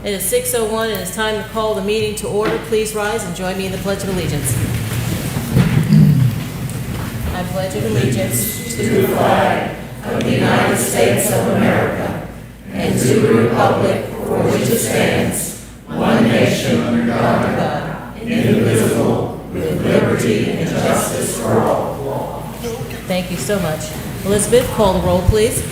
It is 6:01 and it's time to call the meeting to order. Please rise and join me in the Pledge of Allegiance. I pledge allegiance to the flag of the United States of America and to the republic for which it stands, one nation under God, indivisible, with liberty and justice for all. Thank you so much. Elizabeth, call the roll, please.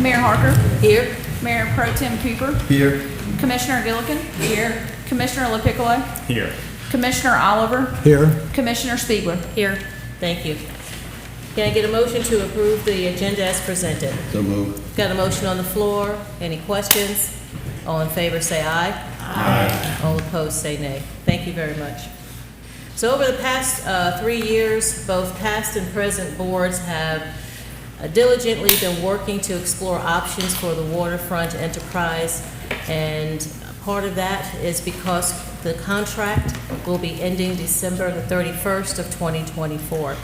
Mayor Harker. Here. Mayor Pro Tem Cooper. Here. Commissioner Gillikin. Here. Commissioner LaPiccolo. Here. Commissioner Oliver. Here. Commissioner Spiegler. Here. Thank you. Can I get a motion to approve the agenda as presented? So move. Got a motion on the floor. Any questions? All in favor say aye. Aye. All opposed say nay. Thank you very much. So over the past 3 years, both past and present boards have diligently been working to explore options for the waterfront enterprise, and part of that is because the contract will be ending December the 31st of 2024.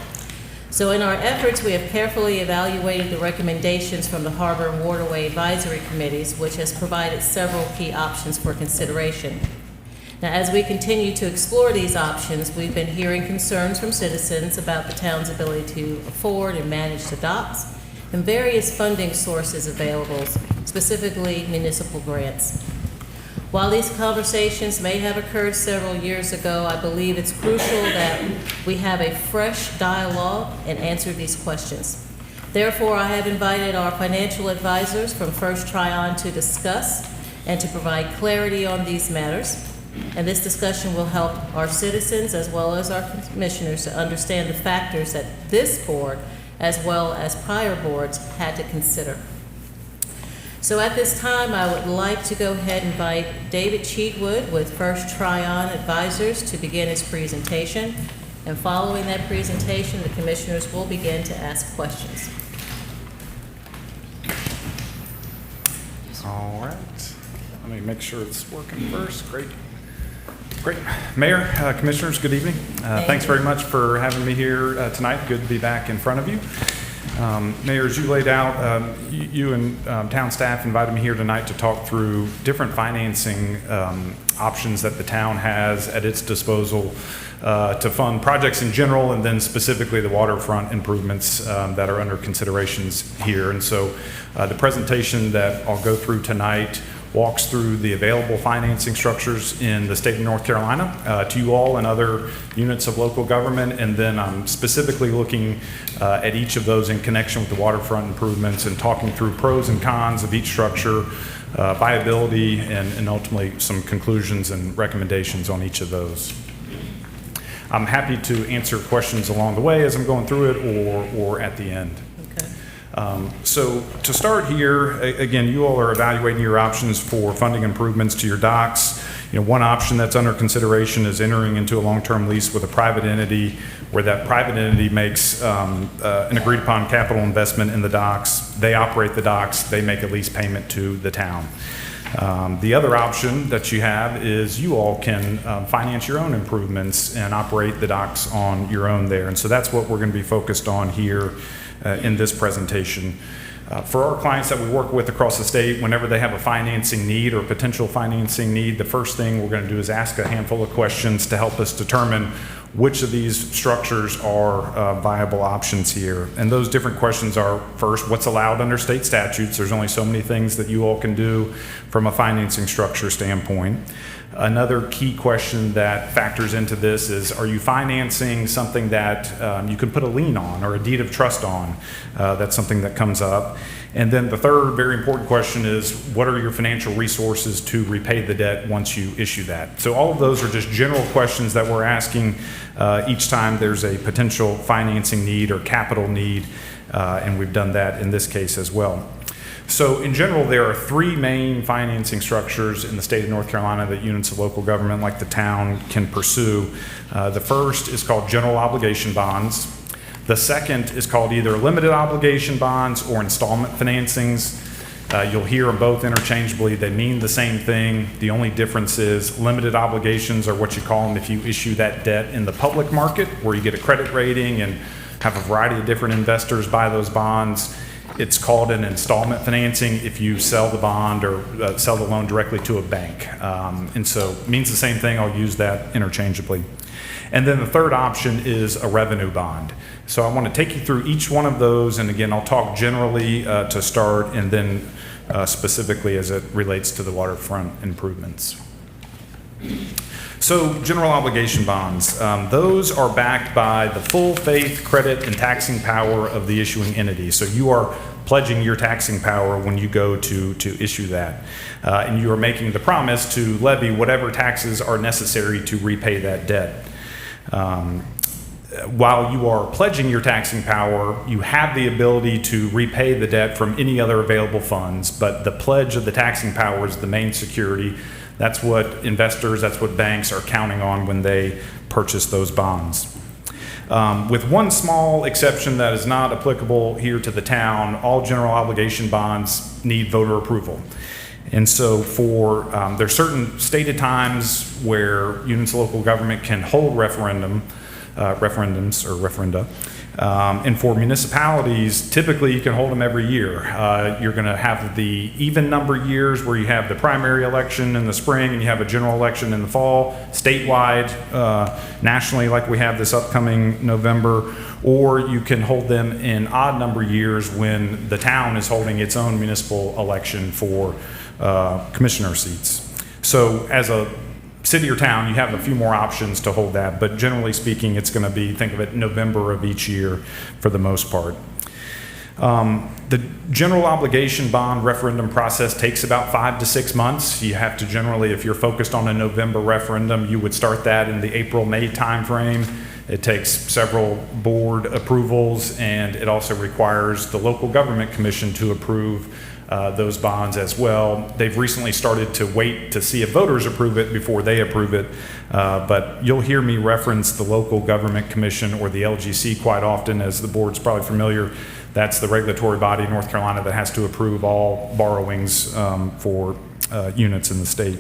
So in our efforts, we have carefully evaluated the recommendations from the Harbor and Waterway Advisory Committees, which has provided several key options for consideration. Now, as we continue to explore these options, we've been hearing concerns from citizens about the town's ability to afford and manage the docks and various funding sources available, specifically municipal grants. While these conversations may have occurred several years ago, I believe it's crucial that we have a fresh dialogue and answer these questions. Therefore, I have invited our financial advisors from First Tryon to discuss and to provide clarity on these matters. And this discussion will help our citizens as well as our commissioners to understand the factors that this board, as well as prior boards, had to consider. So at this time, I would like to go ahead and invite David Cheatwood with First Tryon Advisors to begin his presentation. And following that presentation, the commissioners will begin to ask questions. All right. Let me make sure it's working first. Great. Mayor, commissioners, good evening. Thanks very much for having me here tonight. Good to be back in front of you. Mayor, as you laid out, you and town staff invited me here tonight to talk through different financing options that the town has at its disposal to fund projects in general, and then specifically the waterfront improvements that are under considerations here. And so the presentation that I'll go through tonight walks through the available financing structures in the state of North Carolina to you all and other units of local government, and then I'm specifically looking at each of those in connection with the waterfront improvements and talking through pros and cons of each structure, viability, and ultimately some conclusions and recommendations on each of those. I'm happy to answer questions along the way as I'm going through it or at the end. So to start here, again, you all are evaluating your options for funding improvements to your docks. You know, one option that's under consideration is entering into a long-term lease with a private entity, where that private entity makes an agreed upon capital investment in the docks. They operate the docks, they make a lease payment to the town. The other option that you have is you all can finance your own improvements and operate the docks on your own there. And so that's what we're going to be focused on here in this presentation. For our clients that we work with across the state, whenever they have a financing need or potential financing need, the first thing we're going to do is ask a handful of questions to help us determine which of these structures are viable options here. And those different questions are, first, what's allowed under state statutes? There's only so many things that you all can do from a financing structure standpoint. Another key question that factors into this is, are you financing something that you can put a lien on or a deed of trust on? That's something that comes up. And then the third very important question is, what are your financial resources to repay the debt once you issue that? So all of those are just general questions that we're asking each time there's a potential financing need or capital need, and we've done that in this case as well. So in general, there are three main financing structures in the state of North Carolina that units of local government like the town can pursue. The first is called general obligation bonds. The second is called either limited obligation bonds or installment financings. You'll hear them both interchangeably. They mean the same thing. The only difference is limited obligations are what you call them if you issue that debt in the public market, where you get a credit rating and have a variety of different investors buy those bonds. It's called an installment financing if you sell the bond or sell the loan directly to a bank. And so it means the same thing. I'll use that interchangeably. And then the third option is a revenue bond. So I want to take you through each one of those. And again, I'll talk generally to start and then specifically as it relates to the waterfront improvements. So general obligation bonds, those are backed by the full faith, credit, and taxing power of the issuing entity. So you are pledging your taxing power when you go to issue that. And you are making the promise to levy whatever taxes are necessary to repay that debt. While you are pledging your taxing power, you have the ability to repay the debt from any other available funds, but the pledge of the taxing power is the main security. That's what investors, that's what banks are counting on when they purchase those bonds. With one small exception that is not applicable here to the town, all general obligation bonds need voter approval. And so there's certain stated times where units of local government can hold referendums or referenda. And for municipalities, typically you can hold them every year. You're going to have the even number years where you have the primary election in the spring and you have a general election in the fall, statewide, nationally like we have this upcoming November, or you can hold them in odd number years when the town is holding its own municipal election for commissioner seats. So as a city or town, you have a few more options to hold that, but generally speaking, it's going to be, think of it, November of each year for the most part. The general obligation bond referendum process takes about 5 to 6 months. You have to generally, if you're focused on a November referendum, you would start that in the April-May timeframe. It takes several board approvals, and it also requires the local government commission to approve those bonds as well. They've recently started to wait to see if voters approve it before they approve it, but you'll hear me reference the local government commission or the LGC quite often, as the board's probably familiar. That's the regulatory body in North Carolina that has to approve all borrowings for units in the state.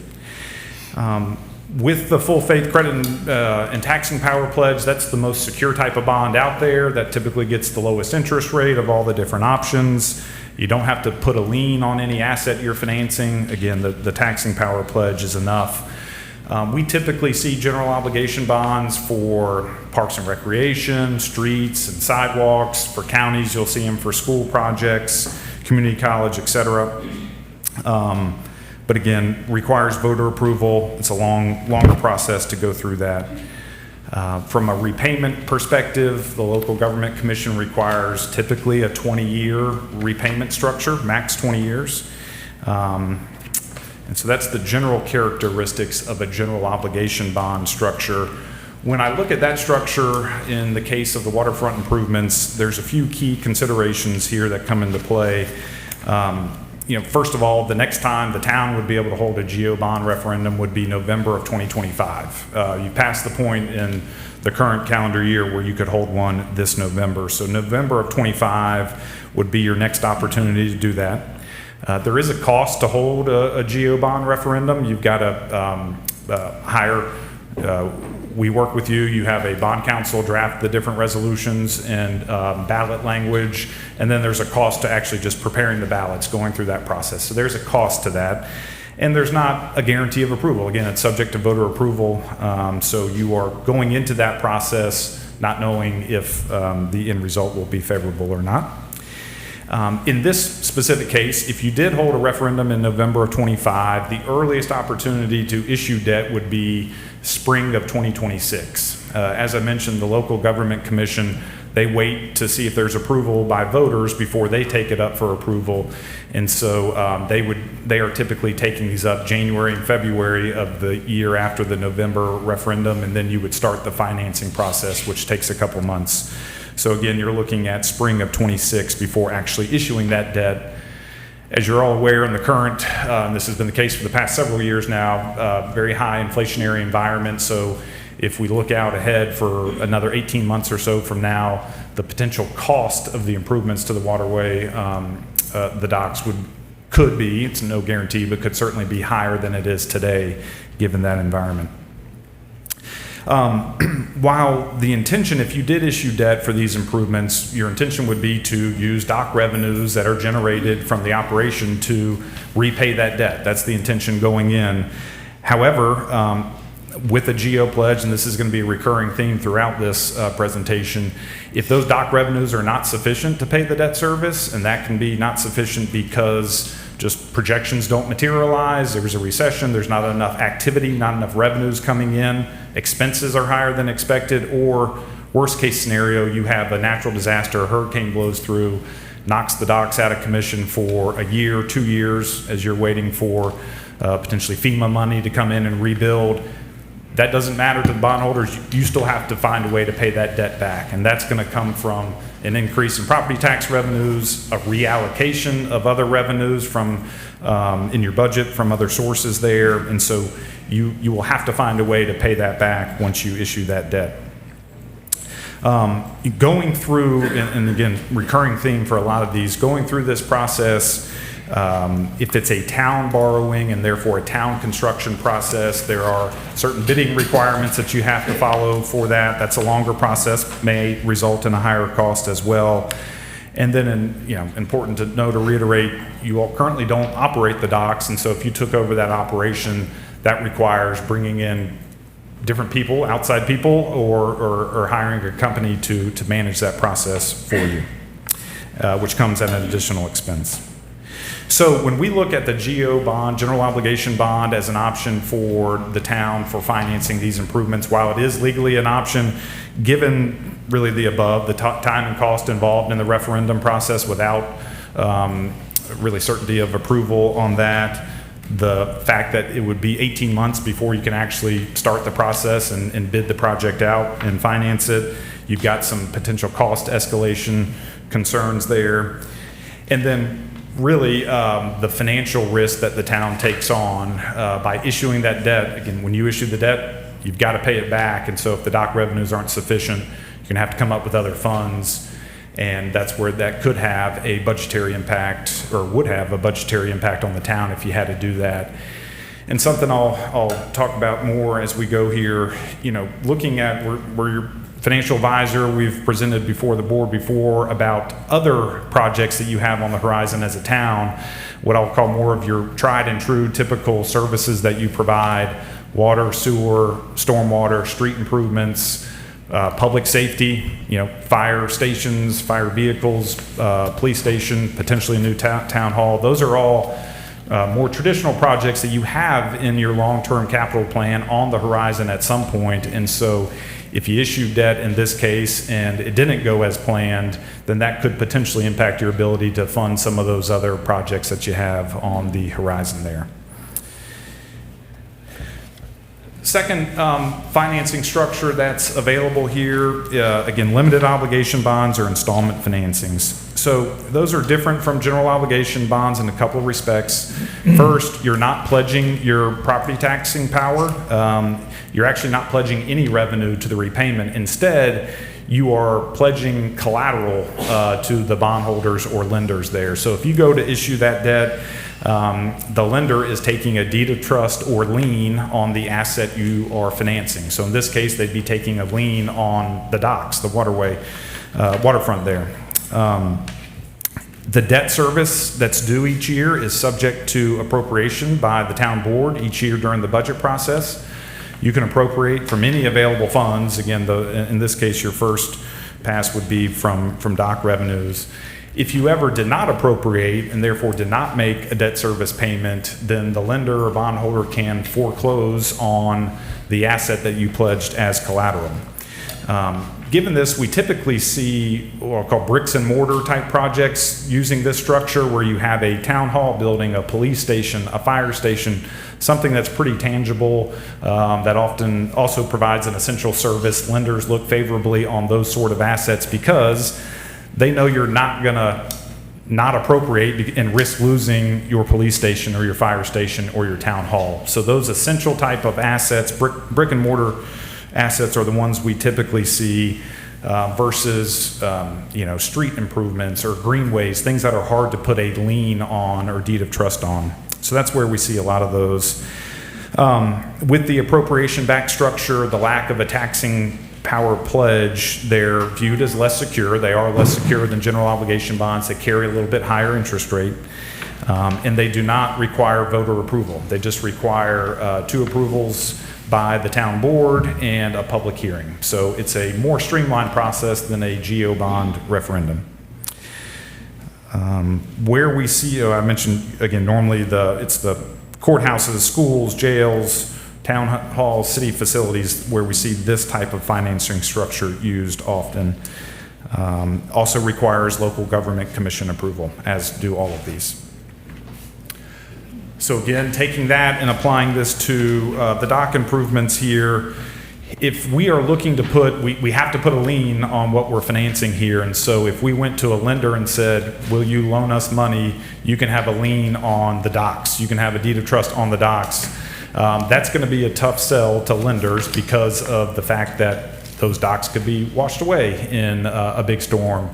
With the full faith, credit, and taxing power pledge, that's the most secure type of bond out there. That typically gets the lowest interest rate of all the different options. You don't have to put a lien on any asset you're financing. Again, the taxing power pledge is enough. We typically see general obligation bonds for parks and recreation, streets and sidewalks. For counties, you'll see them for school projects, community college, et cetera. But again, requires voter approval. It's a longer process to go through that. From a repayment perspective, the local government commission requires typically a 20-year repayment structure, max 20 years. And so that's the general characteristics of a general obligation bond structure. When I look at that structure in the case of the waterfront improvements, there's a few key considerations here that come into play. First of all, the next time the town would be able to hold a GO bond referendum would be November of 2025. You passed the point in the current calendar year where you could hold one this November. So November of 25 would be your next opportunity to do that. There is a cost to hold a GO bond referendum. You've got to hire, we work with you. You have a bond counsel draft the different resolutions and ballot language, and then there's a cost to actually just preparing the ballots, going through that process. So there's a cost to that, and there's not a guarantee of approval. Again, it's subject to voter approval, so you are going into that process not knowing if the end result will be favorable or not. In this specific case, if you did hold a referendum in November of 25, the earliest opportunity to issue debt would be spring of 2026. As I mentioned, the local government commission, they wait to see if there's approval by voters before they take it up for approval. And so they are typically taking these up January and February of the year after the November referendum, and then you would start the financing process, which takes a couple months. So again, you're looking at spring of 26 before actually issuing that debt. As you're all aware, in the current, and this has been the case for the past several years now, very high inflationary environment. So if we look out ahead for another 18 months or so from now, the potential cost of the improvements to the waterway, the docks could be, it's no guarantee, but could certainly be higher than it is today, given that environment. While the intention, if you did issue debt for these improvements, your intention would be to use dock revenues that are generated from the operation to repay that debt. That's the intention going in. However, with the GO pledge, and this is going to be a recurring theme throughout this presentation, if those dock revenues are not sufficient to pay the debt service, and that can be not sufficient because just projections don't materialize, there was a recession, there's not enough activity, not enough revenues coming in, expenses are higher than expected, or worst case scenario, you have a natural disaster, a hurricane blows through, knocks the docks out of commission for a year, 2 years, as you're waiting for potentially FEMA money to come in and rebuild. That doesn't matter to the bondholders. You still have to find a way to pay that debt back. And that's going to come from an increase in property tax revenues, a reallocation of other revenues from in your budget from other sources there. And so you will have to find a way to pay that back once you issue that debt. Going through, and again, recurring theme for a lot of these, going through this process, if it's a town borrowing and therefore a town construction process, there are certain bidding requirements that you have to follow for that. That's a longer process, may result in a higher cost as well. And then, important to know, to reiterate, you all currently don't operate the docks, and so if you took over that operation, that requires bringing in different people, outside people, or hiring a company to manage that process for you, which comes at an additional expense. So when we look at the GO bond, general obligation bond, as an option for the town for financing these improvements, while it is legally an option, given really the above, the time and cost involved in the referendum process without really certainty of approval on that, the fact that it would be 18 months before you can actually start the process and bid the project out and finance it, you've got some potential cost escalation concerns there. And then really the financial risk that the town takes on by issuing that debt. Again, when you issue the debt, you've got to pay it back. And so if the dock revenues aren't sufficient, you're going to have to come up with other funds. And that's where that could have a budgetary impact, or would have a budgetary impact on the town if you had to do that. And something I'll talk about more as we go here, looking at where your financial advisor, we've presented before the board before about other projects that you have on the horizon as a town, what I'll call more of your tried and true typical services that you provide: water, sewer, stormwater, street improvements, public safety, fire stations, fire vehicles, police station, potentially a new town hall. Those are all more traditional projects that you have in your long-term capital plan on the horizon at some point. And so if you issue debt in this case and it didn't go as planned, then that could potentially impact your ability to fund some of those other projects that you have on the horizon there. Second financing structure that's available here, again, limited obligation bonds or installment financings. So those are different from general obligation bonds in a couple of respects. First, you're not pledging your property taxing power. You're actually not pledging any revenue to the repayment. Instead, you are pledging collateral to the bondholders or lenders there. So if you go to issue that debt, the lender is taking a deed of trust or lien on the asset you are financing. So in this case, they'd be taking a lien on the docks, the waterfront there. The debt service that's due each year is subject to appropriation by the town board each year during the budget process. You can appropriate from any available funds. Again, in this case, your first pass would be from dock revenues. If you ever did not appropriate and therefore did not make a debt service payment, then the lender or bondholder can foreclose on the asset that you pledged as collateral. Given this, we typically see what I'll call bricks and mortar type projects using this structure, where you have a town hall building, a police station, a fire station, something that's pretty tangible, that often also provides an essential service. Lenders look favorably on those sort of assets because they know you're not going to not appropriate and risk losing your police station or your fire station or your town hall. So those essential type of assets, brick and mortar assets, are the ones we typically see versus street improvements or greenways, things that are hard to put a lien on or deed of trust on. So that's where we see a lot of those. With the appropriation back structure, the lack of a taxing power pledge, they're viewed as less secure. They are less secure than general obligation bonds. They carry a little bit higher interest rate. And they do not require voter approval. They just require 2 approvals by the town board and a public hearing. So it's a more streamlined process than a GO bond referendum. Where we see, I mentioned again, normally it's the courthouses, schools, jails, town halls, city facilities where we see this type of financing structure used often. Also requires local government commission approval, as do all of these. So again, taking that and applying this to the dock improvements here, if we are looking to put, we have to put a lien on what we're financing here. And so if we went to a lender and said, will you loan us money? You can have a lien on the docks. You can have a deed of trust on the docks. That's going to be a tough sell to lenders because of the fact that those docks could be washed away in a big storm.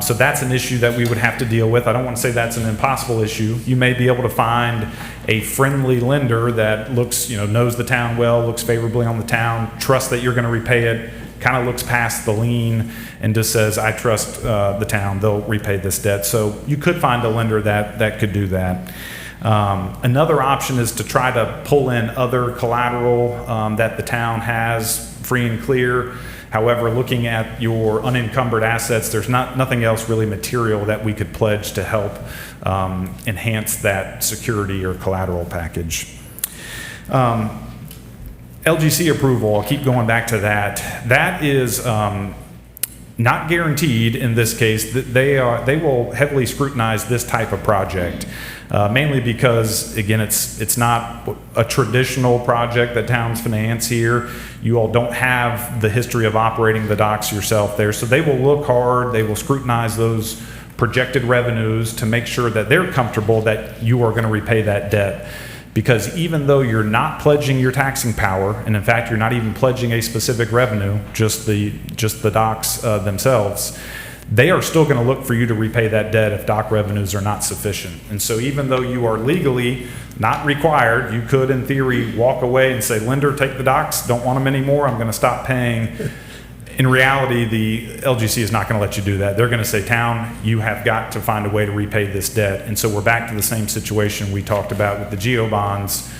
So that's an issue that we would have to deal with. I don't want to say that's an impossible issue. You may be able to find a friendly lender that looks, knows the town well, looks favorably on the town, trusts that you're going to repay it, kind of looks past the lien and just says, I trust the town, they'll repay this debt. So you could find a lender that could do that. Another option is to try to pull in other collateral that the town has free and clear. However, looking at your unencumbered assets, there's nothing else really material that we could pledge to help enhance that security or collateral package. LGC approval, I'll keep going back to that. That is not guaranteed in this case. They will heavily scrutinize this type of project. Mainly because, again, it's not a traditional project that towns finance here. You all don't have the history of operating the docks yourself there. So they will look hard, they will scrutinize those projected revenues to make sure that they're comfortable that you are going to repay that debt. Because even though you're not pledging your taxing power, and in fact you're not even pledging a specific revenue, just the docks themselves, they are still going to look for you to repay that debt if dock revenues are not sufficient. And so even though you are legally not required, you could in theory walk away and say, lender, take the docks, don't want them anymore, I'm going to stop paying. In reality, the LGC is not going to let you do that. They're going to say, town, you have got to find a way to repay this debt. And so we're back to the same situation we talked about with the GO bonds,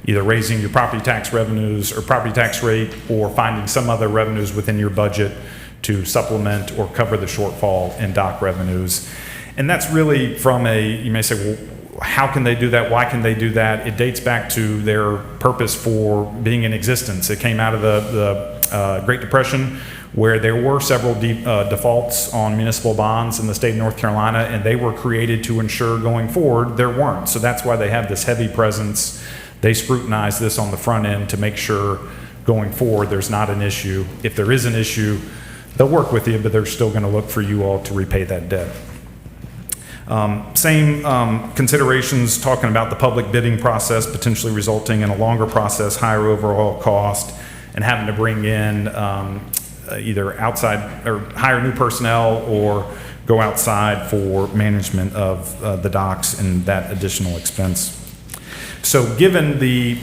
either raising your property tax revenues or property tax rate or finding some other revenues within your budget to supplement or cover the shortfall in dock revenues. And that's really from you may say, well, how can they do that? Why can they do that? It dates back to their purpose for being in existence. It came out of the Great Depression, where there were several defaults on municipal bonds in the state of North Carolina, and they were created to ensure going forward there weren't. So that's why they have this heavy presence. They scrutinize this on the front end to make sure going forward there's not an issue. If there is an issue, they'll work with you, but they're still going to look for you all to repay that debt. Same considerations talking about the public bidding process potentially resulting in a longer process, higher overall cost, and having to bring in either outside or hire new personnel or go outside for management of the docks and that additional expense. So given the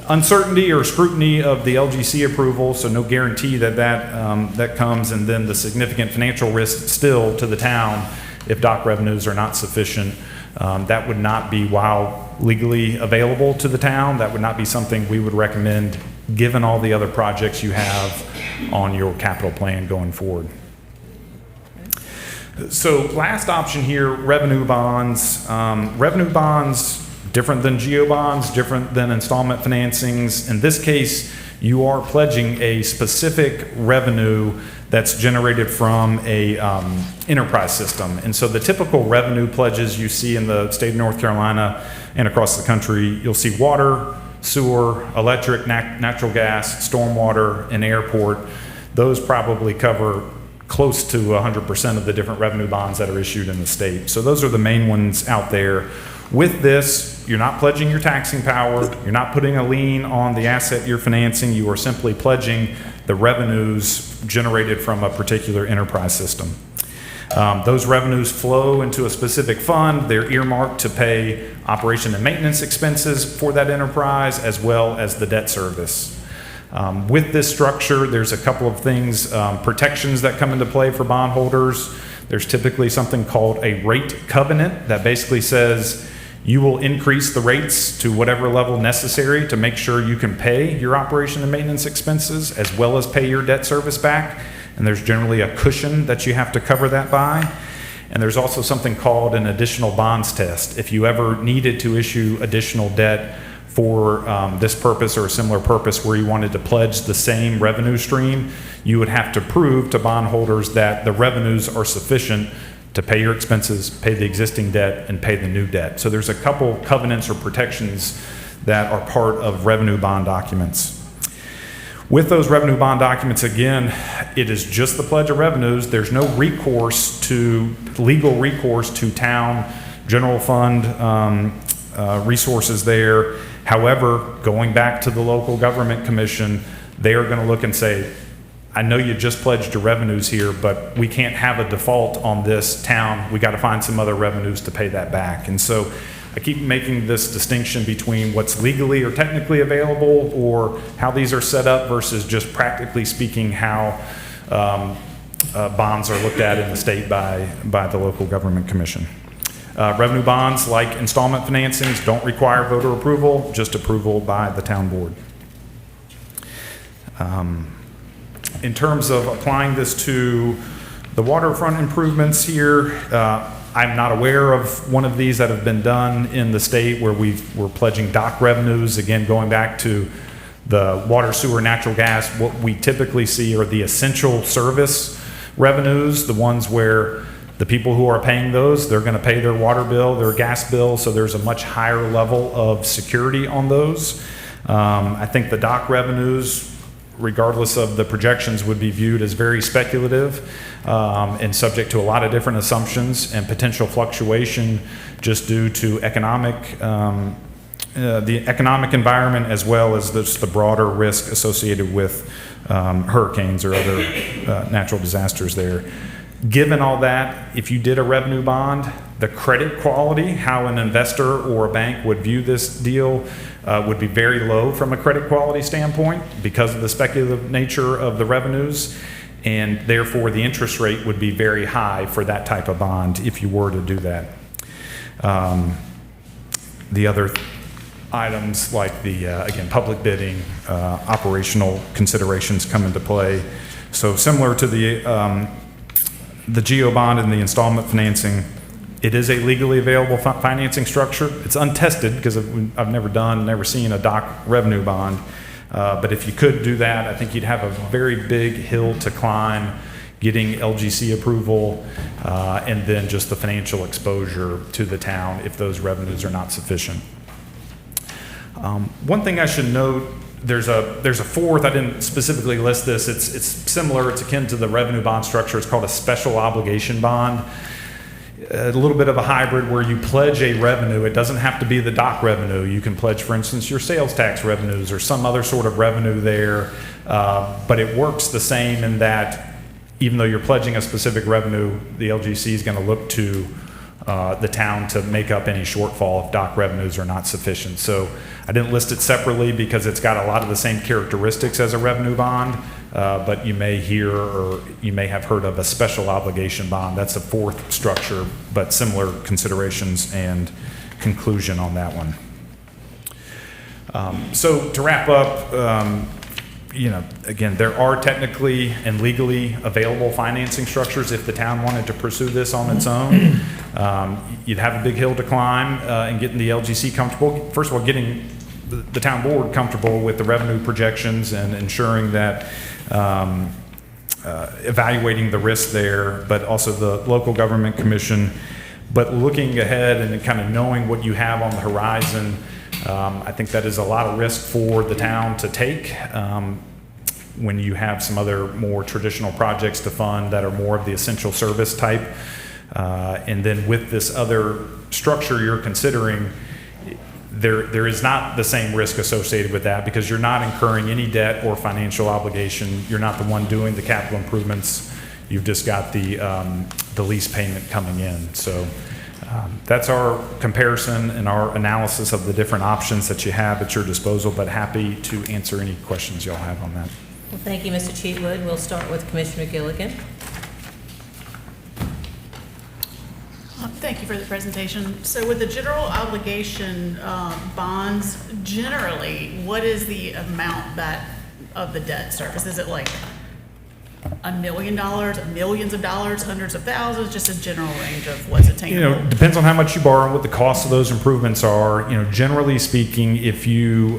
uncertainty or scrutiny of the LGC approval, so no guarantee that comes, and then the significant financial risk still to the town if dock revenues are not sufficient, that would not be, while legally available to the town, that would not be something we would recommend given all the other projects you have on your capital plan going forward. So last option here, revenue bonds. Revenue bonds, different than GO bonds, different than installment financings. In this case, you are pledging a specific revenue that's generated from a enterprise system. And so the typical revenue pledges you see in the state of North Carolina and across the country, you'll see water, sewer, electric, natural gas, stormwater, and airport. Those probably cover close to 100% of the different revenue bonds that are issued in the state. So those are the main ones out there. With this, you're not pledging your taxing power, you're not putting a lien on the asset you're financing, you are simply pledging the revenues generated from a particular enterprise system. Those revenues flow into a specific fund. They're earmarked to pay operation and maintenance expenses for that enterprise, as well as the debt service. With this structure, there's a couple of things, protections that come into play for bondholders. There's typically something called a rate covenant that basically says you will increase the rates to whatever level necessary to make sure you can pay your operation and maintenance expenses as well as pay your debt service back. And there's generally a cushion that you have to cover that by. And there's also something called an additional bonds test. If you ever needed to issue additional debt for this purpose or a similar purpose where you wanted to pledge the same revenue stream, you would have to prove to bondholders that the revenues are sufficient to pay your expenses, pay the existing debt, and pay the new debt. So there's a couple covenants or protections that are part of revenue bond documents. With those revenue bond documents, again, it is just the pledge of revenues. There's no legal recourse to town general fund resources there. However, going back to the local government commission, they are going to look and say, I know you just pledged your revenues here, but we can't have a default on this town. We got to find some other revenues to pay that back. And so I keep making this distinction between what's legally or technically available or how these are set up versus just practically speaking how bonds are looked at in the state by the local government commission. Revenue bonds, like installment financings, don't require voter approval, just approval by the town board. In terms of applying this to the waterfront improvements here, I'm not aware of one of these that have been done in the state where we're pledging dock revenues. Again, going back to the water, sewer, natural gas, what we typically see are the essential service revenues, the ones where the people who are paying those, they're going to pay their water bill, their gas bill, so there's a much higher level of security on those. I think the dock revenues, regardless of the projections, would be viewed as very speculative and subject to a lot of different assumptions and potential fluctuation just due to the economic environment as well as the broader risk associated with hurricanes or other natural disasters there. Given all that, if you did a revenue bond, the credit quality, how an investor or a bank would view this deal would be very low from a credit quality standpoint because of the speculative nature of the revenues, and therefore the interest rate would be very high for that type of bond if you were to do that. The other items like the, again, public bidding, operational considerations come into play. So similar to the GO bond and the installment financing, it is a legally available financing structure. It's untested because I've never seen a dock revenue bond. But if you could do that, I think you'd have a very big hill to climb, getting LGC approval, and then just the financial exposure to the town if those revenues are not sufficient. One thing I should note, there's a fourth, I didn't specifically list this, it's similar, it's akin to the revenue bond structure, it's called a special obligation bond. A little bit of a hybrid where you pledge a revenue. It doesn't have to be the dock revenue. You can pledge, for instance, your sales tax revenues or some other sort of revenue there, but it works the same in that even though you're pledging a specific revenue, the LGC is going to look to the town to make up any shortfall if dock revenues are not sufficient. So I didn't list it separately because it's got a lot of the same characteristics as a revenue bond, but you may hear or you may have heard of a special obligation bond. That's a fourth structure, but similar considerations and conclusion on that one. So to wrap up, again, there are technically and legally available financing structures if the town wanted to pursue this on its own. You'd have a big hill to climb in getting the LGC comfortable. First of all, getting the town board comfortable with the revenue projections and ensuring that evaluating the risk there, but also the local government commission. But looking ahead and kind of knowing what you have on the horizon, I think that is a lot of risk for the town to take when you have some other more traditional projects to fund that are more of the essential service type. And then with this other structure you're considering, there is not the same risk associated with that because you're not incurring any debt or financial obligation. You're not the one doing the capital improvements. You've just got the the lease payment coming in. So that's our comparison and our analysis of the different options that you have at your disposal, but happy to answer any questions y'all have on that. Well, thank you, Mr. Cheatwood. We'll start with Commissioner Gilligan. Thank you for the presentation. So with the general obligation bonds, generally, what is the amount of the debt service? Is it like $1 million, millions of dollars, hundreds of thousands, just a general range of what's attainable? Depends on how much you borrow, what the cost of those improvements are. Generally speaking, if you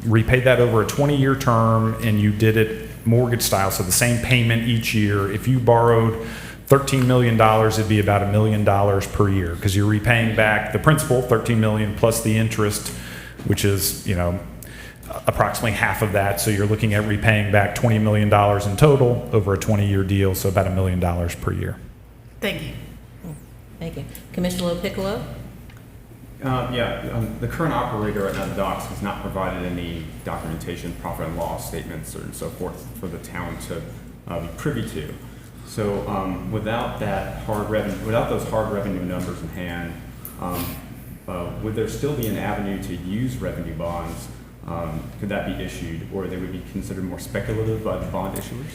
repaid that over a 20-year term and you did it mortgage style, so the same payment each year, if you borrowed $13 million, it'd be about $1 million per year, because you're repaying back the principal, $13 million, plus the interest, which is, approximately half of that. So you're looking at repaying back $20 million in total over a 20-year deal, so about $1 million per year. Thank you. Thank you. Commissioner Lopiccolo? The current operator right now, the docks, has not provided any documentation, profit and loss statements, and so forth for the town to be privy to. So without those hard revenue numbers in hand, would there still be an avenue to use revenue bonds? Could that be issued, or they would be considered more speculative by the bond issuers?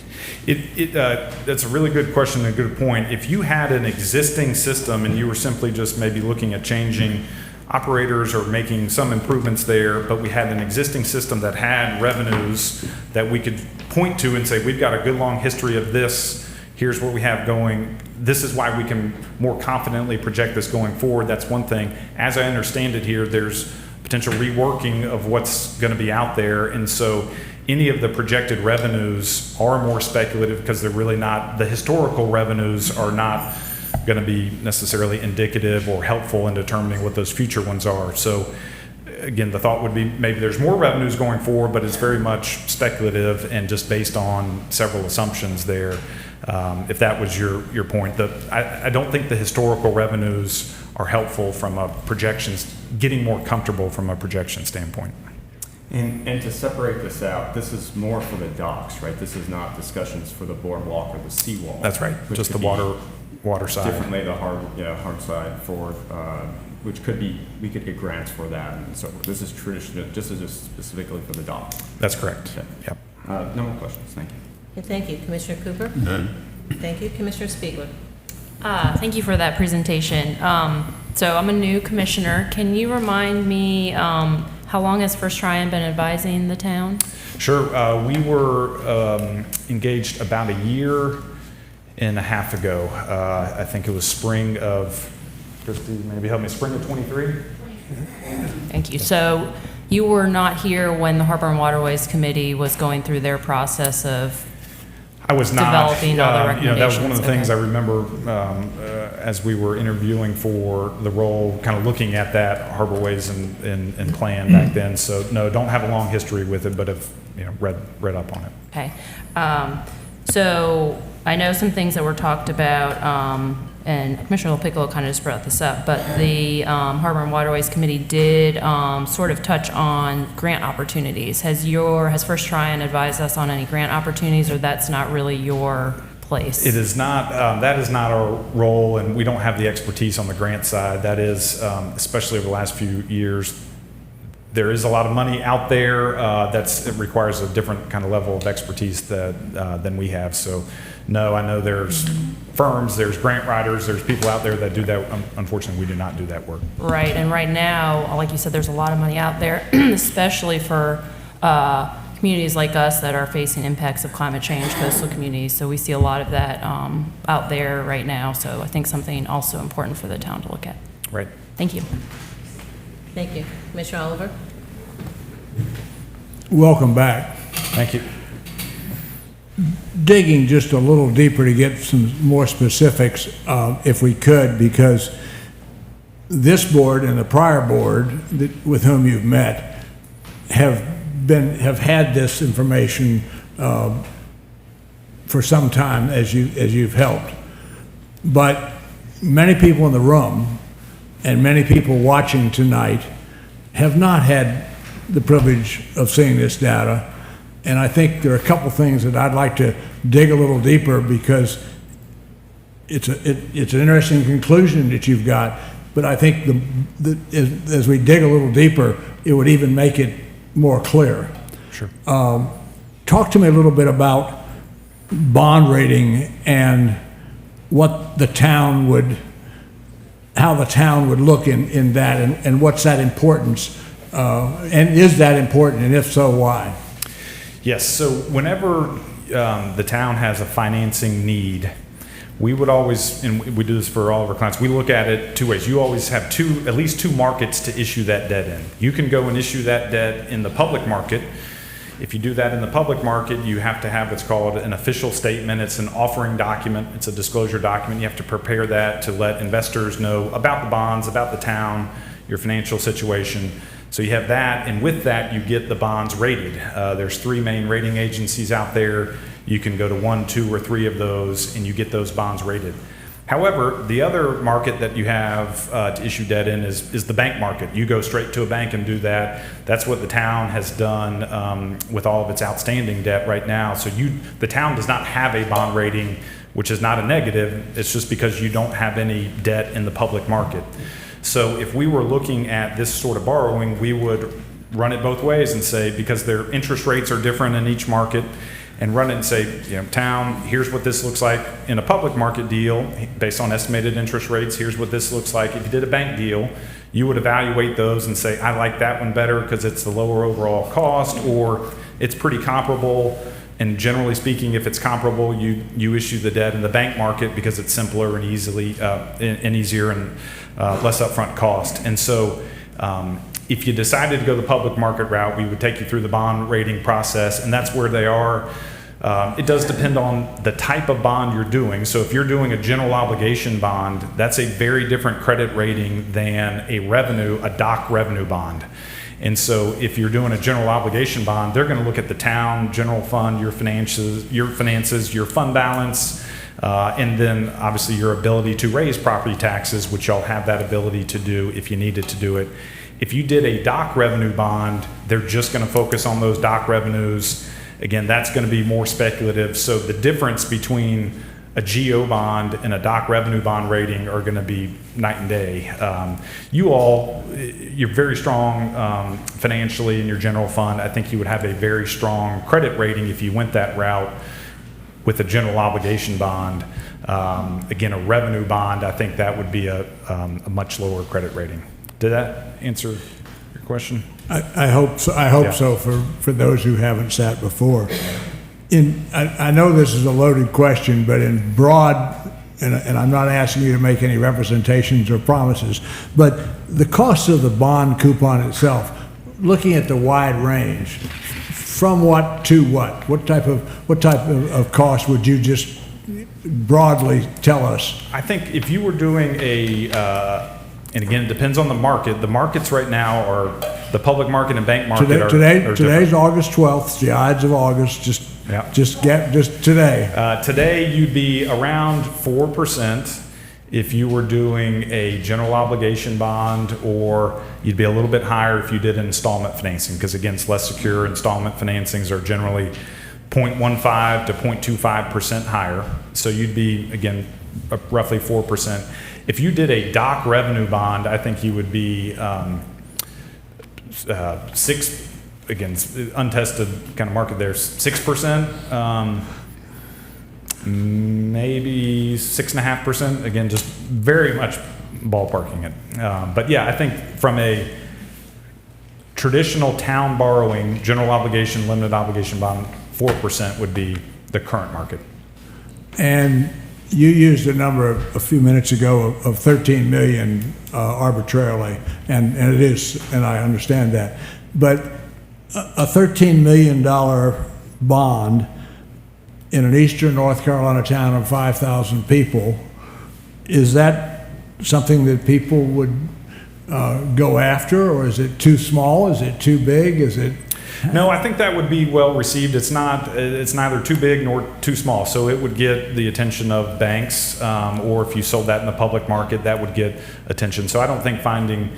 That's a really good question and a good point. If you had an existing system and you were simply just maybe looking at changing operators or making some improvements there, but we had an existing system that had revenues that we could point to and say, we've got a good long history of this, here's what we have going, this is why we can more confidently project this going forward, that's one thing. As I understand it here, there's potential reworking of what's going to be out there, and so any of the projected revenues are more speculative because they're really not, the historical revenues are not going to be necessarily indicative or helpful in determining what those future ones are. So again, the thought would be maybe there's more revenues going forward, but it's very much speculative and just based on several assumptions there. If that was your point, I don't think the historical revenues are helpful from a projections, getting more comfortable from a projection standpoint. And to separate this out, this is more for the docks, right? This is not discussions for the boardwalk or the seawall. That's right, just the water side. Differently, the hard side for, which could be, we could get grants for that and so forth. This is traditional, just specifically for the dock. That's correct. Okay. Yep. No more questions, thank you. Okay, thank you. Commissioner Cooper? None. Thank you. Commissioner Spiegler? Thank you for that presentation. So I'm a new commissioner. Can you remind me how long has First Tryon been advising the town? Sure. We were engaged about a year and a half ago. I think it was spring of, Christy, maybe help me, spring of 23? Thank you. So you were not here when the Harbor and Waterways Committee was going through their process of I was not. Developing all the recommendations. That was one of the things Okay. I remember as we were interviewing for the role, kind of looking at that Harborways and plan back then. So no, don't have a long history with it, but have read up on it. Okay. So I know some things that were talked about, and Commissioner Lopiccolo kind of just brought this up, but the Harbor and Waterways Committee did sort of touch on grant opportunities. Has First Tryon advised us on any grant opportunities, or that's not really your place? It is not, that is not our role, and we don't have the expertise on the grant side. That is, especially over the last few years, there is a lot of money out there it requires a different kind of level of expertise than we have. So no, I know there's firms, there's grant writers, there's people out there that do that. Unfortunately, we do not do that work. Right, and right now, like you said, there's a lot of money out there, especially for communities like us that are facing impacts of climate change, coastal communities. So we see a lot of that out there right now. So I think something also important for the town to look at. Right. Thank you. Thank you. Commissioner Oliver? Welcome back. Thank you. Digging just a little deeper to get some more specifics, if we could, because this board and the prior board with whom you've met have had this information for some time as you've helped. But many people in the room and many people watching tonight have not had the privilege of seeing this data. And I think there are a couple things that I'd like to dig a little deeper, because it's an interesting conclusion that you've got, but I think as we dig a little deeper, it would even make it more clear. Sure. Talk to me a little bit about bond rating and what the town would, how the town would look in that, and what's that importance, and is that important, and if so, why? Yes, so whenever the town has a financing need, we would always, and we do this for all of our clients, we look at it two ways. You always have at least two markets to issue that debt in. You can go and issue that debt in the public market. If you do that in the public market, you have to have what's called an official statement. It's an offering document. It's a disclosure document. You have to prepare that to let investors know about the bonds, about the town, your financial situation. So you have that, and with that, you get the bonds rated. There's 3 main rating agencies out there. You can go to 1, 2, or 3 of those, and you get those bonds rated. However, the other market that you have to issue debt in is the bank market. You go straight to a bank and do that. That's what the town has done with all of its outstanding debt right now. So the town does not have a bond rating, which is not a negative. It's just because you don't have any debt in the public market. So if we were looking at this sort of borrowing, we would run it both ways and say, because their interest rates are different in each market, and run it and say, town, here's what this looks like in a public market deal based on estimated interest rates. Here's what this looks like. If you did a bank deal, you would evaluate those and say, I like that one better because it's the lower overall cost, or it's pretty comparable. And generally speaking, if it's comparable, you issue the debt in the bank market because it's simpler and easier and less upfront cost. And so if you decided to go the public market route, we would take you through the bond rating process, and that's where they are. It does depend on the type of bond you're doing. So if you're doing a general obligation bond, that's a very different credit rating than a DOC revenue bond. And so if you're doing a general obligation bond, they're going to look at the town, general fund, your finances, your fund balance, and then obviously your ability to raise property taxes, which y'all have that ability to do if you needed to do it. If you did a DOC revenue bond, they're just going to focus on those DOC revenues. Again, that's going to be more speculative. So the difference between a GO bond and a DOC revenue bond rating are going to be night and day. You're very strong financially in your general fund. I think you would have a very strong credit rating if you went that route with a general obligation bond. Again, a revenue bond, I think that would be a much lower credit rating. Did that answer your question? I hope so. So for those who haven't sat before. I know this is a loaded question, but in broad, and I'm not asking you to make any representations or promises, but the cost of the bond coupon itself, looking at the wide range, from what to what? What type of cost would you just broadly tell us? I think if you were doing and again, it depends on the market. The markets right now are the public market and bank market Today's different. August 12th, the Ides of August, just today. Today you'd be around 4% if you were doing a general obligation bond, or you'd be a little bit higher if you did an installment financing, because again, it's less secure. Installment financings are generally 0.15 to 0.25% higher. So you'd be, again, roughly 4%. If you did a DOC revenue bond, I think you would be 6, again, untested kind of market there, 6%, maybe 6.5%. Again, just very much ballparking it. But yeah, I think from a traditional town borrowing, general obligation, limited obligation bond, 4% would be the current market. And you used a number a few minutes ago of 13 million arbitrarily, and it is, and I understand that. But a $13 million bond in an eastern North Carolina town of 5,000 people, is that something that people would go after, or is it too small? Is it too big? Is it? No, I think that would be well received. It's neither too big nor too small. So it would get the attention of banks, or if you sold that in the public market, that would get attention. So I don't think finding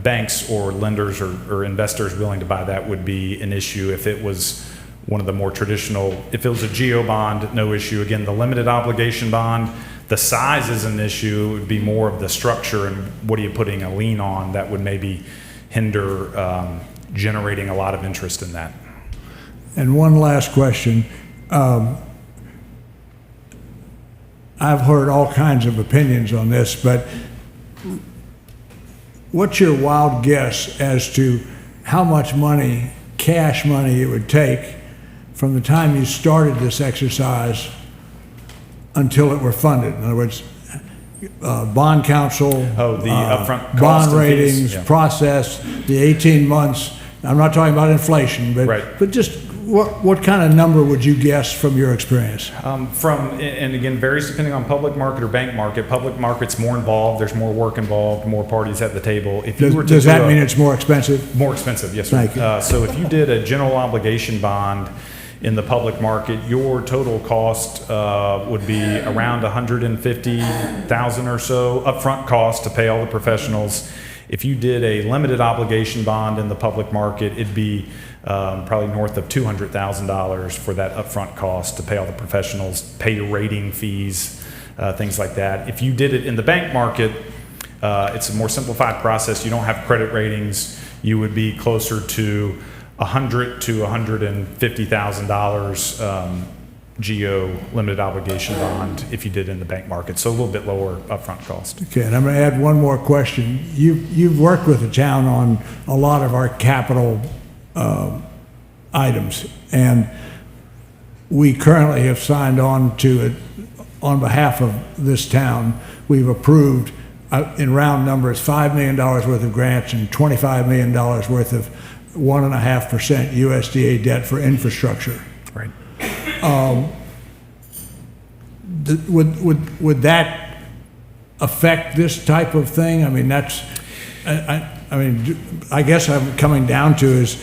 banks or lenders or investors willing to buy that would be an issue. If it was one of the more traditional. If it was a GO bond, no issue. Again, the limited obligation bond, the size is an issue. It would be more of the structure and what are you putting a lien on that would maybe hinder generating a lot of interest in that. And one last question. I've heard all kinds of opinions on this, but what's your wild guess as to how much money, cash money, it would take from the time you started this exercise until it were funded? In other words, bond counsel. Oh, the upfront cost bond and fees, ratings, yeah. process, the 18 months. I'm not talking about inflation, but, Right. but just what kind of number would you guess from your experience? And again, varies depending on public market or bank market. Public market's more involved, there's more work involved, more parties at the table. If you were to Does do that mean it's more expensive? more expensive? Yes, sir. Thank you. So if you did a general obligation bond in the public market, your total cost would be around $150,000 or so upfront cost to pay all the professionals. If you did a limited obligation bond in the public market, it'd be probably north of $200,000 for that upfront cost to pay all the professionals, pay your rating fees, things like that. If you did it in the bank market, it's a more simplified process. You don't have credit ratings. You would be closer to $100,000 to $150,000 GO limited obligation bond if you did in the bank market. So a little bit lower upfront cost. Okay, and I'm going to add one more question. You've worked with the town on a lot of our capital items, and we currently have signed on to it on behalf of this town. We've approved, in round numbers, $5 million worth of grants and $25 million worth of 1.5% USDA debt for infrastructure. Right. Would that affect this type of thing? I mean, I guess I'm coming down to is,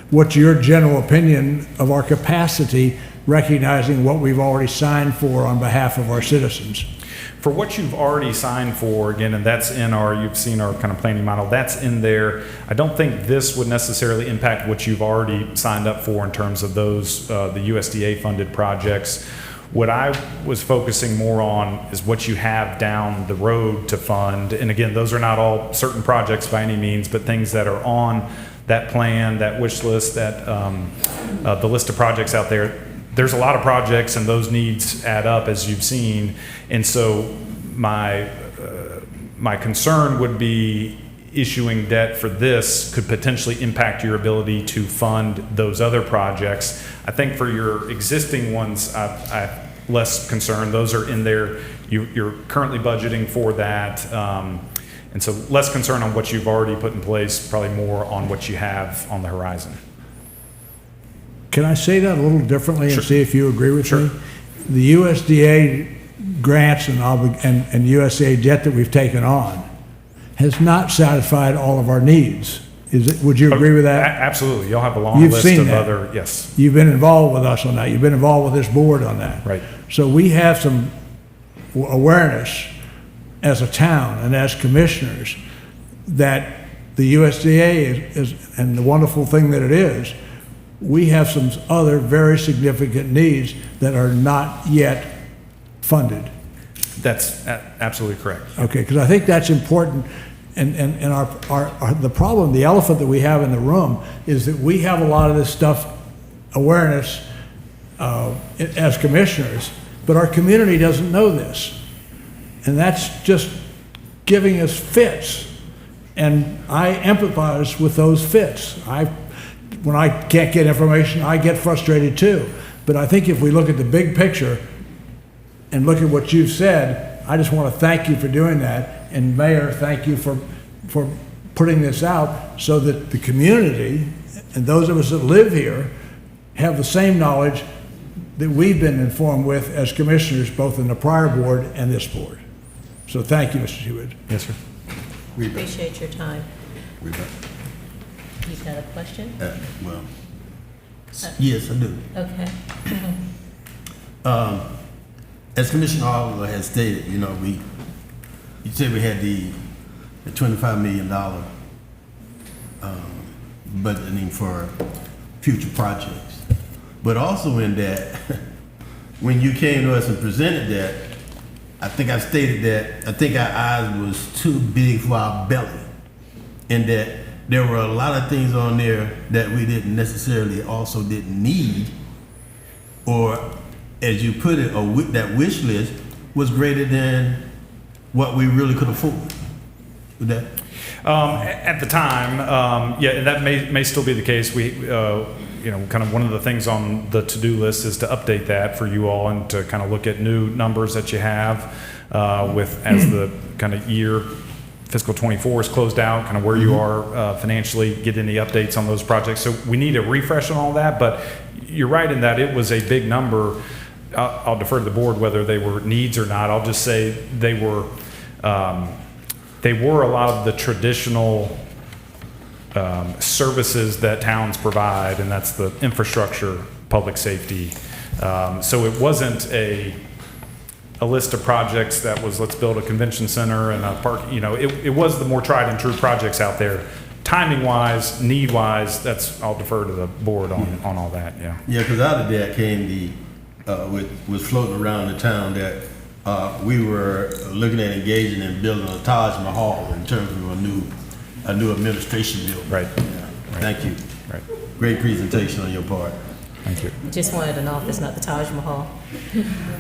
what's your general opinion of our capacity, recognizing what we've already signed for on behalf of our citizens? For what you've already signed for, again, and that's in you've seen our kind of planning model, that's in there. I don't think this would necessarily impact what you've already signed up for in terms of those, the USDA funded projects. What I was focusing more on is what you have down the road to fund. And again, those are not all certain projects by any means, but things that are on that plan, that wish list, that the list of projects out there. There's a lot of projects and those needs add up, as you've seen. And so my concern would be issuing debt for this could potentially impact your ability to fund those other projects. I think for your existing ones, I'm less concerned. Those are in there. You're currently budgeting for that. And so less concern on what you've already put in place, probably more on what you have on the horizon. Can I say that a little differently and Sure. see if you agree with Sure. me? The USDA grants and USDA debt that we've taken on has not satisfied all of our needs. Would you agree with that? Absolutely. You'll have a long You've list seen of that. other, yes, You've been involved with us on that. You've been involved with this board on that. right. So we have some awareness as a town and as commissioners that the USDA is, and the wonderful thing that it is, we have some other very significant needs that are not yet funded. That's absolutely correct. Okay, because I think that's important. And the problem, the elephant that we have in the room is that we have a lot of this stuff, awareness as commissioners, but our community doesn't know this. And that's just giving us fits. And I empathize with those fits. When I can't get information, I get frustrated too. But I think if we look at the big picture and look at what you've said, I just want to thank you for doing that. And Mayor, thank you for putting this out so that the community and those of us that live here have the same knowledge that we've been informed with as commissioners, both in the prior board and this board. So thank you, Mr. Hewitt. Yes, sir. Appreciate your time. We back. You've got a question? Well, yes, I do. Okay. As Commissioner Oliver has stated, you said we had the $25 million budgeting for future projects. But also in that, when you came to us and presented that, I think I stated that I think our eyes was too big for our belly, and that there were a lot of things on there that we didn't necessarily also didn't need, or as you put it, that wish list was greater than what we really could afford. With that, At the time, yeah, that may still be the case. We, kind of one of the things on the to-do list is to update that for you all and to kind of look at new numbers that you have as the kind of year fiscal 24 is closed out, kind of where you are financially, get any updates on those projects. So we need a refresh on all that, but you're right in that it was a big number. I'll defer to the board whether they were needs or not. I'll just say they were a lot of the traditional services that towns provide, and that's the infrastructure, public safety. So it wasn't a list of projects that was, let's build a convention center and a park. It was the more tried and true projects out there. Timing wise, need wise, I'll defer to the board on all that. Yeah. yeah, because out of that came was floating around the town that we were looking at engaging in building a Taj Mahal in terms of a new administration building. Right. Yeah. Thank you. Right. Great presentation on your part. Thank you. Just wanted an office, not the Taj Mahal.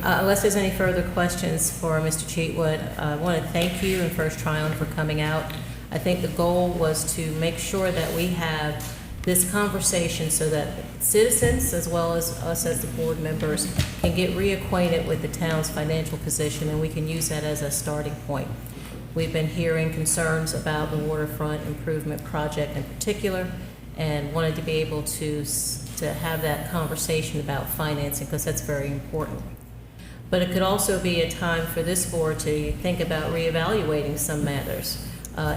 Unless there's any further questions for Mr. Cheatwood, I want to thank you and First Tryon for coming out. I think the goal was to make sure that we have this conversation so that citizens, as well as us as the board members, can get reacquainted with the town's financial position, and we can use that as a starting point. We've been hearing concerns about the waterfront improvement project in particular, and wanted to be able to have that conversation about financing, because that's very important. But it could also be a time for this board to think about reevaluating some matters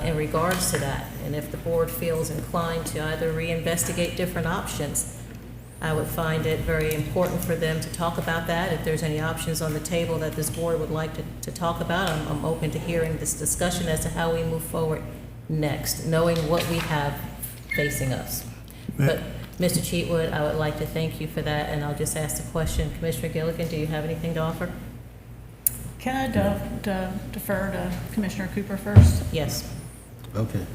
in regards to that. And if the board feels inclined to either reinvestigate different options, I would find it very important for them to talk about that. If there's any options on the table that this board would like to talk about, I'm open to hearing this discussion as to how we move forward next, knowing what we have facing us. But Mr. Cheatwood, I would like to thank you for that, and I'll just ask the question. Commissioner Gilligan, do you have anything to offer? Can I defer to Commissioner Cooper first? Yes. Okay.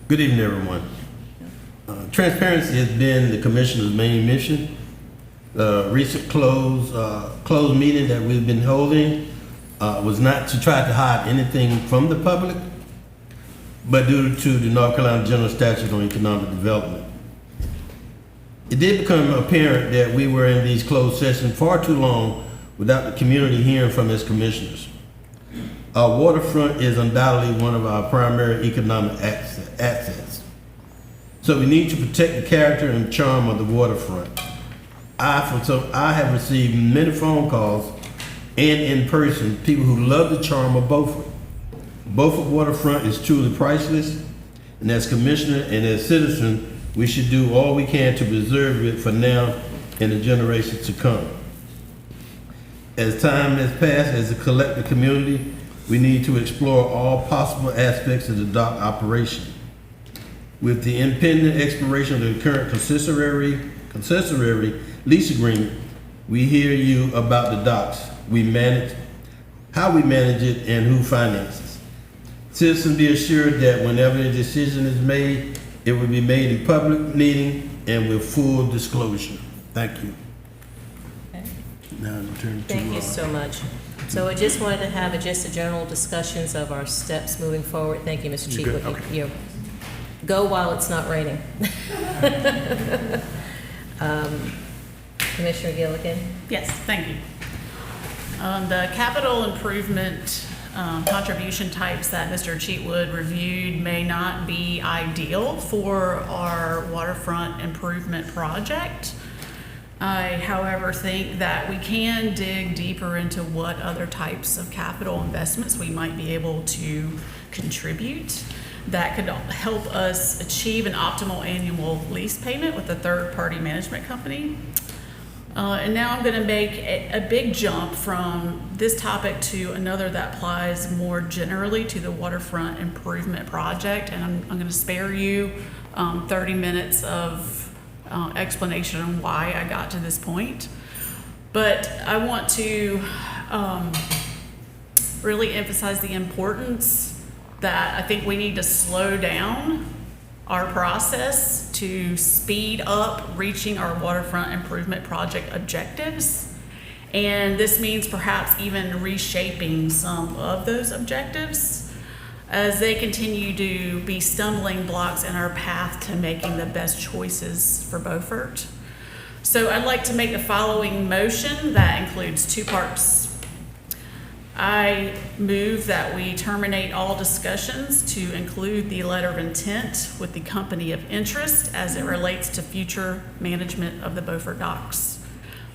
Good evening, everyone. Transparency has been the Commissioner's main mission. Recent closed meeting that we've been holding was not to try to hide anything from the public, but due to the North Carolina General Statute on Economic Development. It did become apparent that we were in these closed sessions far too long without the community hearing from its commissioners. Our waterfront is undoubtedly one of our primary economic assets. So we need to protect the character and charm of the waterfront. I have received many phone calls and in person, people who love the charm of Beaufort. Beaufort waterfront is truly priceless, and as commissioner and as citizen, we should do all we can to preserve it for now and the generations to come. As time has passed, as a collective community, we need to explore all possible aspects of the dock operation. With the impending expiration of the current concessory lease agreement, we hear you about the docks, how we manage it, and who finances. Citizens be assured that whenever a decision is made, it will be made in public meeting and with full disclosure. Thank you. Okay. Now I'll turn to Thank you so much. So I just wanted to have just a general discussions of our steps moving forward. Thank you, Mr. Cheatwood. Okay. You go while it's not raining. Commissioner Gilligan? Yes, thank you. The capital improvement contribution types that Mr. Cheatwood reviewed may not be ideal for our waterfront improvement project. I, however, think that we can dig deeper into what other types of capital investments we might be able to contribute that could help us achieve an optimal annual lease payment with a third-party management company. And now I'm going to make a big jump from this topic to another that applies more generally to the waterfront improvement project, and I'm going to spare you 30 minutes of explanation on why I got to this point. But I want to really emphasize the importance that I think we need to slow down our process to speed up reaching our waterfront improvement project objectives. And this means perhaps even reshaping some of those objectives as they continue to be stumbling blocks in our path to making the best choices for Beaufort. So I'd like to make the following motion that includes two parts. I move that we terminate all discussions to include the letter of intent with the company of interest as it relates to future management of the Beaufort docks.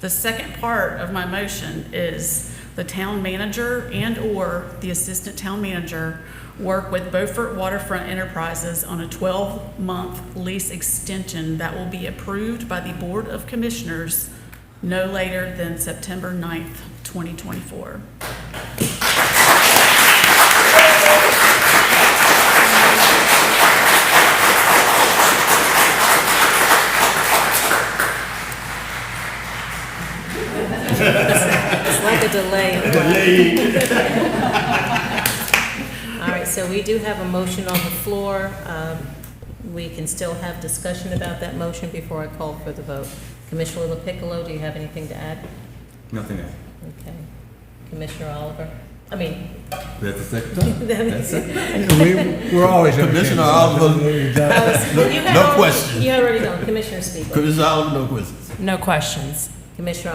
The second part of my motion is the town manager and/or the assistant town manager work with Beaufort Waterfront Enterprises on a 12-month lease extension that will be approved by the Board of Commissioners no later than September 9th, 2024. It's like a delay. All right, so we do have a motion on the floor. We can still have discussion about that motion before I call for the vote. Commissioner LaPiccolo, do you have anything to add? Nothing else. Okay. Commissioner Oliver? I mean, That's the second time. That's it. We're always. Commissioner Oliver, you had no already- question. You already know. Commissioner Spiegel. Commissioner Oliver, no questions. No questions. Commissioner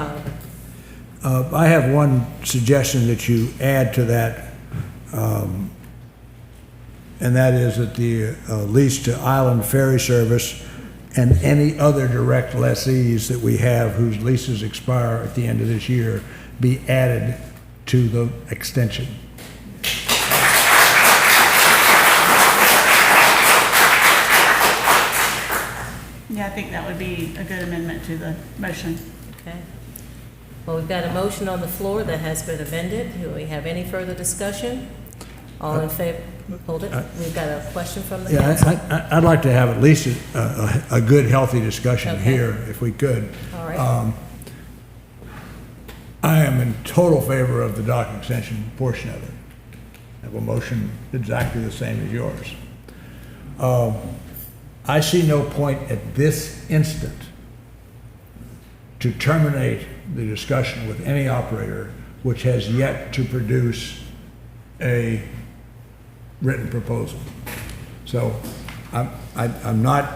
Oliver. I have one suggestion that you add to that, and that is that the lease to Island Ferry Service and any other direct lessees that we have whose leases expire at the end of this year be added to the extension. Yeah, I think that would be a good amendment to the motion. Okay. Well, we've got a motion on the floor that has been amended. Do we have any further discussion? All in favor? Hold it. We've got a question from the Yeah, council. I'd like to have at least a good, healthy discussion Okay. here, if we could. All right. I am in total favor of the dock extension portion of it. I have a motion exactly the same as yours. I see no point at this instant to terminate the discussion with any operator which has yet to produce a written proposal. So I'm not,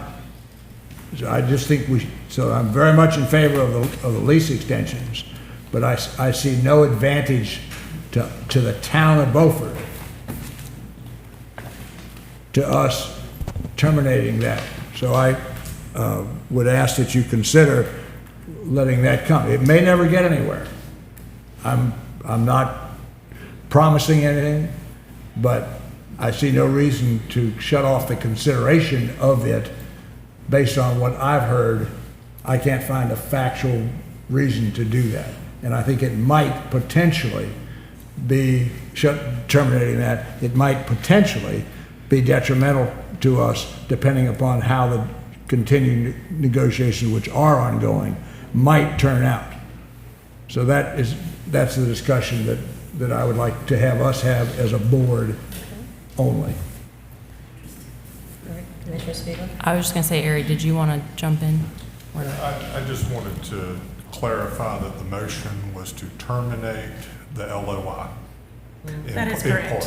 so I just think so I'm very much in favor of the lease extensions, but I see no advantage to the town of Beaufort, to us terminating that. So I would ask that you consider letting that come. It may never get anywhere. I'm not promising anything, but I see no reason to shut off the consideration of it based on what I've heard. I can't find a factual reason to do that. And I think it might potentially be, terminating that, it might potentially be detrimental to us depending upon how the continuing negotiations, which are ongoing, might turn out. So that's the discussion that I would like to have us have as a board only. All right, Commissioner Spiegel? I was just going to say, Ari, did you want to jump in? I just wanted to clarify that the motion was to terminate the LOI. That is in correct. part.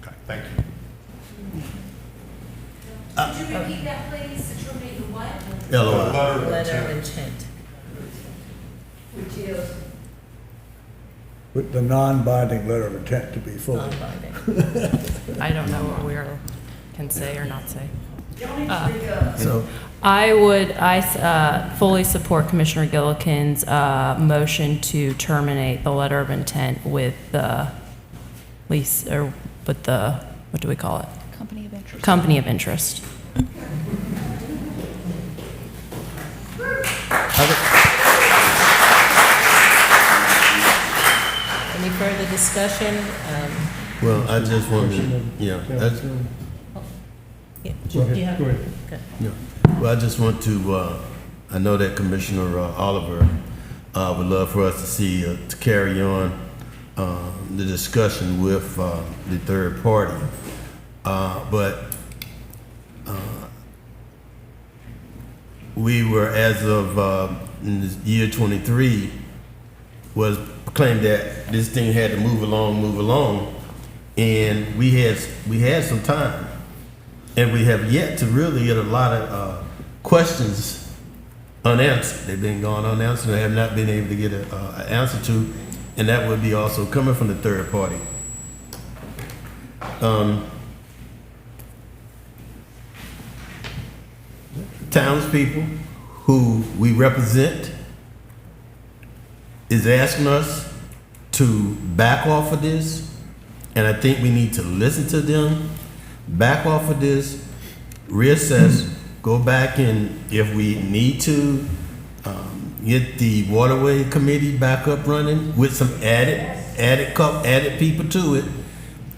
Okay, thank you. Could you repeat that, please? To terminate the what? The LOI. letter of Letter of intent. intent. Which is, With the non-binding letter of intent to be fully. Non-binding. I don't know what we can say or not say. y'all need to speak up. So, I fully support Commissioner Gillikin's motion to terminate the letter of intent with the lease, or with the, what do we call it? Company of interest. Company of interest. Any further discussion? well, I just wanted to, that's, Yeah, do you have? Okay. well, I just want to I know that Commissioner Oliver would love for us to see, to carry on the discussion with the third party. But we were, as of in the year 23, was claimed that this thing had to move along, and we had some time, and we have yet to really get a lot of questions unanswered. They've been gone unanswered. I have not been able to get an answer to, and that would be also coming from the third party. Townspeople who we represent is asking us to back off of this, and I think we need to listen to them, back off of this, reassess, go back, and if we need to, get the Waterway Committee back up running with some added people to it,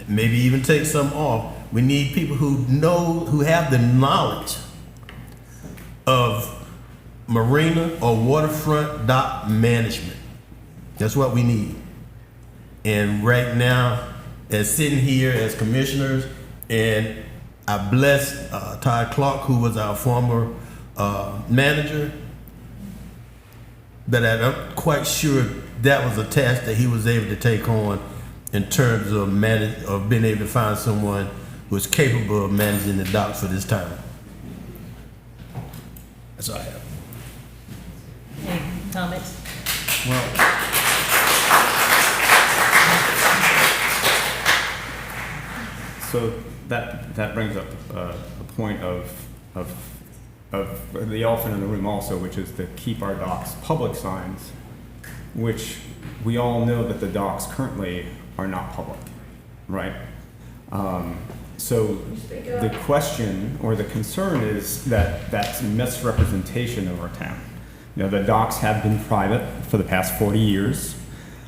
maybe even take some off. We need people who have the knowledge of marina or waterfront dock management. That's what we need. And right now, as sitting here as commissioners, and I bless Todd Clark, who was our former manager, but I'm quite sure that was a task that he was able to take on in terms of being able to find someone who was capable of managing the docks for this time. That's all I have. Any comments? So that brings up a point of the elephant in the room also, which is to keep our docks public signs, which we all know that the docks currently are not public, right? So the question or the concern is that that's misrepresentation of our town. You know, the docks have been private for the past 40 years.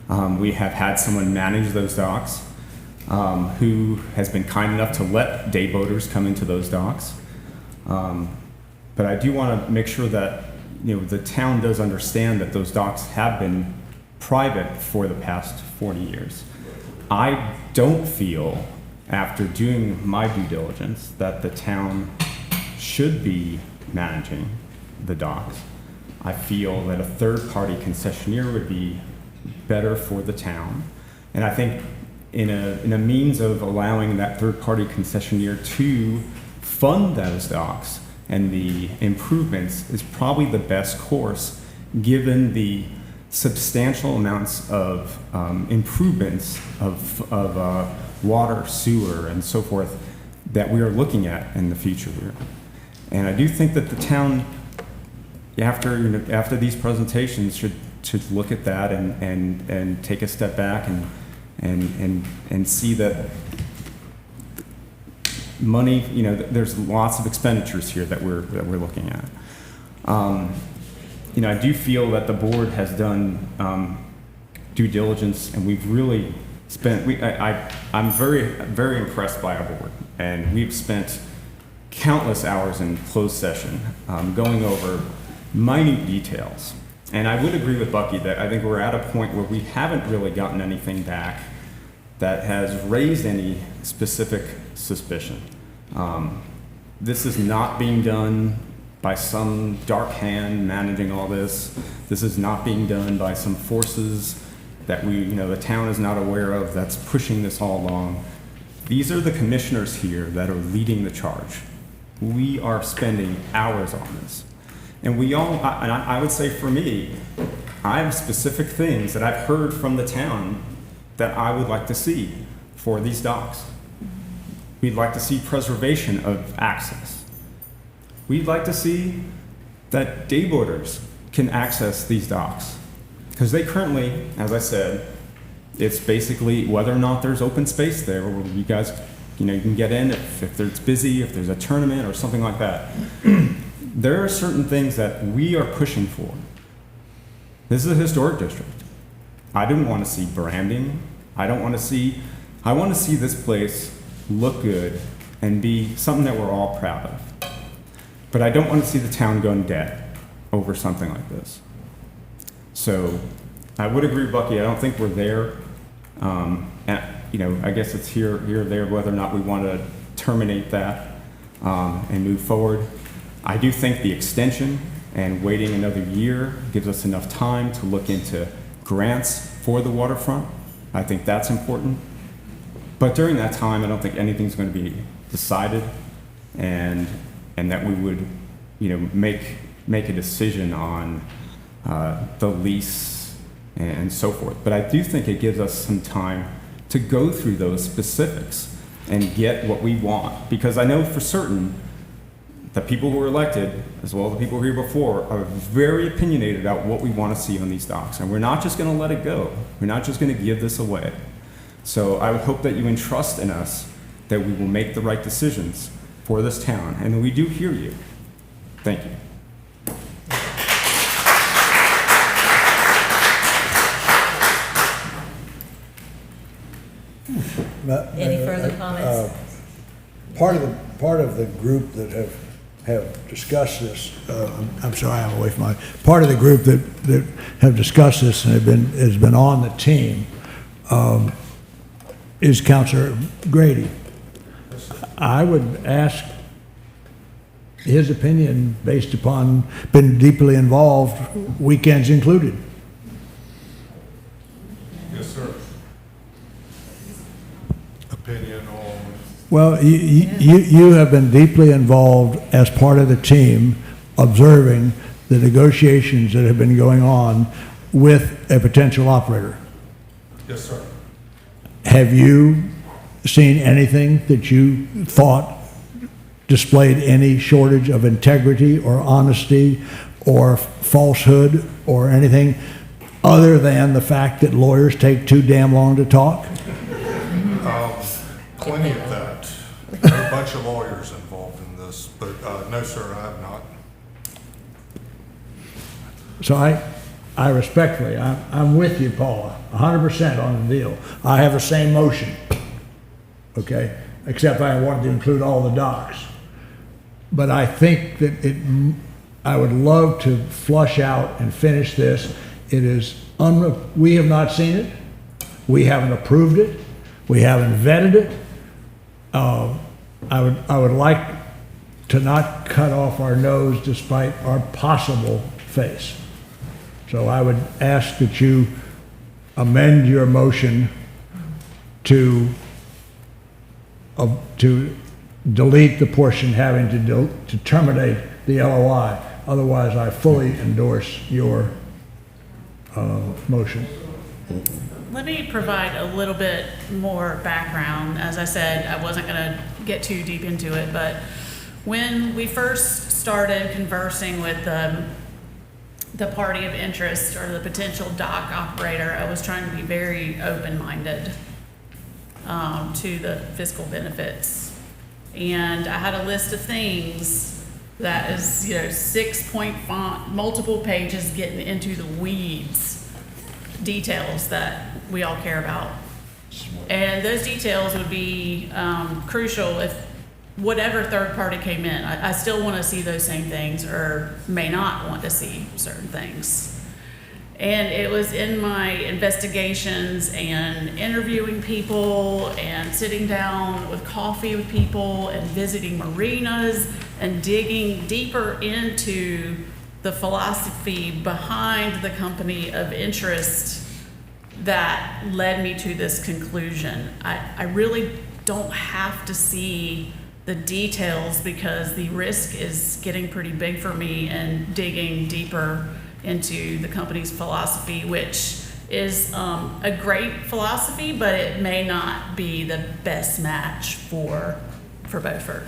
We have had someone manage those docks who has been kind enough to let day boaters come into those docks. But I do want to make sure that, you know, the town does understand that those docks have been private for the past 40 years. I don't feel, after doing my due diligence, that the town should be managing the docks. I feel that a third-party concessionaire would be better for the town. And I think in a means of allowing that third-party concessionaire to fund those docks and the improvements is probably the best course, given the substantial amounts of improvements of water, sewer, and so forth that we are looking at in the future here. And I do think that the town, after these presentations, should look at that and take a step back and see that money, you know, there's lots of expenditures here that we're looking at. You know, I do feel that the board has done due diligence, and we've really spent. I'm very impressed by our board, and we've spent countless hours in closed session going over minute details. And I would agree with Bucky that I think we're at a point where we haven't really gotten anything back that has raised any specific suspicion. This is not being done by some dark hand managing all this. This is not being done by some forces that the town is not aware of that's pushing this all along. These are the commissioners here that are leading the charge. We are spending hours on this. And I would say for me, I have specific things that I've heard from the town that I would like to see for these docks. We'd like to see preservation of access. We'd like to see that day boaters can access these docks. Because they currently, as I said, it's basically whether or not there's open space there where you guys, you can get in if it's busy, if there's a tournament or something like that. There are certain things that we are pushing for. This is a historic district. I didn't want to see branding. I want to see this place look good and be something that we're all proud of. But I don't want to see the town going dead. over something like this. So I would agree with Bucky. I don't think we're there. I guess it's here or there whether or not we want to terminate that and move forward. I do think the extension and waiting another year gives us enough time to look into grants for the waterfront. I think that's important. But during that time, I don't think anything's going to be decided, and that we would, make a decision on the lease and so forth. But I do think it gives us some time to go through those specifics and get what we want. Because I know for certain the people who were elected, as well as the people who were here before, are very opinionated about what we want to see on these docks. And we're not just going to let it go. We're not just going to give this away. So I would hope that you entrust in us that we will make the right decisions for this town, and that we do hear you. Thank you. Any further comments? Part of the group that have discussed this, I'm sorry, I'm away from part of the group that have discussed this and has been on the team, is Counselor Grady. I would ask his opinion based upon been deeply involved, weekends included. Yes, sir. Opinion on, Well, you have been deeply involved as part of the team, observing the negotiations that have been going on with a potential operator. yes, sir. Have you seen anything that you thought displayed any shortage of integrity or honesty or falsehood or anything other than the fact that lawyers take too damn long to talk? Plenty of that. There are a bunch of lawyers involved in this, but no, sir, I have not. So I respectfully, I'm with you, Paula, 100% on the deal. I have the same motion, okay? Except I wanted to include all the docks. But I think that I would love to flush out and finish this. It is, we have not seen it. We haven't approved it. We haven't vetted it. I would like to not cut off our nose despite our possible face. So I would ask that you amend your motion to delete the portion having to terminate the LOI. Otherwise, I fully endorse your motion. Let me provide a little bit more background. As I said, I wasn't going to get too deep into it, but when we first started conversing with the party of interest or the potential dock operator, I was trying to be very open-minded to the fiscal benefits. And I had a list of things that is, 6-point font, multiple pages getting into the weeds, details that we all care about. And those details would be crucial if whatever third party came in. I still want to see those same things, or may not want to see certain things. And it was in my investigations and interviewing people and sitting down with coffee with people and visiting marinas and digging deeper into the philosophy behind the company of interest that led me to this conclusion. I really don't have to see the details because the risk is getting pretty big for me and digging deeper into the company's philosophy, which is a great philosophy, but it may not be the best match for Beaufort.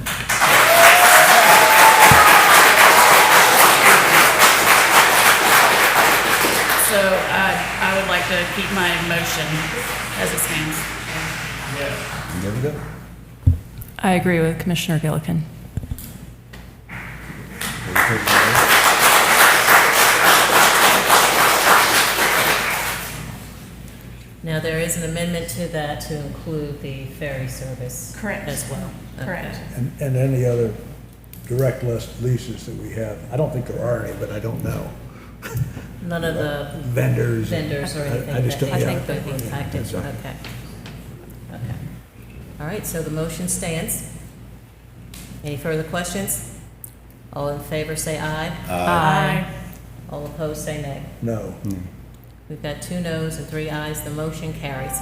So I would like to keep my motion as it stands. I agree with Commissioner Gillikin. Now, there is an amendment to that to include the ferry service. Correct. As well. Correct. And any other direct list leases that we have. I don't think there are any, but I don't know. None of the Vendors. vendors or anything I just that don't- they yeah. think could be impacted? That's right. Okay. Okay. All right, so the motion stands. Any further questions? All in favor, say aye. Aye. All opposed, say nay. No. We've got 2 noes and 3 ayes. The motion carries.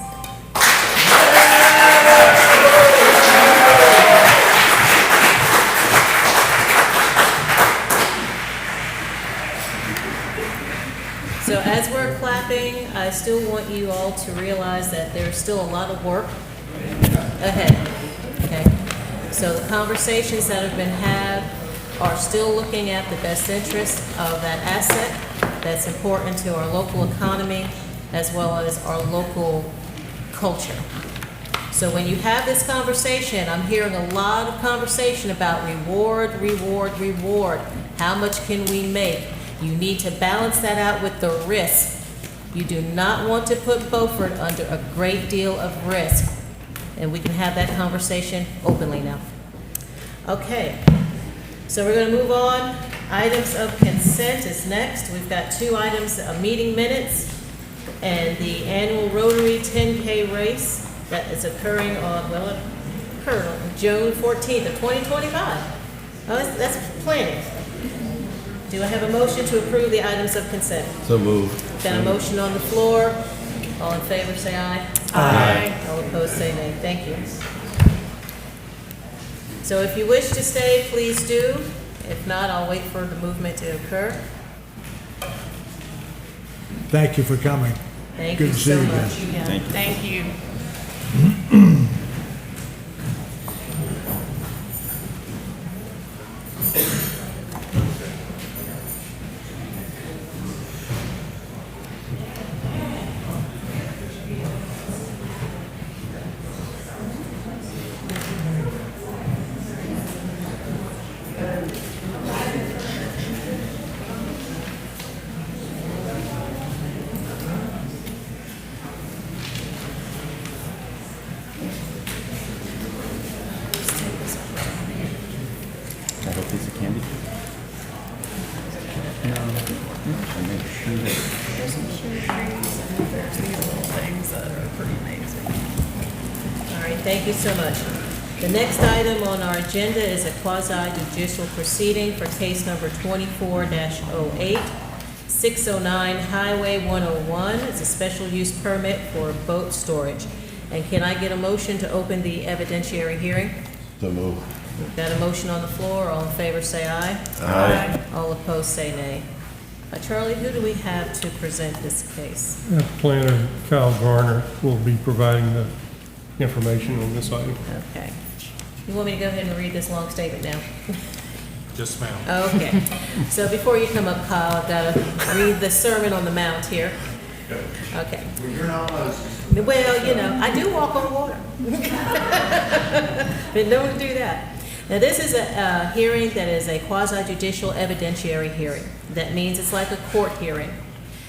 So as we're clapping, I still want you all to realize that there's still a lot of work ahead, okay? So the conversations that have been had are still looking at the best interest of that asset that's important to our local economy as well as our local culture. So when you have this conversation, I'm hearing a lot of conversation about reward, reward, reward. How much can we make? You need to balance that out with the risk. You do not want to put Beaufort under a great deal of risk. And we can have that conversation openly now. Okay, so we're going to move on. Items of consent is next. We've got 2 items, meeting minutes and the annual Rotary 10K race that is occurring on, well, it occurred on June 14th of 2025. Oh, that's planning. Do I have a motion to approve the items of consent? So moved. Got a motion on the floor. All in favor, say aye. Aye. All opposed, say nay. Thank you. So if you wish to stay, please do. If not, I'll wait for the movement to occur. Thank you for coming. Thank Good you to see so you much. again. Thank you. Have a piece of candy? There's some sugar trees and there's these little things that are pretty amazing. All right, thank you so much. The next item on our agenda is a quasi-judicial proceeding for case number 24-08, 609 Highway 101. It's a special use permit for boat storage. And can I get a motion to open the evidentiary hearing? So moved. We've got a motion on the floor. All in favor, say aye. Aye. All opposed, say nay. Charlie, who do we have to present this case? Planner Kyle Garner will be providing the information on this item. Okay. You want me to go ahead and read this long statement now? Yes, ma'am. Okay. So before you come up, Kyle, I've got to read the Sermon on the Mount here. Okay. Well, you know, I do walk on water. Been known to do that. Now, this is a hearing that is a quasi-judicial evidentiary hearing. That means it's like a court hearing.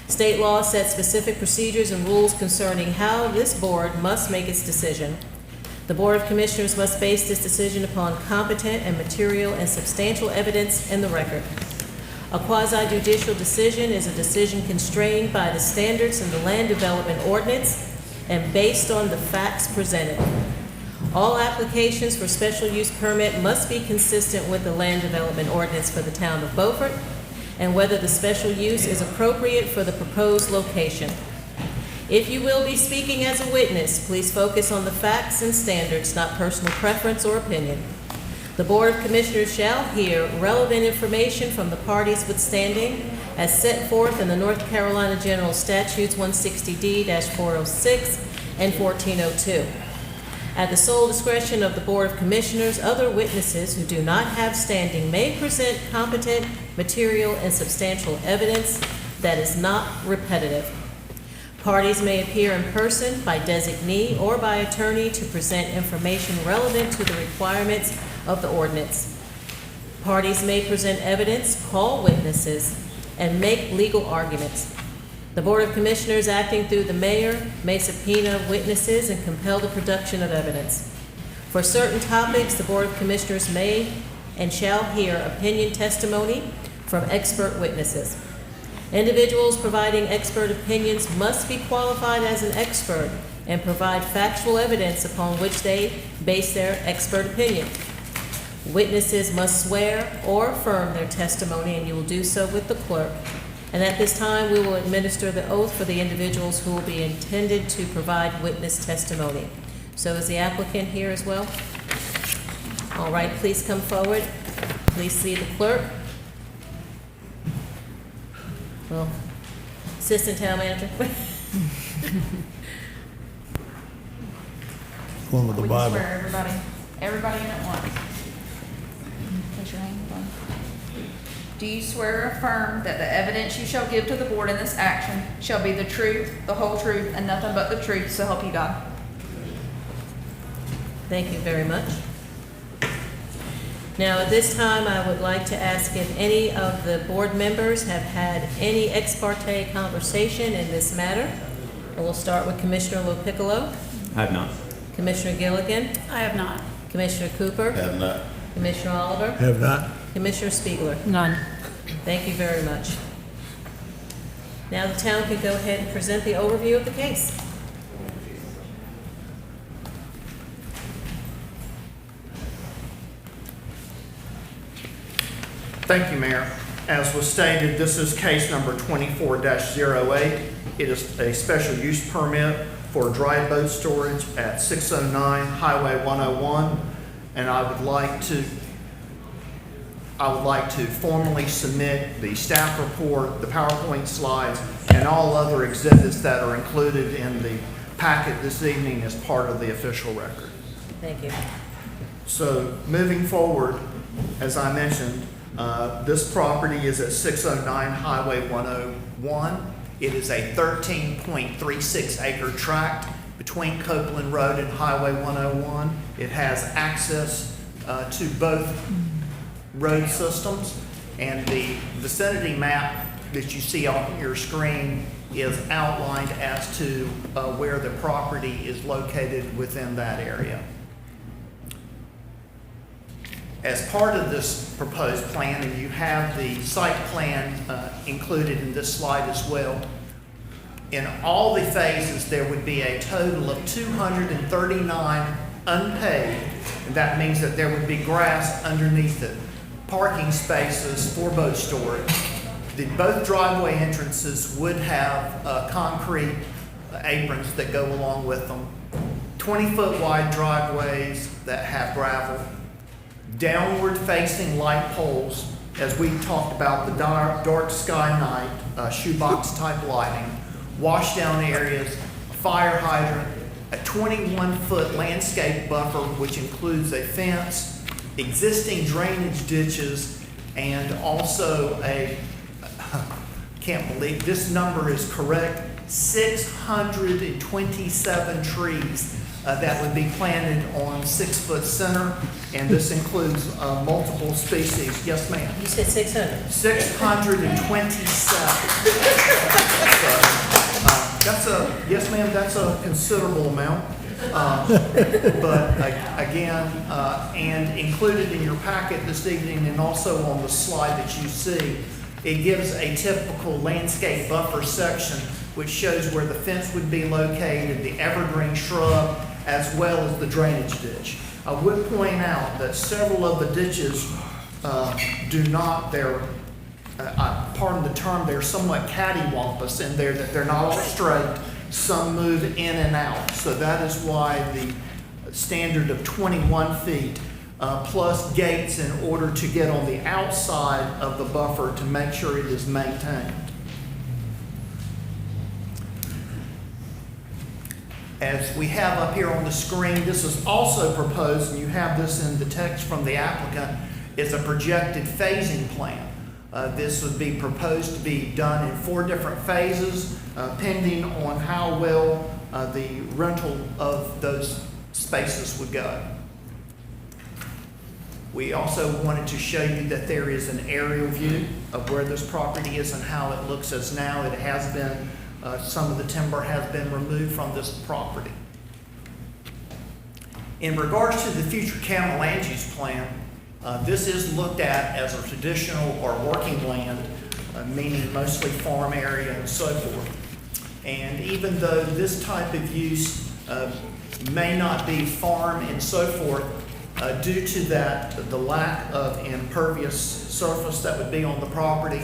State law sets specific procedures and rules concerning how this board must make its decision. The Board of Commissioners must base this decision upon competent and material and substantial evidence in the record. A quasi-judicial decision is a decision constrained by the standards in the Land Development Ordinance and based on the facts presented. All applications for special use permit must be consistent with the Land Development Ordinance for the town of Beaufort and whether the special use is appropriate for the proposed location. If you will be speaking as a witness, please focus on the facts and standards, not personal preference or opinion. The Board of Commissioners shall hear relevant information from the parties withstanding as set forth in the North Carolina General Statutes 160D-406 and 1402. At the sole discretion of the Board of Commissioners, other witnesses who do not have standing may present competent, material, and substantial evidence that is not repetitive. Parties may appear in person, by designee, or by attorney to present information relevant to the requirements of the ordinance. Parties may present evidence, call witnesses, and make legal arguments. The Board of Commissioners, acting through the mayor, may subpoena witnesses and compel the production of evidence. For certain topics, the Board of Commissioners may and shall hear opinion testimony from expert witnesses. Individuals providing expert opinions must be qualified as an expert and provide factual evidence upon which they base their expert opinion. Witnesses must swear or affirm their testimony, and you will do so with the clerk. And at this time, we will administer the oath for the individuals who will be intended to provide witness testimony. So is the applicant here as well? All right, please come forward. Please see the clerk. Well, Assistant Town Manager. One with the We can Bible. swear everybody in at once. Place your hand on. Do you swear or affirm that the evidence you shall give to the board in this action shall be the truth, the whole truth, and nothing but the truth, so help you God? Thank you very much. Now, at this time, I would like to ask if any of the board members have had any ex parte conversation in this matter. And we'll start with Commissioner Lopiccolo, I have not. Commissioner Gilligan, I have not. Commissioner Cooper, Have not. Commissioner Oliver, Have not? Commissioner Spiegler. None. Thank you very much. Now the town can go ahead and present the overview of the case. Thank you, Mayor. As was stated, this is case number 24-08. It is a special use permit for dry boat storage at 609 Highway 101. And I would like to formally submit the staff report, the PowerPoint slides, and all other exhibits that are included in the packet this evening as part of the official record. Thank you. So moving forward, as I mentioned, this property is at 609 Highway 101. It is a 13.36 acre tract between Copeland Road and Highway 101. It has access to both road systems, and the vicinity map that you see on your screen is outlined as to where the property is located within that area. As part of this proposed plan, and you have the site plan included in this slide as well, in all the phases, there would be a total of 239 unpaved, and that means that there would be grass underneath it, parking spaces for boat storage. Both driveway entrances would have concrete aprons that go along with them, 20-foot wide driveways that have gravel, downward facing light poles, as we talked about, the dark sky night, shoebox type lighting, washdown areas, a fire hydrant, a 21-foot landscape buffer, which includes a fence, existing drainage ditches, and also can't believe this number is correct, 627 trees that would be planted on 6 foot center, and this includes multiple species. Yes, ma'am. You said 600. 627. Yes, ma'am, that's a considerable amount. But again, and included in your packet this evening and also on the slide that you see, it gives a typical landscape buffer section which shows where the fence would be located, the evergreen shrub, as well as the drainage ditch. I would point out that several of the ditches do not, pardon the term, they're somewhat cattywampus in there, that they're not all straight. Some move in and out. So that is why the standard of 21 feet plus gates in order to get on the outside of the buffer to make sure it is maintained. As we have up here on the screen, this is also proposed, and you have this in the text from the applicant, is a projected phasing plan. This would be proposed to be done in 4 different phases, pending on how well the rental of those spaces would go. We also wanted to show you that there is an aerial view of where this property is and how it looks as now. It has been, some of the timber has been removed from this property. In regards to the future county land use plan, This is looked at as a traditional or working land, meaning mostly farm area and so forth. And even though this type of use may not be farm and so forth, due to that, the lack of impervious surface that would be on the property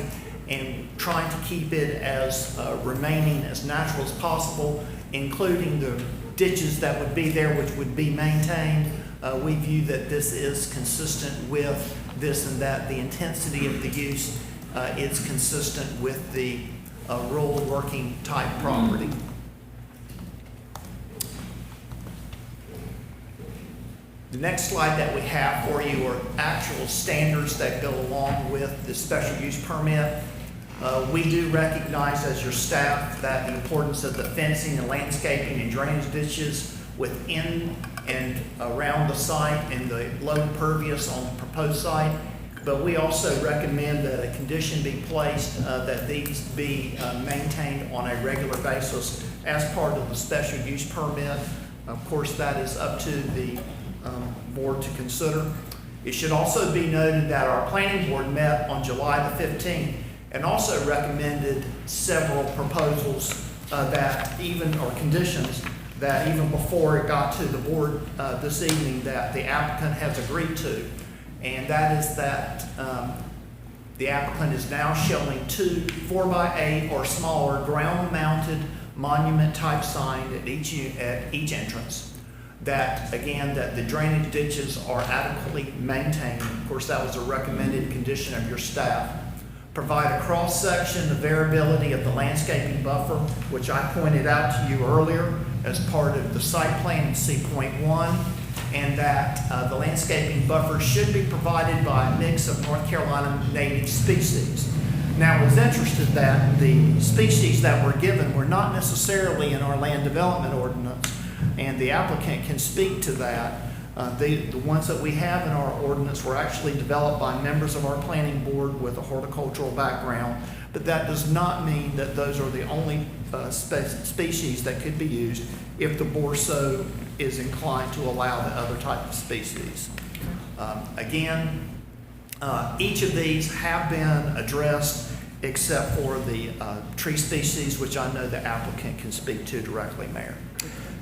and trying to keep it as remaining as natural as possible, including the ditches that would be there which would be maintained, we view that this is consistent with this and that. The intensity of the use is consistent with the rural working type property. The next slide that we have for you are actual standards that go along with the special use permit. We do recognize as your staff that the importance of the fencing and landscaping and drainage ditches within and around the site and the low impervious on the proposed site. But we also recommend that a condition be placed that these be maintained on a regular basis as part of the special use permit. Of course, that is up to the board to consider. It should also be noted that our planning board met on July the 15th and also recommended several proposals that even, or conditions that even before it got to the board this evening that the applicant has agreed to. And that is that the applicant is now showing 2 4x8 or smaller ground-mounted monument-type sign at each entrance. That, again, that the drainage ditches are adequately maintained. Of course, that was a recommended condition of your staff. Provide a cross-section, the variability of the landscaping buffer, which I pointed out to you earlier as part of the site plan in C.1, and that the landscaping buffer should be provided by a mix of North Carolina native species. Now, I was interested that the species that were given were not necessarily in our land development ordinance, and the applicant can speak to that. The ones that we have in our ordinance were actually developed by members of our planning board with a horticultural background, but that does not mean that those are the only species that could be used if the board so is inclined to allow the other type of species. Again, each of these have been addressed except for the tree species, which I know the applicant can speak to directly, Mayor.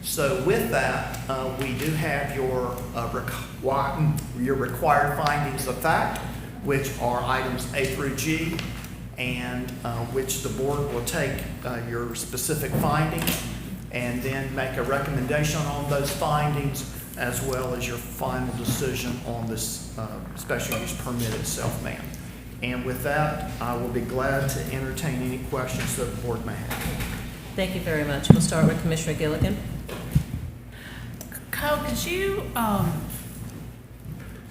So with that, we do have your required findings of fact, which are items A through G, and which the board will take your specific findings and then make a recommendation on those findings, as well as your final decision on this special use permit itself, ma'am. And with that, I will be glad to entertain any questions that the board may have. Thank you very much. We'll start with Commissioner Gilligan. Kyle, could you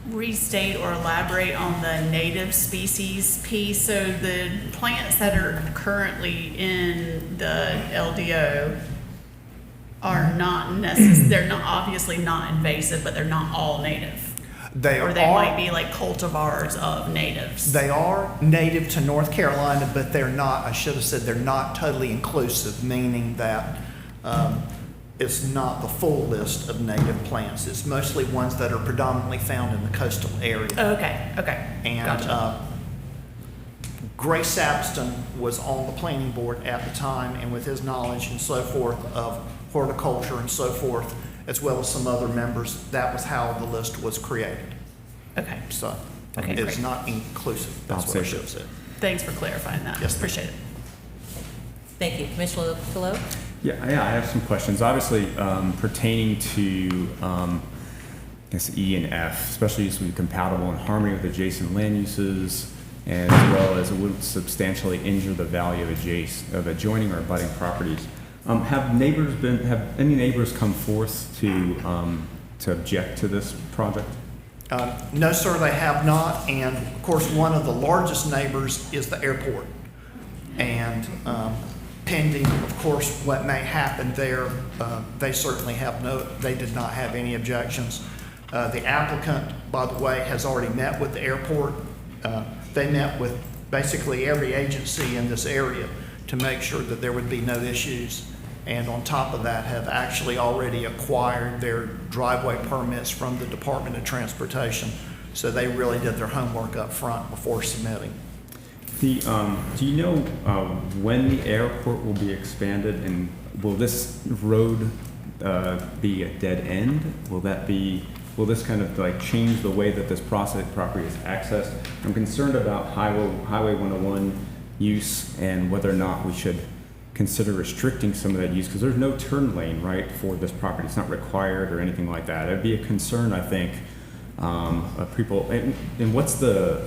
restate or elaborate on the native species piece? So the plants that are currently in the LDO are not they're not obviously not invasive, but they're not all native. Or they might be like cultivars of natives. They are native to North Carolina, but they're not, I should have said, they're not totally inclusive, meaning that it's not the full list of native plants. It's mostly ones that are predominantly found in the coastal area. Okay. And Gotcha. Gray Sapston was on the planning board at the time, and with his knowledge and so forth of horticulture and so forth, as well as some other members, that was how the list was created. Okay. So Okay, it's great. not inclusive. That's what I should have said. Thanks for clarifying that. Yes, ma'am. Appreciate it. Thank you. Commissioner Pillow? Yeah, I have some questions. Obviously, pertaining to, I guess, E and F, special use would be compatible in harmony with adjacent land uses, and as well as it wouldn't substantially injure the value of adjoining or abutting properties. Have any neighbors come forth to object to this project? No, sir, they have not. And of course, one of the largest neighbors is the airport. And pending, of course, what may happen there, they certainly they did not have any objections. The applicant, by the way, has already met with the airport. They met with basically every agency in this area to make sure that there would be no issues. And on top of that, have actually already acquired their driveway permits from the Department of Transportation So they really did their homework up front before submitting. The, do you know when the airport will be expanded, and will this road be a dead end? Will this kind of like change the way that this property is accessed? I'm concerned about Highway 101 use and whether or not we should consider restricting some of that use, because there's no turn lane, right, for this property. It's not required or anything like that. It'd be a concern, I think, of people. And what's the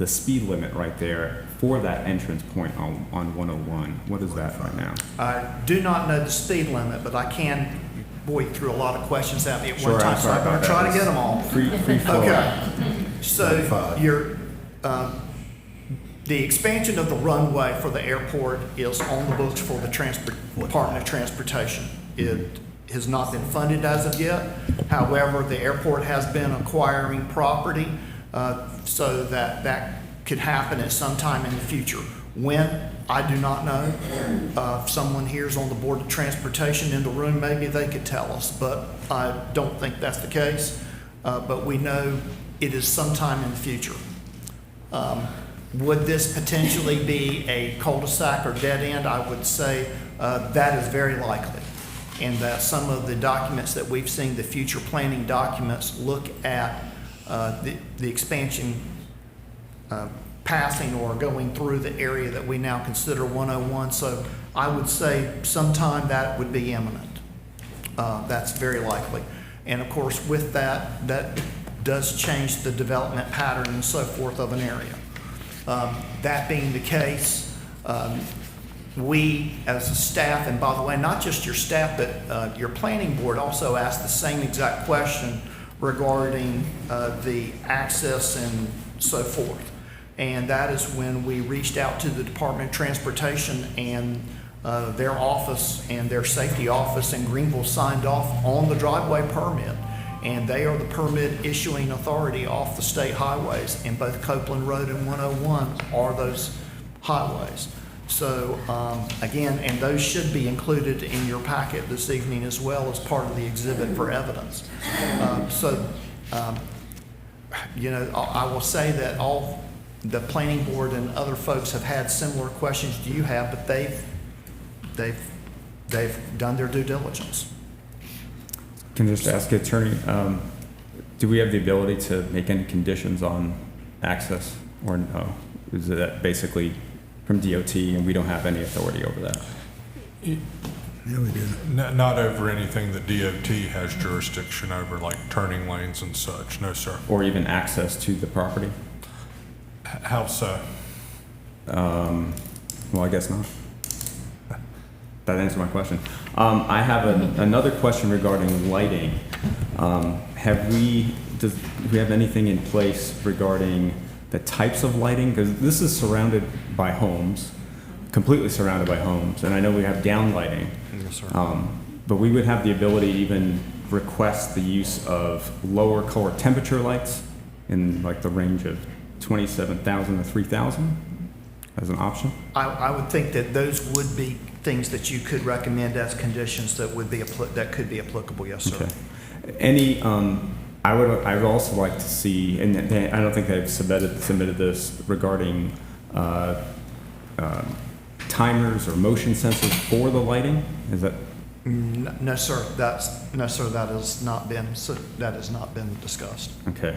speed limit right there for that entrance point on 101? What is that right now? I do not know the speed limit, but I can, boy, you threw a lot of questions at me at one Sure, time, I'm so sorry I'm gonna about try that. to get them all. Free flow. Okay, so the expansion of the runway for the airport is on the books for the Department of Transportation. It has not been funded as of yet. However, the airport has been acquiring property so that could happen at some time in the future. When, I do not know. If someone here is on the Board of Transportation in the room, maybe they could tell us, but I don't think that's the case. But we know it is sometime in the future. Would this potentially be a cul-de-sac or dead end? I would say that is very likely. And that some of the documents that we've seen, the future planning documents, look at the expansion passing or going through the area that we now consider 101. So I would say sometime that would be imminent. That's very likely. And of course, with that, that does change the development pattern and so forth of an area. That being the case, we as a staff, and by the way, not just your staff, but your planning board also asked the same exact question regarding the access and so forth. And that is when we reached out to the Department of Transportation, and their office and their safety office in Greenville signed off on the driveway permit. And they are the permit issuing authority off the state highways, and both Copeland Road and 101 are those highways. So again, and those should be included in your packet this evening as well as part of the exhibit for evidence. You know, I will say that all the planning board and other folks have had similar questions to you have, but they've done their due diligence. Can I just ask Attorney, do we have the ability to make any conditions on access, or no? Is that basically from DOT and we don't have any authority over that? Yeah, we do. Not over anything that DOT has jurisdiction over, like turning lanes and such, no, sir. Or even access to the property? How so? Well, I guess not. That answers my question. I have another question regarding lighting. Do we have anything in place regarding the types of lighting? Because this is surrounded by homes, completely surrounded by homes, and I know we have down lighting. Yes, sir. But we would have the ability to even request the use of lower color temperature lights in like the range of 27,000 to 3,000 as an option. I would think that those would be things that you could recommend as conditions that would be that could be applicable. Yes, sir. Okay. Any, I would also like to see, and I don't think they've submitted this regarding timers or motion sensors for the lighting. Is that? No, sir. That has not been discussed. Okay.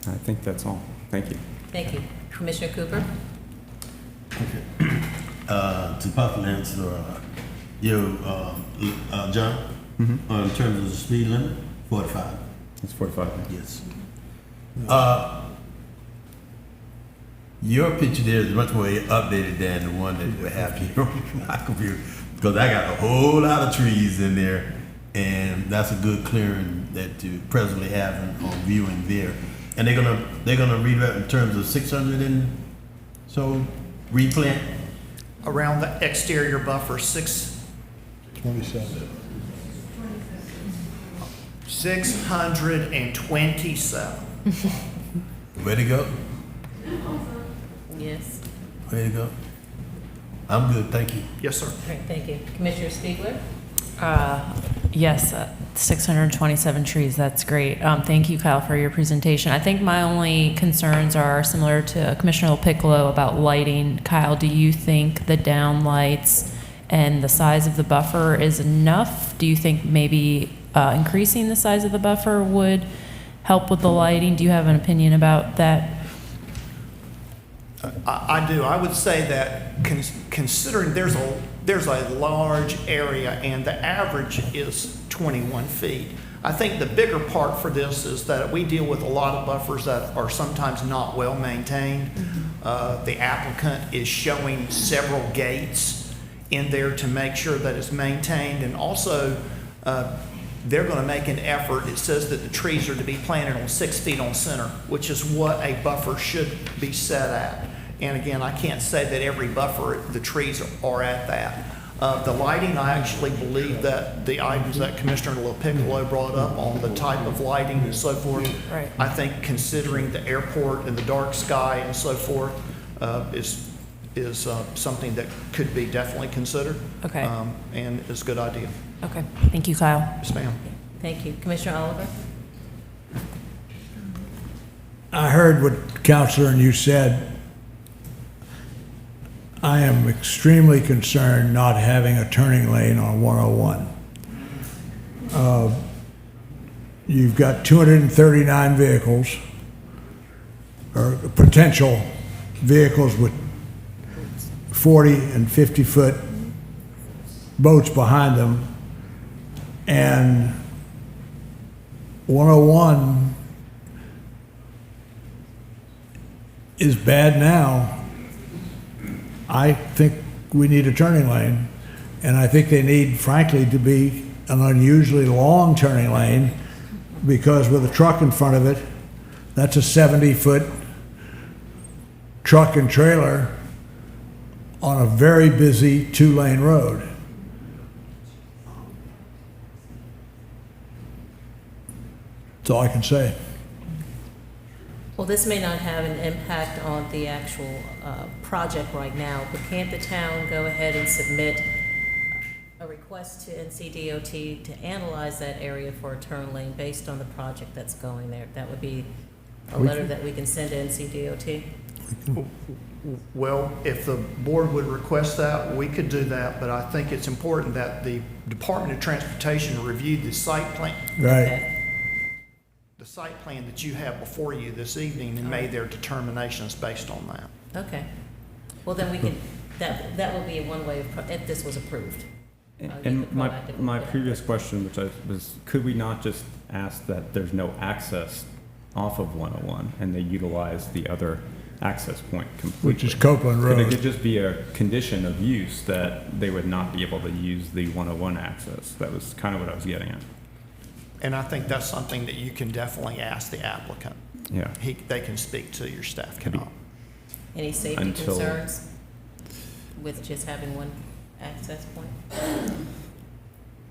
I think that's all. Thank you. Thank you. Commissioner Cooper? To possibly answer John, in terms of the speed limit, 45. It's 45. Yes. Your picture there is much more updated than the one that we have here on my computer, because I got a whole lot of trees in there, and that's a good clearing that you presently have on viewing there. And they're gonna redirect in terms of 600 and so replant. Around the exterior buffer, 27. 627. Way to go. Yes. Way to go. I'm good, thank you. Yes, sir. All right, thank you. Commissioner Spiegler? Yes, 627 trees, that's great. Thank you, Kyle, for your presentation. I think my only concerns are similar to Commissioner Piccolo about lighting. Kyle, do you think the down lights and the size of the buffer is enough? Do you think maybe increasing the size of the buffer would help with the lighting? Do you have an opinion about that? I do. I would say that considering there's a large area and the average is 21 feet. I think the bigger part for this is that we deal with a lot of buffers that are sometimes not well maintained. The applicant is showing several gates in there to make sure that it's maintained, and also they're going to make an effort. It says that the trees are to be planted on 6 feet on center, which is what a buffer should be set at. And again, I can't say that every buffer, the trees are at that. The lighting, I actually believe that the items that Commissioner LaPiccolo brought up on the type of lighting and so forth, Right. I think considering the airport and the dark sky and so forth is something that could be definitely considered. Okay. And is a good idea. Okay, thank you, Kyle. Yes, ma'am. Thank you. Commissioner Oliver? I heard what Counselor and you said. I am extremely concerned not having a turning lane on 101. You've got 239 vehicles, or potential vehicles with 40 and 50-foot boats behind them, and 101 is bad now. I think we need a turning lane, and I think they need, frankly, to be an unusually long turning lane, because with a truck in front of it, that's a 70-foot truck and trailer on a very busy 2-lane road. That's all I can say. Well, this may not have an impact on the actual project right now, but can't the town go ahead and submit a request to NCDOT to analyze that area for a turn lane based on the project that's going there? That would be a letter that we can send to NCDOT? Well, if the board would request that, we could do that, but I think it's important that the Department of Transportation review the site plan. Right. Okay. The site plan that you have before you this evening and made their determinations based on that. Okay. Well, then we can, that will be one way of, if this was approved. You And could my proactively- previous question, which was, could we not just ask that there's no access off of 101 and they utilize the other access point completely? Which is Copeland Could Road. it could just be a condition of use that they would not be able to use the 101 access? That was kind of what I was getting at. And I think that's something that you can definitely ask the applicant. Yeah. They can speak to, your staff cannot. Any safety Until- concerns with just having one access point?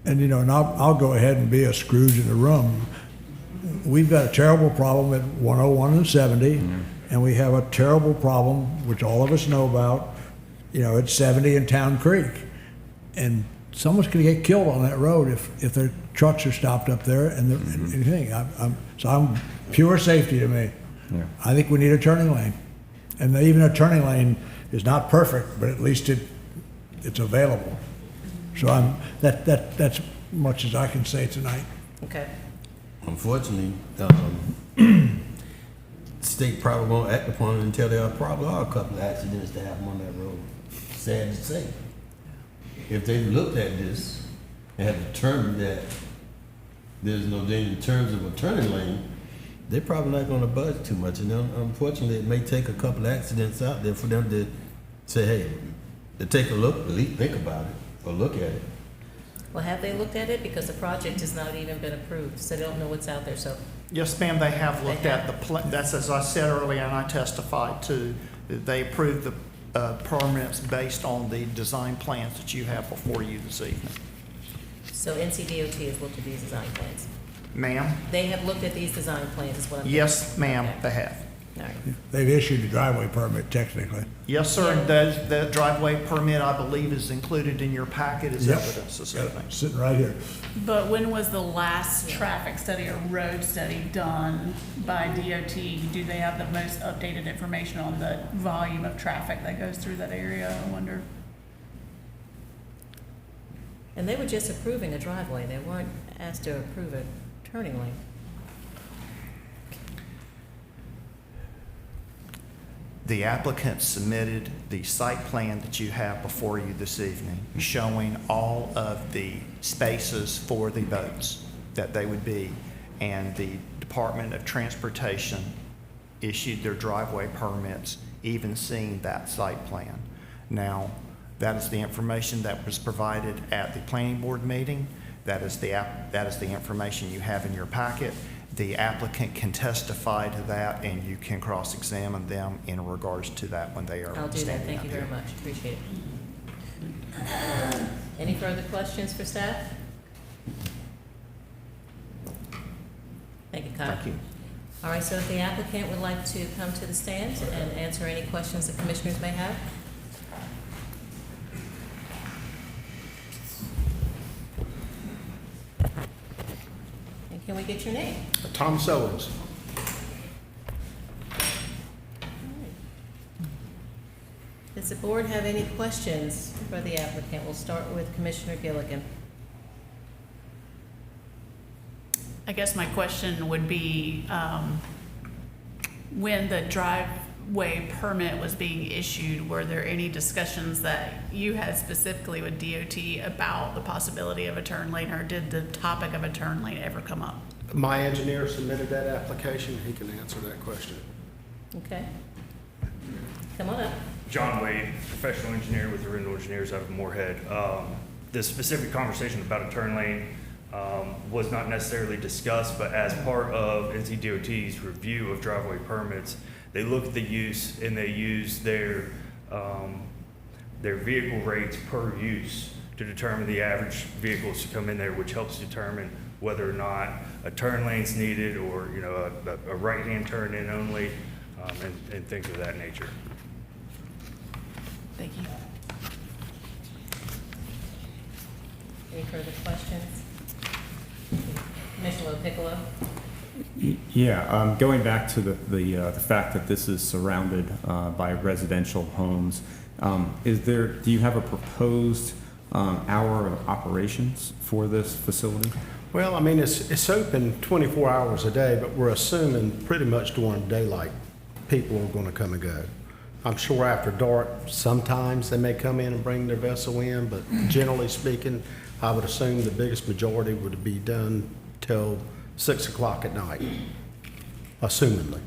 And, you know, and I'll go ahead and be a Scrooge in the room. We've got a terrible problem at 101 and 70, and we have a terrible problem, which all of us know about, you know, at 70 in Town Creek. And someone's gonna get killed on that road if their trucks are stopped up there and anything. I'm pure safety to me. Yeah. I think we need a turning lane. And even a turning lane is not perfect, but at least it's available. So that's much as I can say tonight. Okay. Unfortunately, state probably won't act upon it until there probably are a couple of accidents that happen on that road. Sad to say. If they looked at this and have determined that there's no danger in terms of a turning lane, they're probably not gonna budge too much. And unfortunately, it may take a couple of accidents out there for them to say, hey, to take a look, at least think about it, or look at it. Well, have they looked at it? Because the project has not even been approved, so they don't know what's out there, so. Yes, ma'am, they have looked They at the, that's as I said earlier, and I testified to, that they approved the permits based on the design plans that you have before you this evening. So NCDOT has looked at these design plans. Ma'am? They have looked at these design plans, is what I'm. Yes, ma'am, Okay. they have. All right. They've issued a driveway permit technically. Yes, sir, and the driveway permit, I believe, is included in your packet as Yep. evidence this evening. Sitting right here. But when was the last traffic study or road study done by DOT? Do they have the most updated information on the volume of traffic that goes through that area, I wonder? And they were just approving a driveway. They weren't asked to approve a turning lane. The applicant submitted the site plan that you have before you this evening, showing all of the spaces for the boats that they would be, and the Department of Transportation issued their driveway permits, even seeing that site plan. Now, that is the information that was provided at the planning board meeting. That is the information you have in your packet. The applicant can testify to that, and you can cross-examine them in regards to that when they are I'll do that. standing Thank up you here. very much. Appreciate it. Any further questions for staff? Thank you, Kyle. Thank you. All right, so if the applicant would like to come to the stand and answer any questions the commissioners may have? And can we get your name? Thomas Owens. Does the board have any questions for the applicant? We'll start with Commissioner Gilligan. I guess my question would be, when the driveway permit was being issued, were there any discussions that you had specifically with DOT about the possibility of a turn lane, or did the topic of a turn lane ever come up? My engineer submitted that application. He can answer that question. Okay. Come on up. John Wade, professional engineer with the Rental Engineers out of Moorhead. The specific conversation about a turn lane was not necessarily discussed, but as part of NCDOT's review of driveway permits, they look at the use and they use their vehicle rates per use to determine the average vehicles to come in there, which helps determine whether or not a turn lane's needed, or a right-hand turn in only, and things of that nature. Thank you. Any further questions? Commissioner Piccolo? Yeah, going back to the fact that this is surrounded by residential homes, do you have a proposed hour of operations for this facility? Well, I mean, it's open 24 hours a day, but we're assuming pretty much during daylight, people are going to come and go. I'm sure after dark, sometimes they may come in and bring their vessel in, but generally speaking, I would assume the biggest majority would be done till 6 o'clock at night, assumingly.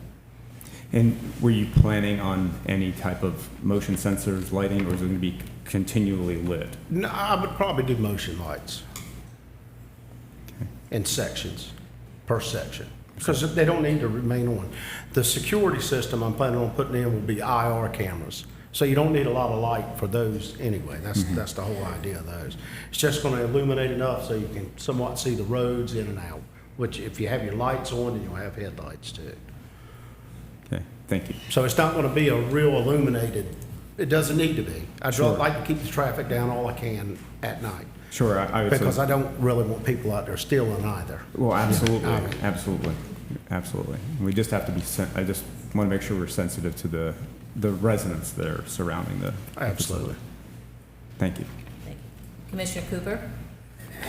And were you planning on any type of motion sensors, lighting, or is it going to be continually lit? No, I would probably do motion lights in sections, per section, because they don't need to remain on. The security system I'm planning on putting in will be IR cameras, so you don't need a lot of light for those anyway. That's the whole idea of those. It's just going to illuminate enough so you can somewhat see the roads in and out, which if you have your lights on, then you'll have headlights too. Okay, thank you. So it's not going to be a real illuminated, it doesn't need to be. I'd Sure. like to keep the traffic down all I can at night. Sure, I Because I don't really want people out there stealing either. Well, absolutely, I mean- absolutely, absolutely. We just have to be, I just want to make sure we're sensitive to the residents that are surrounding the Absolutely. facility. Thank you. Thank you. Commissioner Cooper?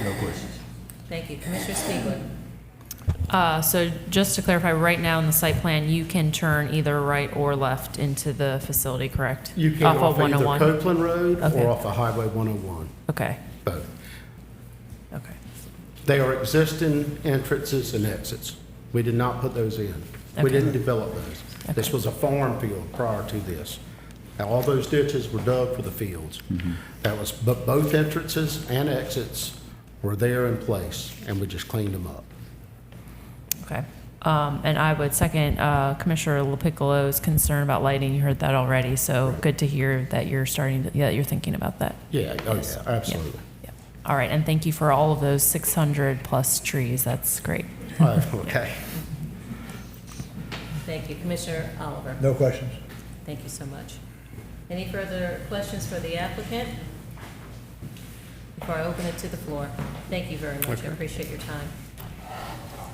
No questions. Thank you. Commissioner Spiegler? So just to clarify, right now in the site plan, you can turn either right or left into the facility, correct? You can Off off of either 101? Copeland Road Okay. or off of Highway 101, Okay, both. okay. They are existing entrances and exits. We did not put those in. We Okay. didn't develop those. This Okay. was a farm field prior to this. Now, all those ditches were dug for the fields. That was, but both entrances and exits were there in place, and we just cleaned them up. Okay. And I would second Commissioner LaPiccolo's concern about lighting. You heard that already, so good to hear that you're you're thinking about that. Yeah, oh yeah, absolutely. Yeah. All right, and thank you for all of those 600 plus trees. That's great. Okay. Thank you. Commissioner Oliver? No questions. Thank you so much. Any further questions for the applicant? Before I open it to the floor. Thank you very much. I appreciate your time.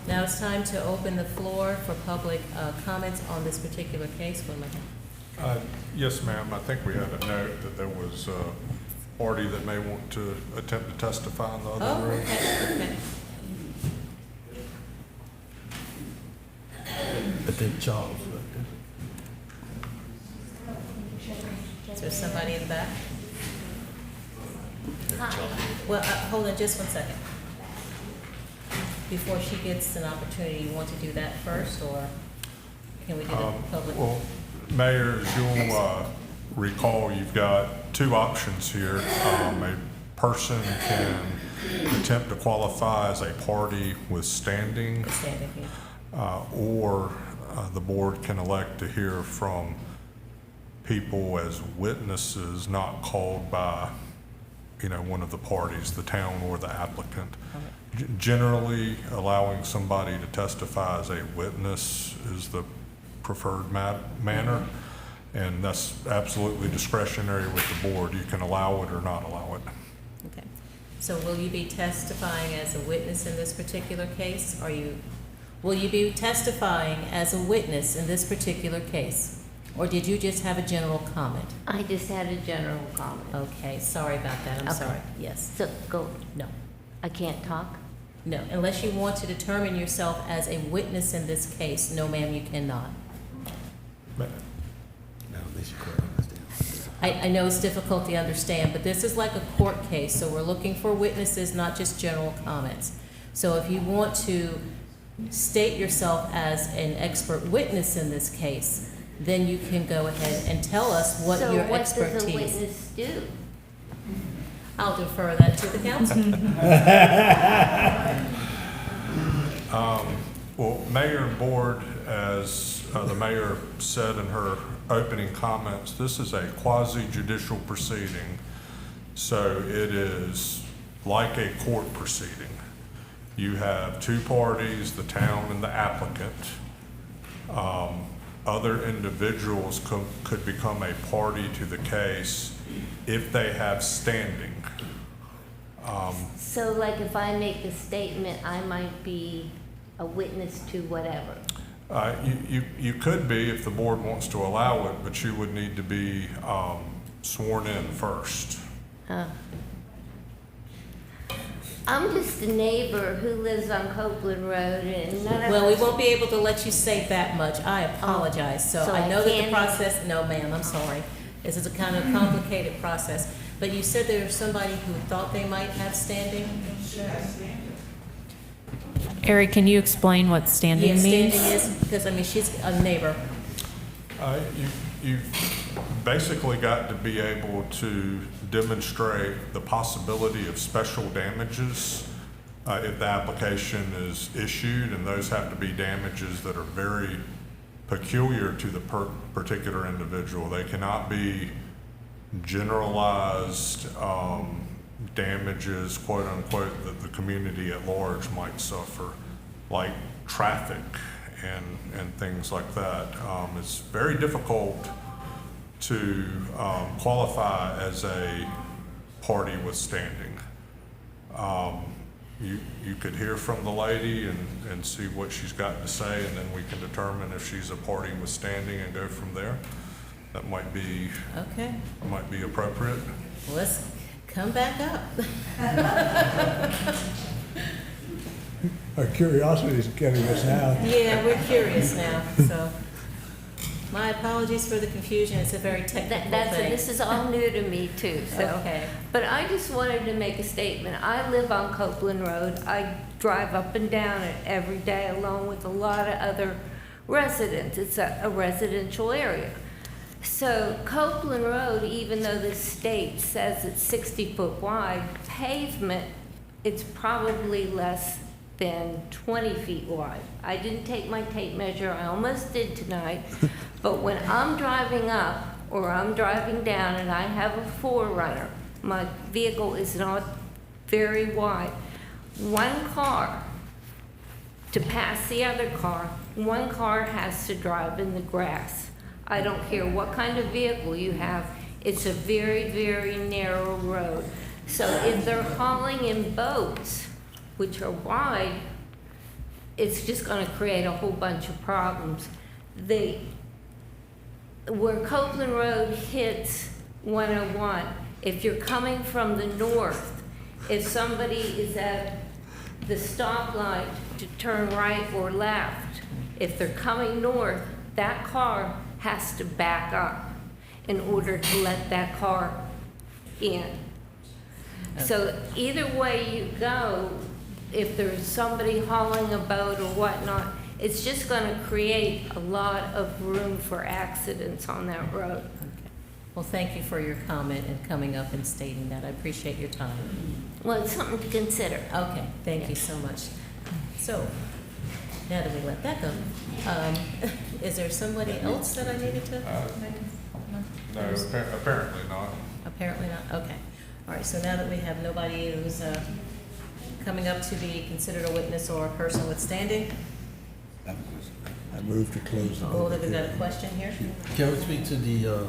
Now it's time to open the floor for public comments on this particular case. Yes, ma'am. I think we had a note that there was a party that may want to attempt to testify in the other room. Okay. I think Charles. Is there somebody in the back? Well, hold on just one second. Before she gets an opportunity, you want to do that first, or can we do the public? Well, Mayor, as you'll recall, you've got two options here. A person can attempt to qualify as a party with standing, or the board can elect to hear from people as witnesses not called by, one of the parties, the town or the applicant. Generally, allowing somebody to testify as a witness is the preferred manner, and that's absolutely discretionary with the board. You can allow it or not allow it. Okay. So will you be testifying as a witness in this particular case? Will you be testifying as a witness in this particular case? Or did you just have a general comment? I just had a general comment. Okay, sorry about that. I'm Okay. sorry. Yes. So go. No. I can't talk? No, unless you want to determine yourself as a witness in this case, no ma'am, you cannot. I know it's difficult to understand, but this is like a court case, so we're looking for witnesses, not just general comments. So if you want to state yourself as an expert witness in this case, then you can go ahead and tell us what your expertise. So what does a witness do? I'll defer that to the council. Well, mayor and board, as the mayor said in her opening comments, this is a quasi-judicial proceeding. So it is like a court proceeding. You have two parties, the town and the applicant. Other individuals could become a party to the case if they have standing. So like if I make a statement, I might be a witness to whatever? You could be if the board wants to allow it, but you would need to be sworn in first. I'm just a neighbor who lives on Copeland Road and none of Well, we us- won't be able to let you say that much. I apologize. So so I I know that the can't- process, no ma'am, I'm sorry. This is a kind of complicated process. But you said there was somebody who thought they might have standing? Eric, can you explain what standing Yes, means? standing is, because I mean, she's a neighbor. You've basically got to be able to demonstrate the possibility of special damages if the application is issued, and those have to be damages that are very peculiar to the particular individual. They cannot be generalized damages, quote unquote, that the community at large might suffer, like traffic and things like that. It's very difficult to qualify as a party with standing. You could hear from the lady and see what she's got to say, and then we can determine if she's a party with standing and go from there. That might be Okay, appropriate. well, let's come back up. Our curiosity is getting us now. Yeah, we're curious now, so. My apologies for the confusion. It's a very technical thing. This is all new to me too, so. Okay. But I just wanted to make a statement. I live on Copeland Road. I drive up and down it every day along with a lot of other residents. It's a residential area. So Copeland Road, even though the state says it's 60 foot wide, pavement, it's probably less than 20 feet wide. I didn't take my tape measure, I almost did tonight, but when I'm driving up or I'm driving down and I have a 4Runner, my vehicle is not very wide. One car To pass the other car, one car has to drive in the grass. I don't care what kind of vehicle you have, it's a very, very narrow road. So if they're hauling in boats, which are wide, it's just gonna create a whole bunch of problems. Where Copeland Road hits 101, if you're coming from the north, if somebody is at the stoplight to turn right or left, if they're coming north, that car has to back up in order to let that car in. So either way you go, if there's somebody hauling a boat or whatnot, it's just gonna create a lot of room for accidents on that road. Well, thank you for your comment and coming up and stating that. I appreciate your time. Well, it's something to consider. Okay, thank you so much. So, now that we let that go, is there somebody else that I needed to? No, apparently not. Apparently not, okay. All right, so now that we have nobody who's coming up to be considered a witness or a person withstanding, I move to close the oh, public we've got a hearing. question here? Can we speak to the,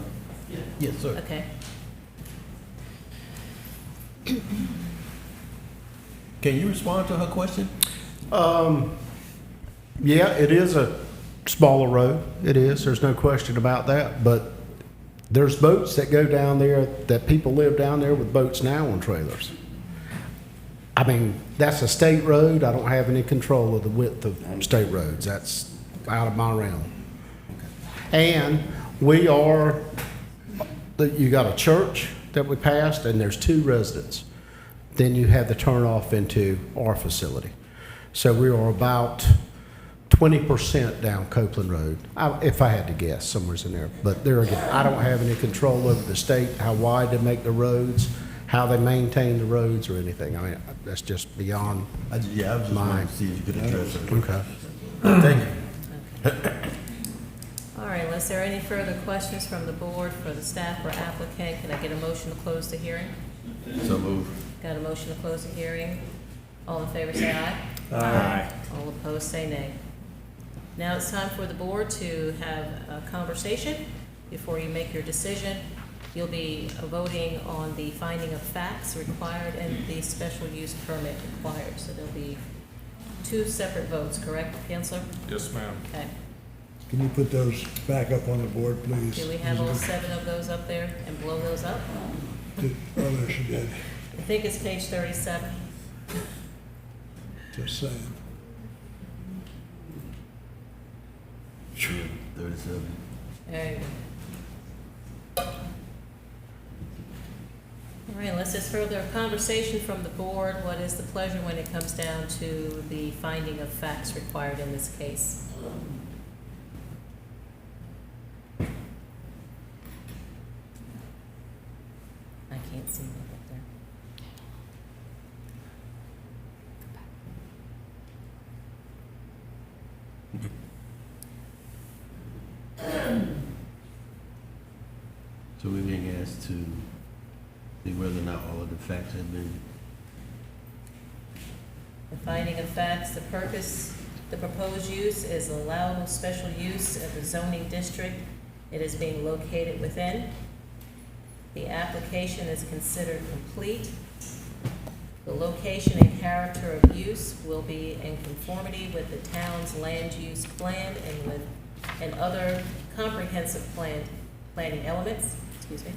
yes, sir. Okay. Can you respond to her question? Yeah, it is a smaller road. It is. There's no question about that. But there's boats that go down there, that people live down there with boats now on trailers. I mean, that's a state road. I don't have any control of the width of state roads. That's out of my realm. And we are, you got a church that we passed, and there's 2 residents. Then you have the turnoff into our facility. So we are about 20% down Copeland Road, if I had to guess, somewhere's in there. But there again, I don't have any control over the state, how wide they make the roads, how they maintain the roads or anything. I mean, that's just beyond I was just mine. wanting to see if you could address it. Okay. Thank you. All right, unless there are any further questions from the board for the staff or applicant, can I get a motion to close the hearing? So move. Got a motion to close the hearing? All in favor, say aye. Aye. All opposed, say nay. Now it's time for the board to have a conversation before you make your decision. You'll be voting on the finding of facts required and the special use permit required. So there'll be 2 separate votes, correct, Counselor? Yes, ma'am. Okay. Can you put those back up on the board, please? Do we have all 7 of those up there and blow those up? Oh, there she did. I think it's page 37. Just saying. 37. There you go. All right, unless there's further conversation from the board, what is the pleasure when it comes down to the finding of facts required in this case? I can't see it up there. So we're being asked to see whether or not all of the facts have been. The finding of facts, the purpose, the proposed use is allowable special use of the zoning district it is being located within. The application is considered complete. The location and character of use will be in conformity with the town's land use plan and other comprehensive planning elements. Excuse me.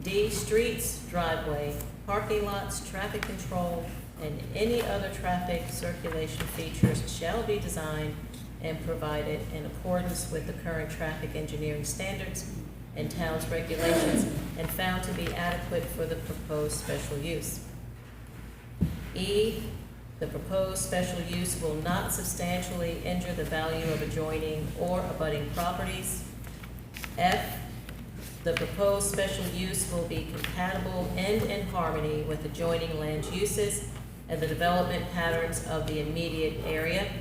D, streets, driveway, parking lots, traffic control, and any other traffic circulation features shall be designed and provided in accordance with the current traffic engineering standards and town's regulations and found to be adequate for the proposed special use. E, the proposed special use will not substantially injure the value of adjoining or abutting properties. F, the proposed special use will be compatible and in harmony with adjoining land uses and the development patterns of the immediate area.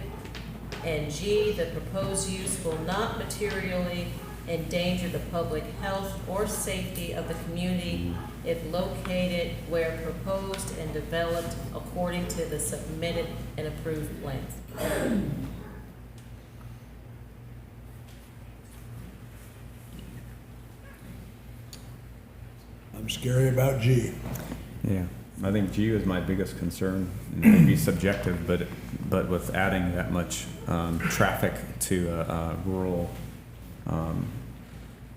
And G, the proposed use will not materially endanger the public health or safety of the community if located where proposed and developed according to the submitted and approved plans. I'm scary about G. Yeah, I think G is my biggest concern. It may be subjective, but with adding that much traffic to a rural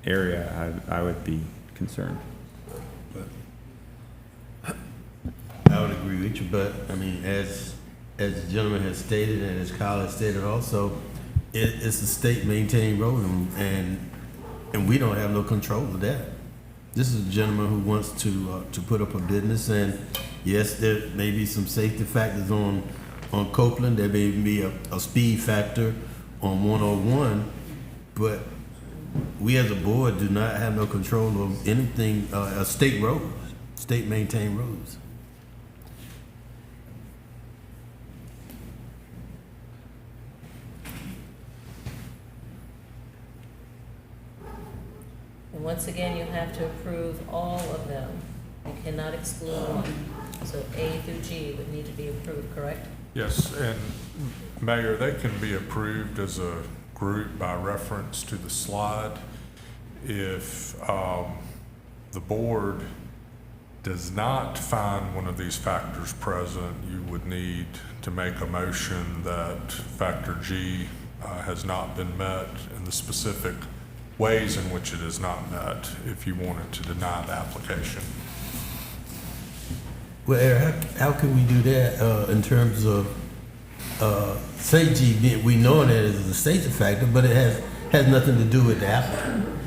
area, I would be concerned. I would agree with you, but I mean, as the gentleman has stated and as Kyle has stated also, it's a state maintained road and we don't have no control of that. This is a gentleman who wants to put up a business, and yes, there may be some safety factors on Copeland. There may be a speed factor on 101, but we as a board do not have no control of anything, state roads, state maintained roads. And once again, you have to approve all of them. You cannot exclude one. So A through G would need to be approved, correct? Yes, and Mayor, they can be approved as a group by reference to the slide. If the board does not find one of these factors present, you would need to make a motion that factor G has not been met in the specific ways in which it is not met if you wanted to deny the application. Well, Eric, how can we do that in terms of say G? We know that it's a safety factor, but it has nothing to do with the applicant.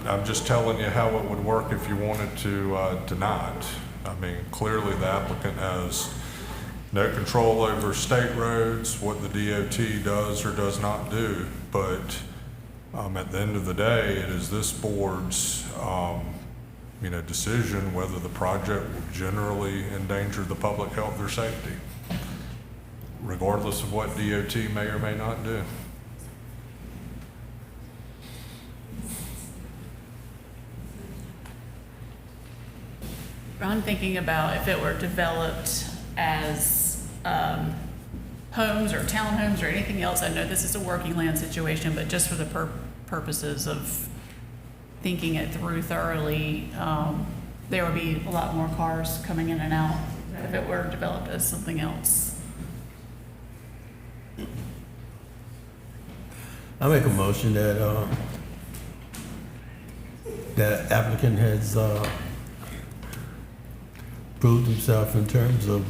I'm just telling you how it would work if you wanted to deny it. I mean, clearly the applicant has no control over state roads, what the DOT does or does not do, but at the end of the day, it is this board's decision whether the project will generally endanger the public health or safety, regardless of what DOT may or may not do. I'm thinking about if it were developed as homes or townhomes or anything else. I know this is a working land situation, but just for the purposes of thinking it through thoroughly, there would be a lot more cars coming in and out if it were developed as something else. I make a motion that that applicant has proved himself in terms of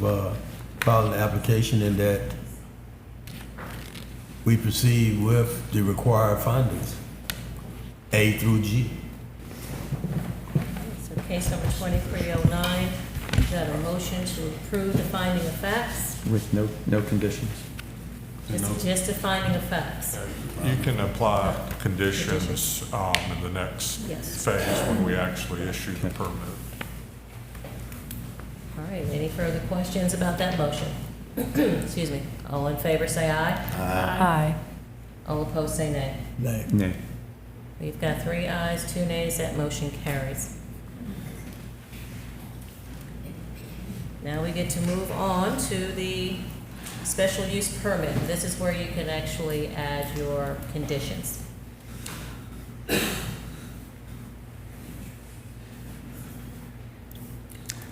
filing the application, and that we proceed with the required findings, A through G. So case number 2309, you have a motion to approve the finding of facts, With no conditions. just a finding of facts. You can apply conditions in the next Yes. phase when we actually issue the permit. All right, any further questions about that motion? Excuse me. All in favor, say aye. Aye. All opposed, say nay. Nay. Nay. We've got 3 ayes, 2 nays, that motion carries. Now we get to move on to the special use permit. This is where you can actually add your conditions.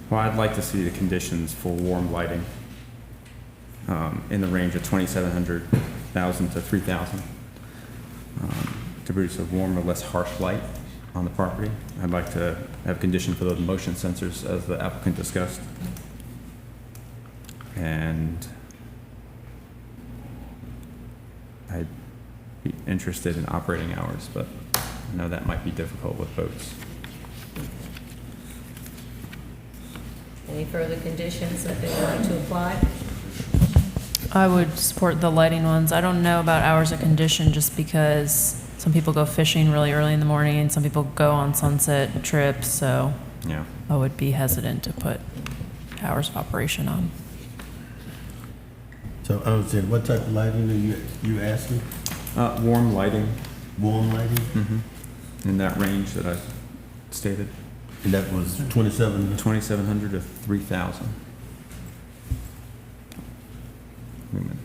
Well, I'd like to see the conditions for warm lighting in the range of 2,700,000 to 3,000 to produce a warmer, less harsh light on the property. I'd like to have a condition for those motion sensors as the applicant discussed. And I'd be interested in operating hours, but I know that might be difficult with boats. Any further conditions that they would like to apply? I would support the lighting ones. I don't know about hours of condition just because some people go fishing really early in the morning and some people go on sunset trips, so Yeah. I would be hesitant to put hours of operation on. So I understand, what type of lighting are you asking? Warm lighting warm lighting, In that range that I stated, and that was 27. 2,700 to 3,000 lumens.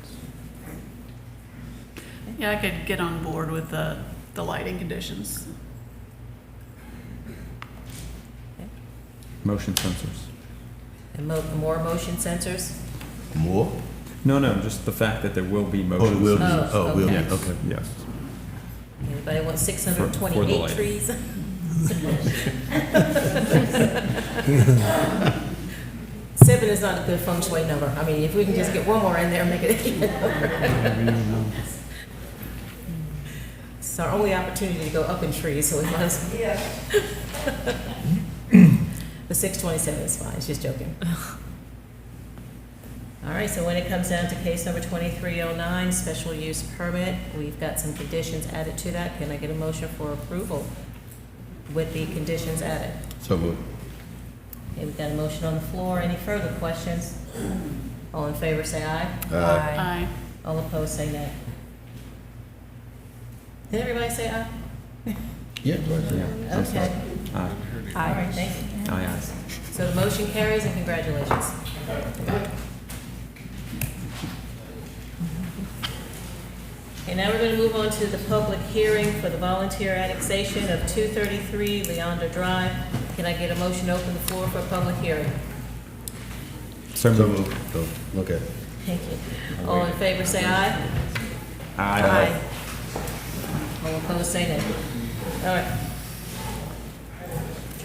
Yeah, I could get on board with the lighting conditions. Motion sensors. And more motion sensors? More? No, just the fact that there will be motion. Oh, it will be. Oh, Oh, will be. okay. Okay. Yes. Anybody want For the 628 light. trees? Seven is not a good feng shui number. I mean, if we can just get one more in there, make it a even number. It's our only opportunity to go up in trees, so we might as well. The 627 is fine, it's just joking. All right, so when it comes down to case number 2309, special use permit, we've got some conditions added to that. Can I get a motion for approval with the conditions added? So moved. Okay, we've got a motion on the floor. Any further questions? All in favor, say aye. Aye. All opposed, say nay. Did everybody say aye? Yeah, right there. Okay. Aye. All right, thank you. Aye. So the motion carries and congratulations. Okay, now we're going to move on to the public hearing for the volunteer annexation of 233 Leander Drive. Can I get a motion to open the floor for a public hearing? So So moved. moved. So, okay. Thank you. All in favor, say aye. Aye. All opposed, say nay. All right.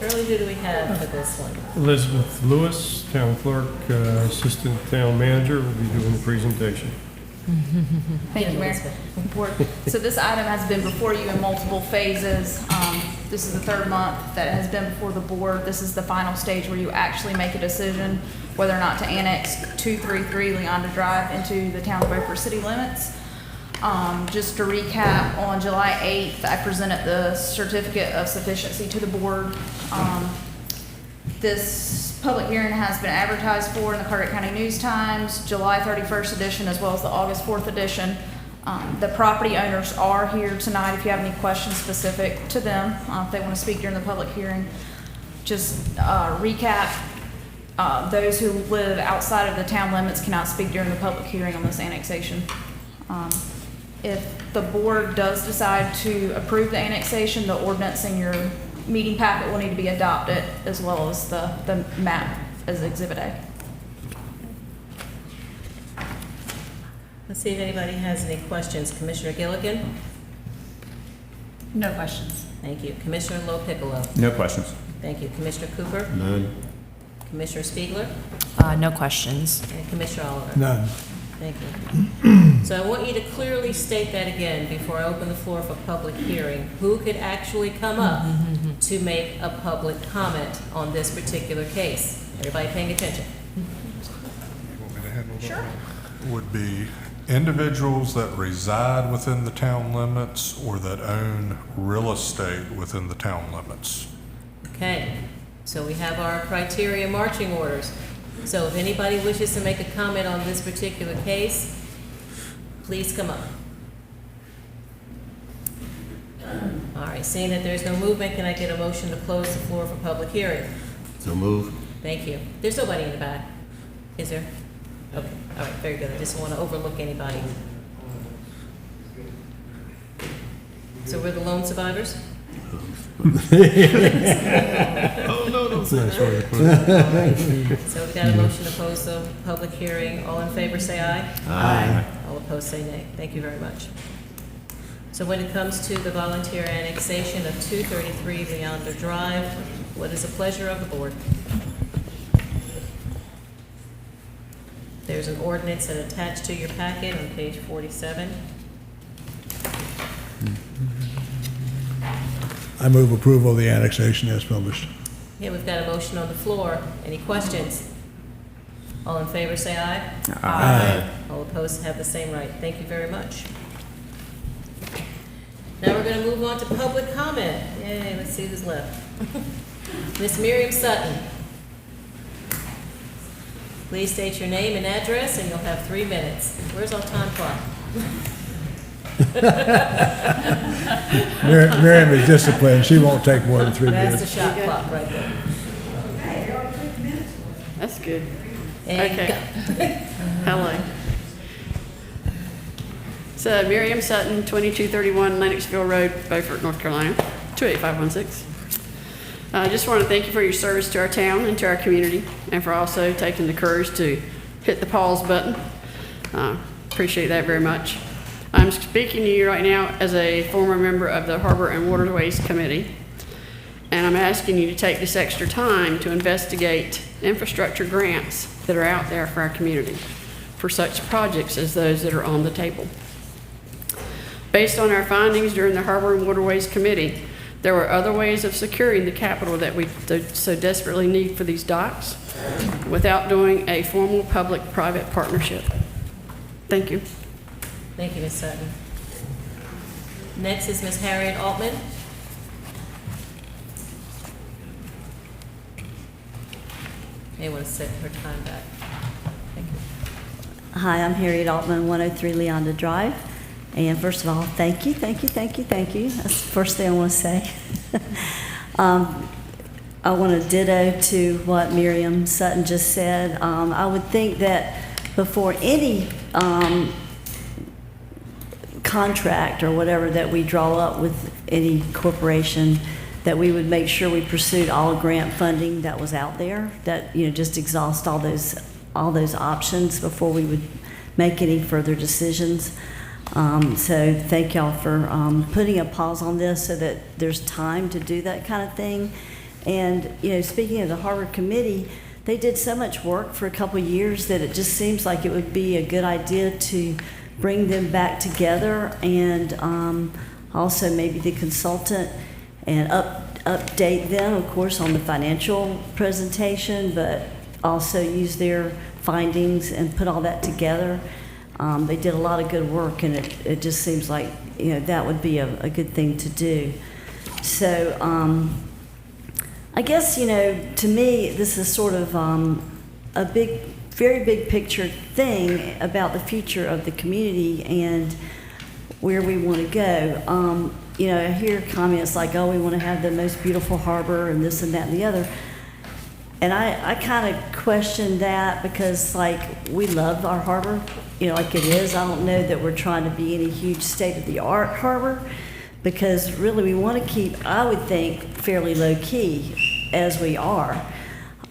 Charlie, who do we have for this one? Elizabeth Lewis, town clerk, assistant town manager, will be doing the presentation. Thank you, Mayor. Board. So this item has been before you in multiple phases. This is the third month that it has been before the board. This is the final stage where you actually make a decision whether or not to annex 233 Leander Drive into the town of Beaufort city limits. Just to recap, on July 8th, I presented the certificate of sufficiency to the board. This public hearing has been advertised for in the Carteret County News Times, July 31st edition, as well as the August 4th edition. The property owners are here tonight if you have any questions specific to them, if they want to speak during the public hearing. Just recap, those who live outside of the town limits cannot speak during the public hearing on this annexation. If the board does decide to approve the annexation, the ordinance in your meeting packet will need to be adopted, as well as the map as Exhibit A. Let's see if anybody has any questions. Commissioner Gilligan? No questions. Thank you. Commissioner Lopiccolo? No questions. Thank you. Commissioner Cooper? None. Commissioner Spiegler? No questions. And Commissioner Oliver? None. Thank you. So I want you to clearly state that again before I open the floor for public hearing. Who could actually come up to make a public comment on this particular case? Everybody paying attention? Sure. Would be individuals that reside within the town limits or that own real estate within the town limits. Okay, so we have our criteria marching orders. So if anybody wishes to make a comment on this particular case, please come up. All right, seeing that there's no movement, can I get a motion to close the floor for public hearing? So moved. Thank you. There's nobody in the back, is there? Okay, all right, very good. I just don't want to overlook anybody. So we're the lone survivors? Oh, no, no. So we got a motion to close the public hearing. All in favor, say aye. Aye. All opposed, say nay. Thank you very much. So when it comes to the volunteer annexation of 233 Leander Drive, what is the pleasure of the board? There's an ordinance that attached to your packet on page 47. I move approval of the annexation as published. Yeah, we've got a motion on the floor. Any questions? All in favor, say aye. Aye. All opposed have the same right. Thank you very much. Now we're going to move on to public comment. Yay, let's see who's left. Miss Miriam Sutton. Please state your name and address, and you'll have 3 minutes. Where's our time clock? Miriam is disciplined. She won't take more than 3 That's minutes. the shot clock right there. That's good. And Okay. go. Hello. So Miriam Sutton, 2231 Lennoxville Road, Beaufort, North Carolina, 28516. I just want to thank you for your service to our town and to our community, and for also taking the courage to hit the pause button. Appreciate that very much. I'm speaking to you right now as a former member of the Harbor and Waterways Committee, and I'm asking you to take this extra time to investigate infrastructure grants that are out there for our community for such projects as those that are on the table. Based on our findings during the Harbor and Waterways Committee, there were other ways of securing the capital that we so desperately need for these docks without doing a formal public-private partnership. Thank you. Thank you, Ms. Sutton. Next is Ms. Harriet Altman. May want to set her time back. Thank you. Hi, I'm Harriet Altman, 103 Leonda Drive. And first of all, thank you. That's the first thing I want to say. I want to ditto to what Miriam Sutton just said. I would think that before any contract or whatever that we draw up with any corporation, that we would make sure we pursued all grant funding that was out there, that, just exhaust all those options before we would make any further decisions. So thank y'all for putting a pause on this so that there's time to do that kind of thing. And, speaking of the Harbor Committee, they did so much work for a couple of years that it just seems like it would be a good idea to bring them back together, and also maybe the consultant, and update them, of course, on the financial presentation, but also use their findings and put all that together. They did a lot of good work, and it just seems like, that would be a good thing to do. So I guess, to me, this is sort of a very big picture thing about the future of the community and where we want to go. I hear comments like, oh, we want to have the most beautiful harbor and this and that and the other. And I kind of question that because, we love our harbor, like it is. I don't know that we're trying to be any huge state-of-the-art harbor, because really we want to keep, I would think, fairly low-key as we are.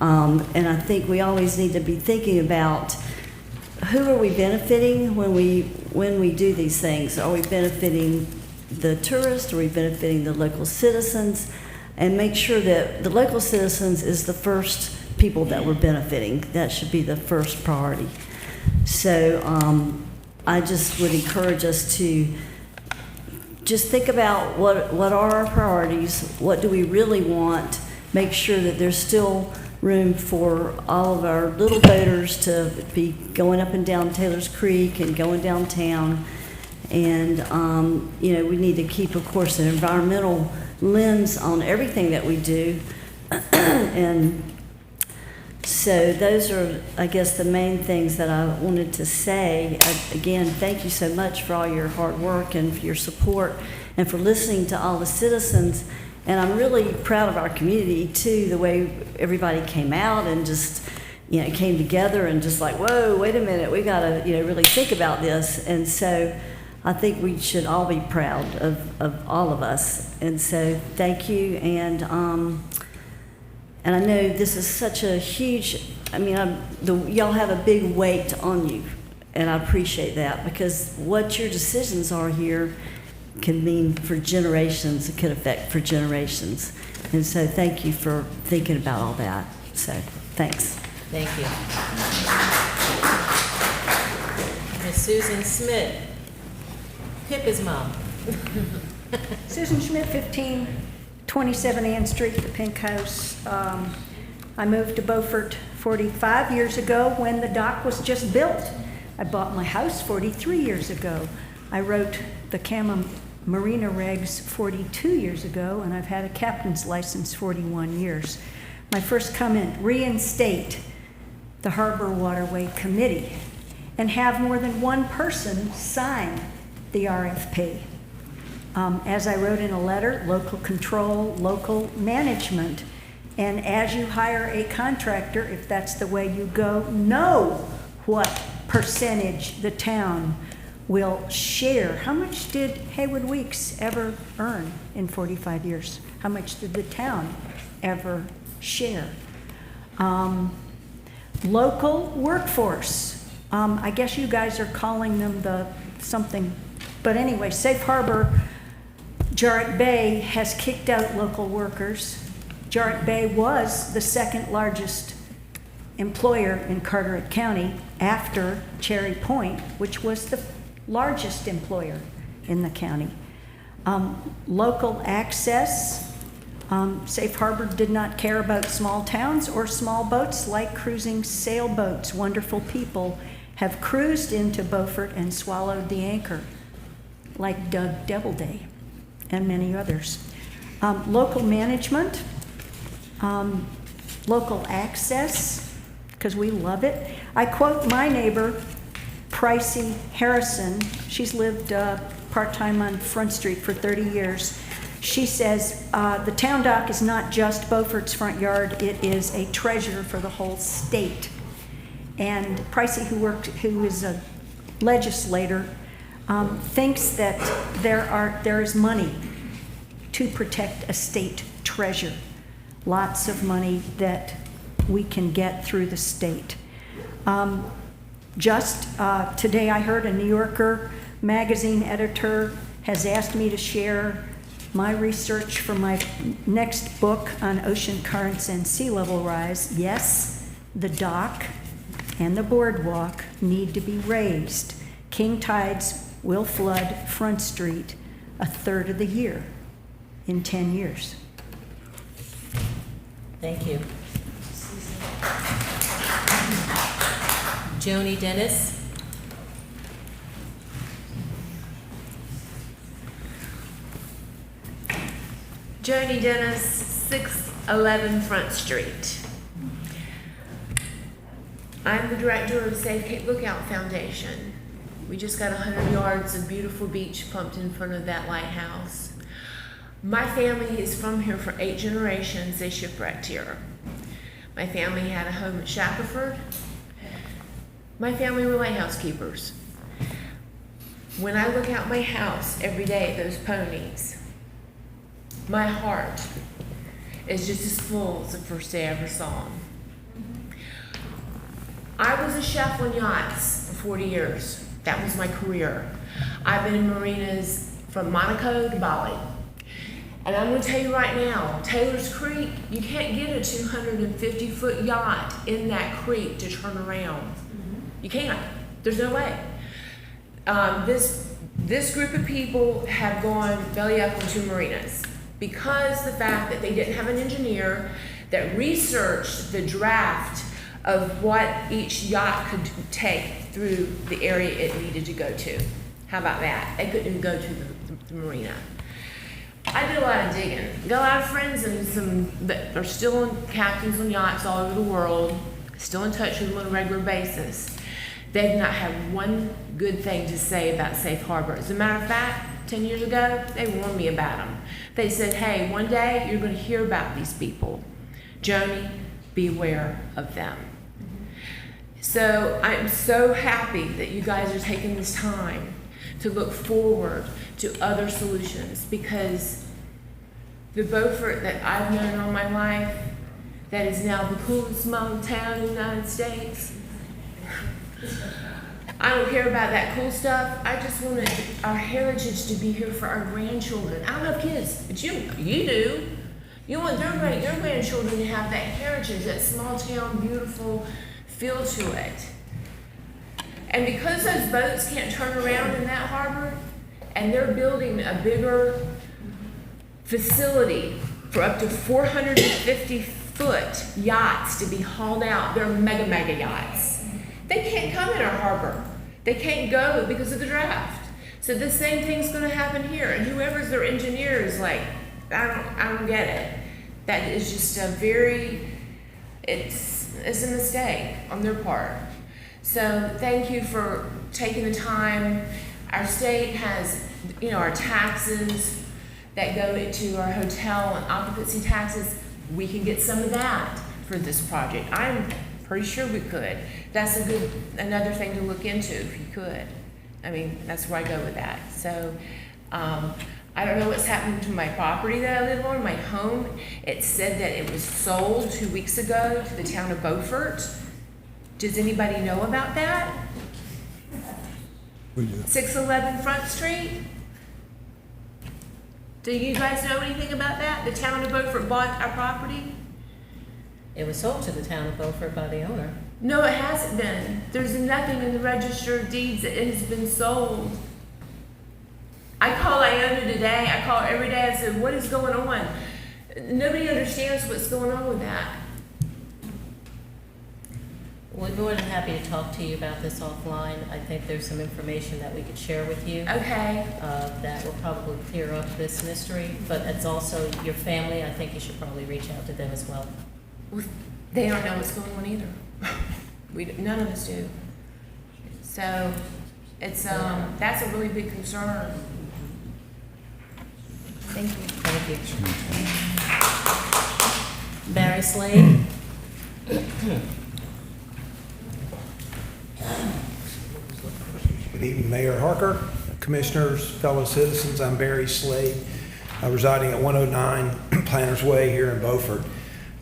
And I think we always need to be thinking about who are we benefiting when we do these things. Are we benefiting the tourists? Are we benefiting the local citizens? And make sure that the local citizens is the first people that we're benefiting. That should be the first priority. So I just would encourage us to just think about what are our priorities, what do we really want, make sure that there's still room for all of our little boaters to be going up and down Taylor's Creek and going downtown. And, we need to keep, of course, an environmental lens on everything that we do. And so those are, I guess, the main things that I wanted to say. Again, thank you so much for all your hard work and for your support and for listening to all the citizens. And I'm really proud of our community, too, the way everybody came out and just, came together and just like, whoa, wait a minute, we got to, really think about this. And so I think we should all be proud of all of us. And so thank you. And I know this is such a huge, y'all have a big weight on you. And I appreciate that, because what your decisions are here can mean for generations, it could affect for generations. And so thank you for thinking about all that. So thanks. Thank you. Ms. Susan Smith, Pippa's mom. Susan Schmidt, 1527 Ann Street, the Pink House. I moved to Beaufort 45 years ago when the dock was just built. I bought my house 43 years ago. I wrote the CAMA Marina regs 42 years ago, and I've had a captain's license 41 years. My first comment, reinstate the Harbor Waterway Committee and have more than one person sign the RFP. As I wrote in a letter, local control, local management. And as you hire a contractor, if that's the way you go, know what percentage the town will share. How much did Haywood Weeks ever earn in 45 years? How much did the town ever share? Local workforce. I guess you guys are calling them the something, but anyway, Safe Harbor, Jarrett Bay has kicked out local workers. Jarrett Bay was the second largest employer in Carteret County after Cherry Point, which was the largest employer in the county. Local access. Safe Harbor did not care about small towns or small boats like cruising sailboats. Wonderful people have cruised into Beaufort and swallowed the anchor, like Doug Doubleday and many others. Local management, local access, because we love it. I quote my neighbor, Pricey Harrison. She's lived part-time on Front Street for 30 years. She says, the town dock is not just Beaufort's front yard, it is a treasure for the whole state. And Pricey, who is a legislator, thinks that there is money to protect a state treasure. Lots of money that we can get through the state. Just today I heard a New Yorker magazine editor has asked me to share my research for my next book on ocean currents and sea level rise. Yes, the dock and the boardwalk need to be raised. King tides will flood Front Street a third of the year in 10 years. Thank you. Joni Dennis. Joni Dennis, 611 Front Street. I'm the director of the Safe Cape Lookout Foundation. We just got 100 yards of beautiful beach pumped in front of that lighthouse. My family is from here for 8 generations. They shipwrecked here. My family had a home at Shackelford. My family were lighthouse keepers. When I look out my house every day at those ponies, my heart is just as full as the first day I ever saw them. I was a chef on yachts for 40 years. That was my career. I've been in marinas from Monaco to Bali. And I'm going to tell you right now, Taylor's Creek, you can't get a 250-foot yacht in that creek to turn around. You can't. There's no way. This group of people have gone belly up into marinas because the fact that they didn't have an engineer that researched the draft of what each yacht could take through the area it needed to go to. How about that? They couldn't even go to the marina. I did a lot of digging. Got a lot of friends and some that are still captains on yachts all over the world, still in touch with them on a regular basis. They've not had one good thing to say about Safe Harbor. As a matter of fact, 10 years ago, they warned me about them. They said, hey, one day you're going to hear about these people. Joni, be aware of them. So I'm so happy that you guys are taking this time to look forward to other solutions, because the Beaufort that I've known all my life, that is now the coolest small town in the United States, I don't care about that cool stuff. I just want our heritage to be here for our grandchildren. I don't have kids, but you do. You want your grandchildren to have that heritage, that small town, beautiful feel to it. And because those boats can't turn around in that harbor, and they're building a bigger facility for up to 450-foot yachts to be hauled out, they're mega yachts. They can't come in our harbor. They can't go because of the draft. So the same thing's going to happen here. And whoever's their engineer is like, I don't get it. That is just it's a mistake on their part. So thank you for taking the time. Our state has, our taxes that go into our hotel and occupancy taxes. We can get some of that for this project. I'm pretty sure we could. That's another thing to look into if you could. I mean, that's where I go with that. So, I don't know what's happening to my property that I live on, my home. It said that it was sold 2 weeks ago to the town of Beaufort. Does anybody know about that? 611 Front Street? Do you guys know anything about that? The town of Beaufort bought our property? It was sold to the town of Beaufort by the owner. No, it hasn't been. There's nothing in the register of deeds that it has been sold. I call Iona today. I call every day. I said, what is going on? Nobody understands what's going on with that. We're more than happy to talk to you about this offline. I think there's some information that we could share with you. Okay. That will probably clear up this mystery, but it's also your family. I think you should probably reach out to them as well. They don't know what's going on either. None of us do. So it's that's a really big concern. Thank you. Thank you. Barry Slade. Good evening, Mayor Harker, Commissioners, fellow citizens. I'm Barry Slade, residing at 109 Planters Way here in Beaufort.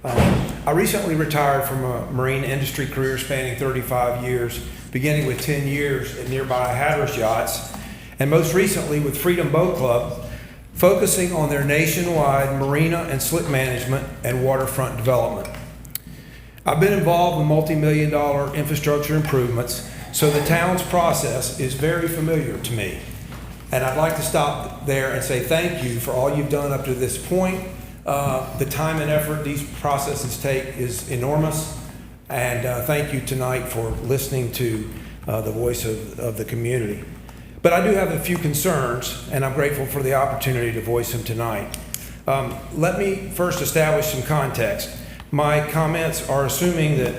I recently retired from a marine industry career spanning 35 years, beginning with 10 years at nearby Hatteras Yachts, and most recently with Freedom Boat Club, focusing on their nationwide marina and slip management and waterfront development. I've been involved in multi-million-dollar infrastructure improvements, so the town's process is very familiar to me. And I'd like to stop there and say thank you for all you've done up to this point. The time and effort these processes take is enormous, and thank you tonight for listening to the voice of the community. But I do have a few concerns, and I'm grateful for the opportunity to voice them tonight. Let me first establish some context. My comments are assuming that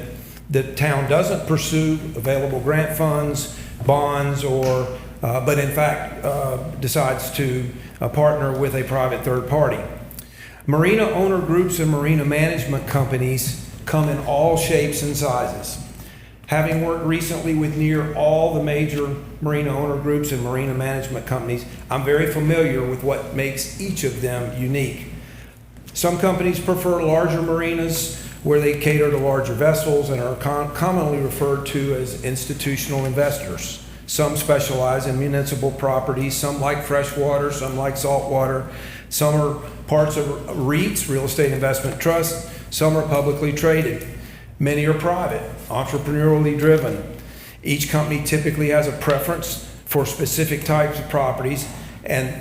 the town doesn't pursue available grant funds, bonds, but in fact decides to partner with a private third party. Marina owner groups and marina management companies come in all shapes and sizes. Having worked recently with near all the major marina owner groups and marina management companies, I'm very familiar with what makes each of them unique. Some companies prefer larger marinas where they cater to larger vessels and are commonly referred to as institutional investors. Some specialize in municipal properties, some like freshwater, some like saltwater. Some are parts of REITs, real estate investment trusts. Some are publicly traded. Many are private, entrepreneurially driven. Each company typically has a preference for specific types of properties and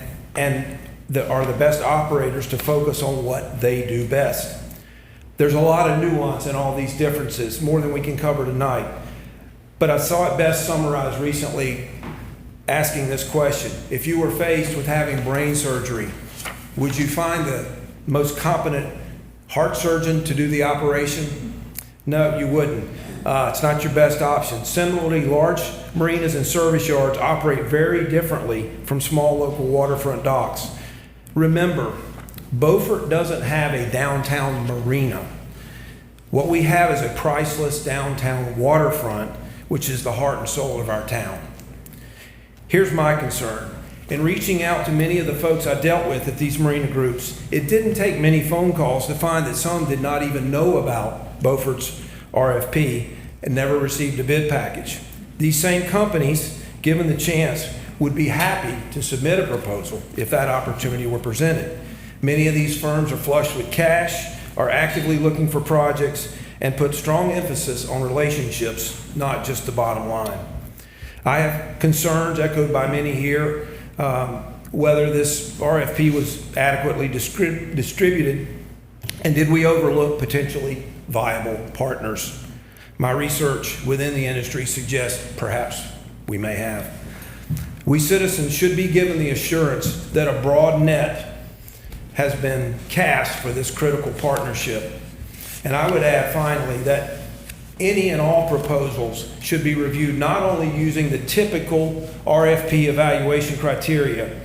are the best operators to focus on what they do best. There's a lot of nuance in all these differences, more than we can cover tonight. But I saw it best summarized recently asking this question. If you were faced with having brain surgery, would you find the most competent heart surgeon to do the operation? No, you wouldn't. It's not your best option. Similarly, large marinas and service yards operate very differently from small local waterfront docks. Remember, Beaufort doesn't have a downtown marina. What we have is a priceless downtown waterfront, which is the heart and soul of our town. Here's my concern. In reaching out to many of the folks I dealt with at these marina groups, it didn't take many phone calls to find that some did not even know about Beaufort's RFP and never received a bid package. These same companies, given the chance, would be happy to submit a proposal if that opportunity were presented. Many of these firms are flush with cash, are actively looking for projects, and put strong emphasis on relationships, not just the bottom line. I have concerns echoed by many here, whether this RFP was adequately distributed, and did we overlook potentially viable partners? My research within the industry suggests perhaps we may have. We citizens should be given the assurance that a broad net has been cast for this critical partnership. And I would add finally that any and all proposals should be reviewed not only using the typical RFP evaluation criteria,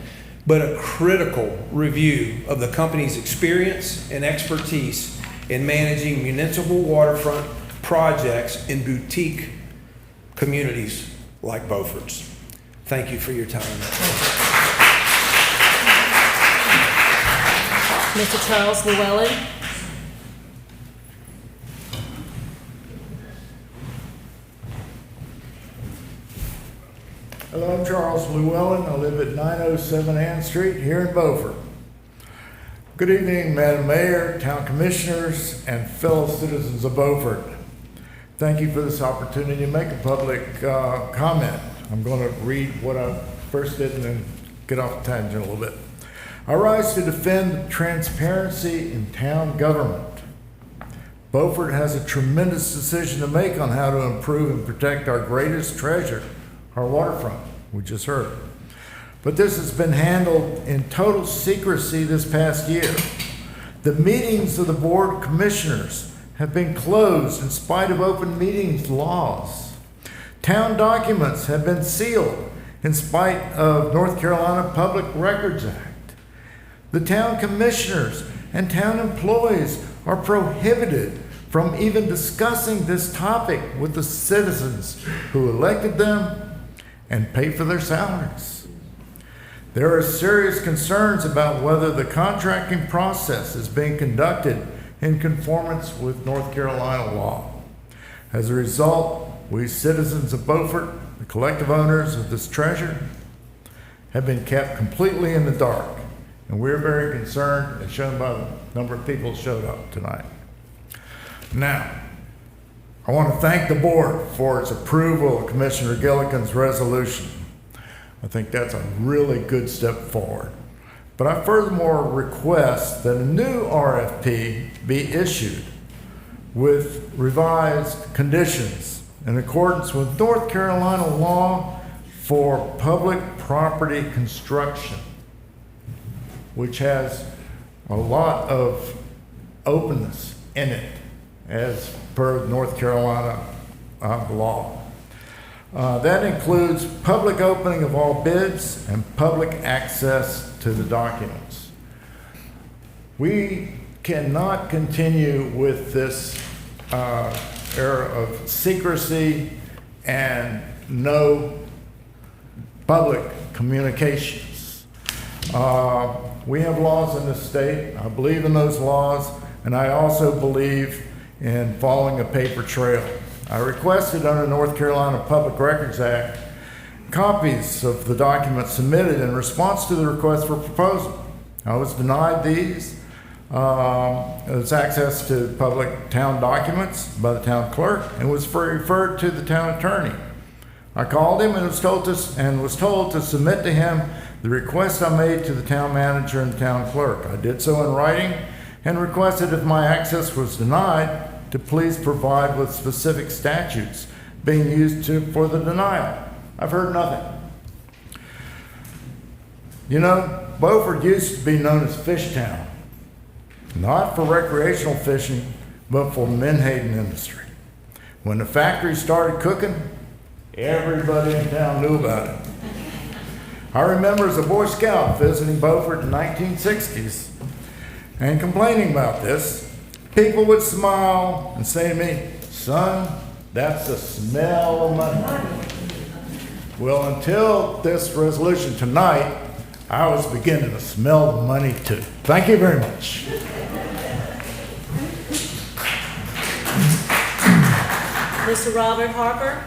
but a critical review of the company's experience and expertise in managing municipal waterfront projects in boutique communities like Beaufort's. Thank you for your time. Mr. Charles Llewellyn. Hello, I'm Charles Llewellyn. I live at 907 Ann Street here in Beaufort. Good evening, Madam Mayor, Town Commissioners, and fellow citizens of Beaufort. Thank you for this opportunity to make a public comment. I'm going to read what I first did and then get off the tangent a little bit. I rise to defend transparency in town government. Beaufort has a tremendous decision to make on how to improve and protect our greatest treasure, our waterfront, we just heard. But this has been handled in total secrecy this past year. The meetings of the Board of Commissioners have been closed in spite of open meetings laws. Town documents have been sealed in spite of North Carolina Public Records Act. The town commissioners and town employees are prohibited from even discussing this topic with the citizens who elected them and pay for their salaries. There are serious concerns about whether the contracting process is being conducted in conformance with North Carolina law. As a result, we citizens of Beaufort, the collective owners of this treasure, have been kept completely in the dark, and we're very concerned, as shown by the number of people who showed up tonight. Now, I want to thank the board for its approval of Commissioner Gillikin's resolution. I think that's a really good step forward. But I furthermore request that a new RFP be issued with revised conditions in accordance with North Carolina law for public property construction, which has a lot of openness in it as per North Carolina law. That includes public opening of all bids and public access to the documents. We cannot continue with this era of secrecy and no public communications. We have laws in this state. I believe in those laws, and I also believe in following a paper trail. I requested under North Carolina Public Records Act copies of the documents submitted in response to the request for proposal. I was denied these. It's access to public town documents by the town clerk and was referred to the town attorney. I called him and was told to submit to him the request I made to the town manager and the town clerk. I did so in writing and requested if my access was denied to please provide with specific statutes being used for the denial. I've heard nothing. You know, Beaufort used to be known as Fish Town, not for recreational fishing, but for menhaden industry. When the factory started cooking, everybody in town knew about it. I remember as a Boy Scout visiting Beaufort in the 1960s and complaining about this. People would smile and say to me, "Son, that's the smell of money." Well, until this resolution tonight, I was beginning to smell the money too. Thank you very much. Mr. Robert Harper.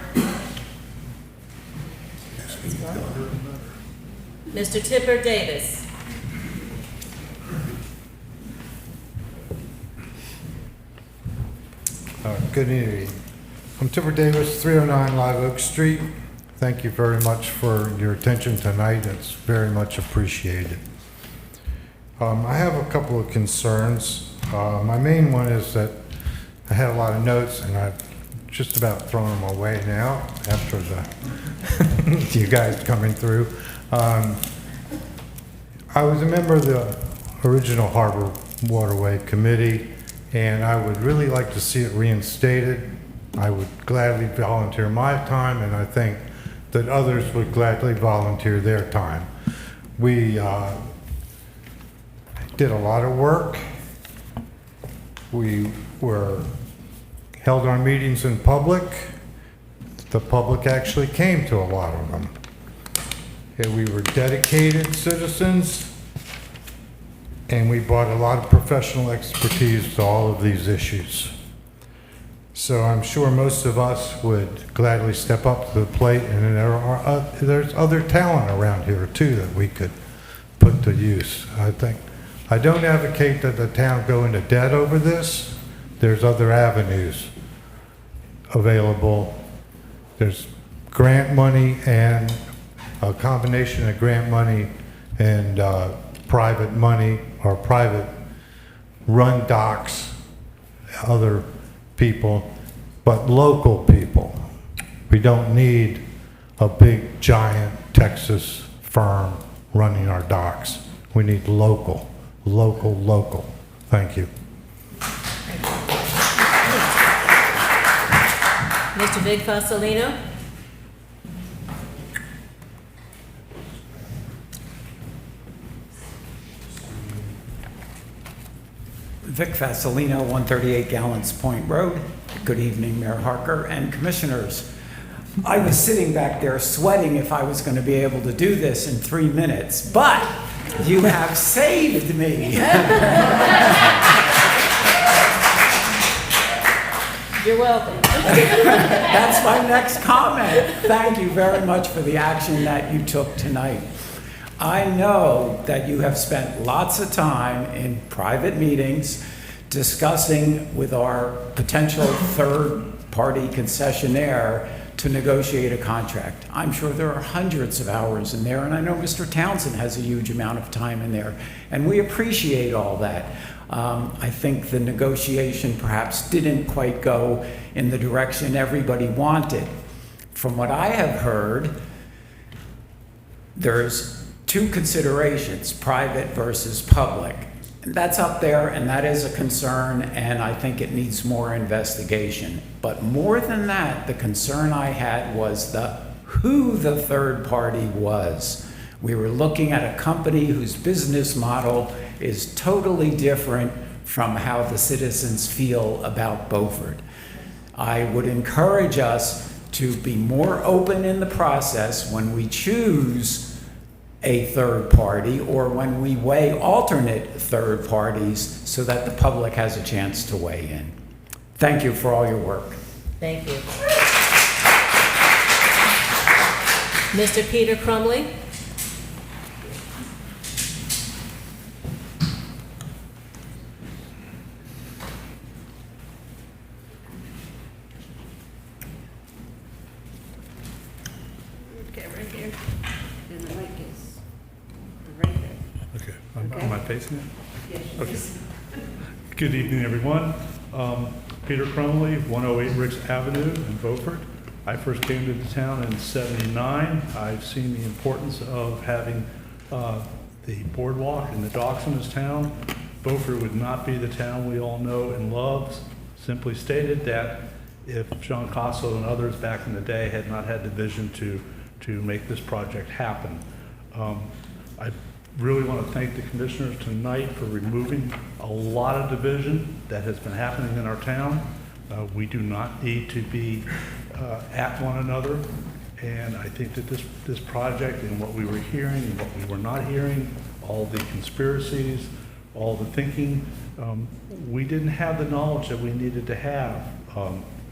Mr. Tipper Davis. Good evening. I'm Tipper Davis, 309 Live Oak Street. Thank you very much for your attention tonight. It's very much appreciated. I have a couple of concerns. My main one is that I had a lot of notes and I've just about thrown them away now after you guys coming through. I was a member of the original Harbor Waterway Committee, and I would really like to see it reinstated. I would gladly volunteer my time, and I think that others would gladly volunteer their time. We did a lot of work. We held our meetings in public. The public actually came to a lot of them. And we were dedicated citizens, and we brought a lot of professional expertise to all of these issues. So I'm sure most of us would gladly step up to the plate, and there's other talent around here too that we could put to use. I don't advocate that the town go into debt over this. There's other avenues available. There's grant money and a combination of grant money and private money or private run docks, other people, but local people. We don't need a big giant Texas firm running our docks. We need local. Thank you. Mr. Vic Fasolino? Vic Fasolino, 138 Gallants Point Road. Good evening, Mayor Harker and commissioners. I was sitting back there sweating if I was going to be able to do this in 3 minutes, but you have saved me. You're welcome. That's my next comment. Thank you very much for the action that you took tonight. I know that you have spent lots of time in private meetings discussing with our potential third-party concessionaire to negotiate a contract. I'm sure there are hundreds of hours in there, and I know Mr. Townsend has a huge amount of time in there, and we appreciate all that. I think the negotiation perhaps didn't quite go in the direction everybody wanted. From what I have heard, there's two considerations, private versus public. And that's up there, and that is a concern, and I think it needs more investigation. But more than that, the concern I had was who the third party was. We were looking at a company whose business model is totally different from how the citizens feel about Beaufort. I would encourage us to be more open in the process when we choose a third party or when we weigh alternate third parties so that the public has a chance to weigh in. Thank you for all your work. Thank you. Mr. Peter Crumley? Okay, right here. And the mic is right there. Okay, am I facing it? Yes. Okay. Good evening, everyone. Peter Crumley, 108 Ricks Avenue in Beaufort. I first came to the town in '79. I've seen the importance of having the boardwalk and the docks in this town. Beaufort would not be the town we all know and love. Simply stated that if John Costello and others back in the day had not had the vision to make this project happen. I really want to thank the commissioners tonight for removing a lot of division that has been happening in our town. We do not need to be at one another, and I think that this project and what we were hearing and what we were not hearing, all the conspiracies, all the thinking, we didn't have the knowledge that we needed to have.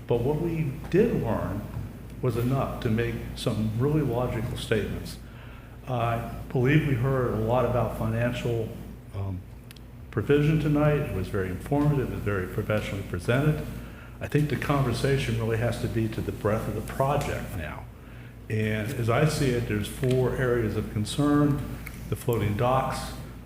But what we did learn was enough to make some really logical statements. I believe we heard a lot about financial provision tonight. It was very informative, it was very professionally presented. I think the conversation really has to be to the breadth of the project now. And as I see it, there's 4 areas of concern. The floating docks.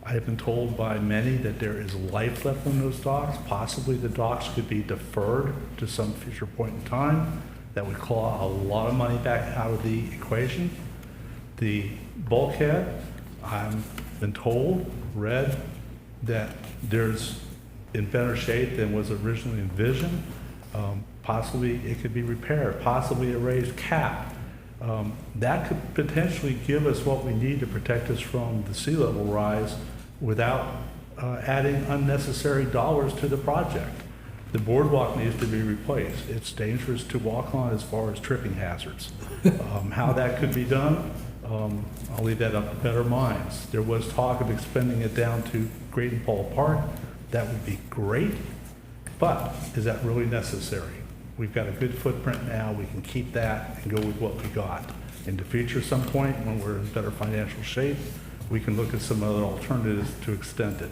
I have been told by many that there is life left on those docks. Possibly the docks could be deferred to some future point in time. That would claw a lot of money back out of the equation. The bulkhead, I've been told, read, that there's in better shape than was originally envisioned. Possibly it could be repaired, possibly a raised cap. That could potentially give us what we need to protect us from the sea level rise without adding unnecessary dollars to the project. The boardwalk needs to be replaced. It's dangerous to walk on as far as tripping hazards. How that could be done, I'll leave that up to better minds. There was talk of expanding it down to Great and Paul Park. That would be great, but is that really necessary? We've got a good footprint now. We can keep that and go with what we got. In the future, some point, when we're in better financial shape, we can look at some other alternatives to extend it.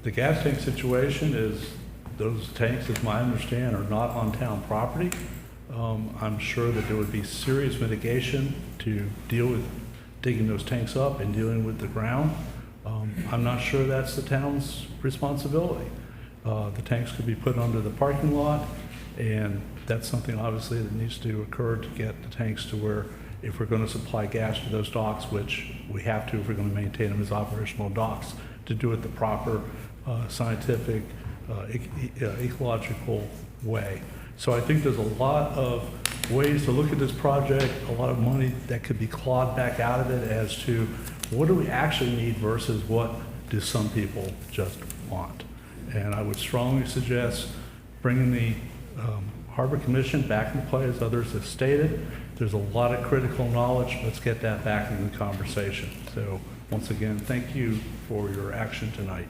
The gas tank situation is, those tanks, as my understand, are not on town property. I'm sure that there would be serious mitigation to deal with digging those tanks up and dealing with the ground. I'm not sure that's the town's responsibility. The tanks could be put under the parking lot, and that's something obviously that needs to occur to get the tanks to where, if we're going to supply gas to those docks, which we have to if we're going to maintain them as operational docks, to do it the proper scientific, ecological way. So I think there's a lot of ways to look at this project, a lot of money that could be clawed back out of it as to what do we actually need versus what do some people just want. And I would strongly suggest bringing the Harbor Commission back into play, as others have stated. There's a lot of critical knowledge. Let's get that back in the conversation. So once again, thank you for your action tonight.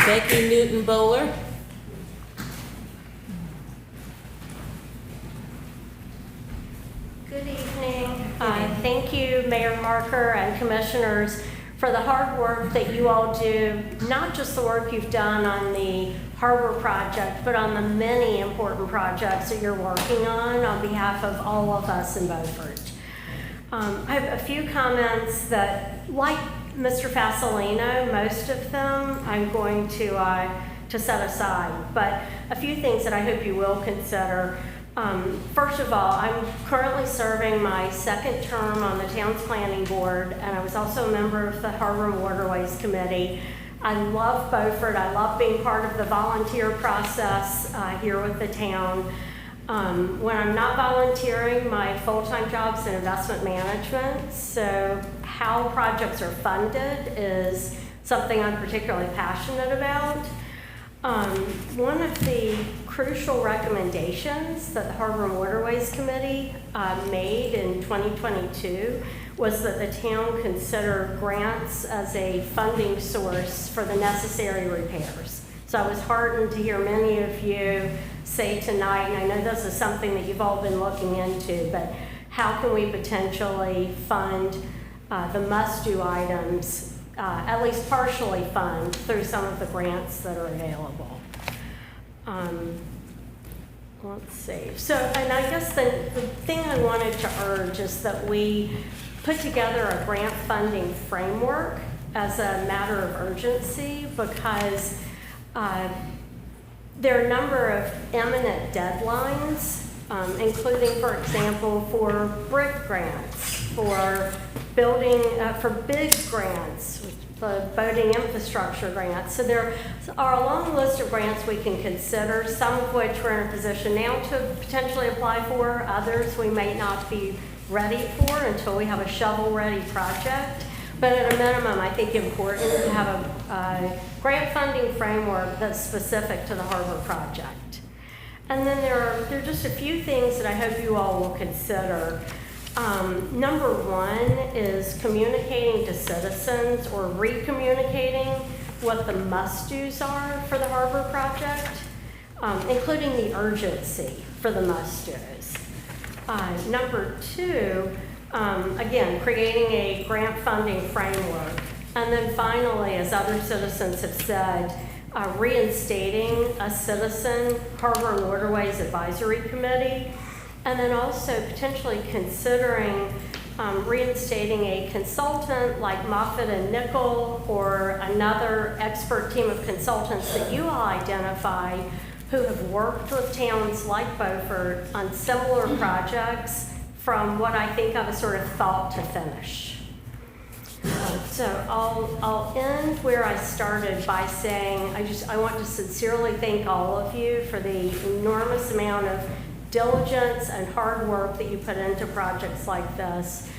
Becky Newton Bowler. Good evening. Thank you, Mayor Marker and Commissioners, for the hard work that you all do, not just the work you've done on the Harbor project, but on the many important projects that you're working on behalf of all of us in Beaufort. I have a few comments that, like Mr. Fasolino, most of them I'm going to set aside, but a few things that I hope you will consider. First of all, I'm currently serving my second term on the town's planning board, and I was also a member of the Harbor and Waterways Committee. I love Beaufort. I love being part of the volunteer process here with the town. When I'm not volunteering, my full-time job's in investment management, so how projects are funded is something I'm particularly passionate about. One of the crucial recommendations that the Harbor and Waterways Committee made in 2022 was that the town consider grants as a funding source for the necessary repairs. So I was heartened to hear many of you say tonight, and I know this is something that you've all been looking into, but how can we potentially fund the must-do items, at least partially fund through some of the grants that are available. Let's see. So, and I guess the thing I wanted to urge is that we put together a grant funding framework as a matter of urgency, because there are a number of imminent deadlines, including, for example, for brick grants, for building, for big grants, the boating infrastructure grants. So there are a long list of grants we can consider, some of which we're in a position now to potentially apply for, others we may not be ready for until we have a shovel-ready project. But at a minimum, I think it's important to have a grant funding framework that's specific to the Harbor project. And then there are just a few things that I hope you all will consider. Number one is communicating to citizens or re-communicating what the must-dos are for the Harbor project, including the urgency for the must-dos. Number two, again, creating a grant funding framework. And then finally, as other citizens have said, reinstating a citizen Harbor and Waterways Advisory Committee, and then also potentially considering reinstating a consultant like Moffitt and Nickel, or another expert team of consultants that you all identify who have worked with towns like Beaufort on similar projects from what I think of as sort of thought to finish. So I'll end where I started by saying I want to sincerely thank all of you for the enormous amount of diligence and hard work that you put into projects like this.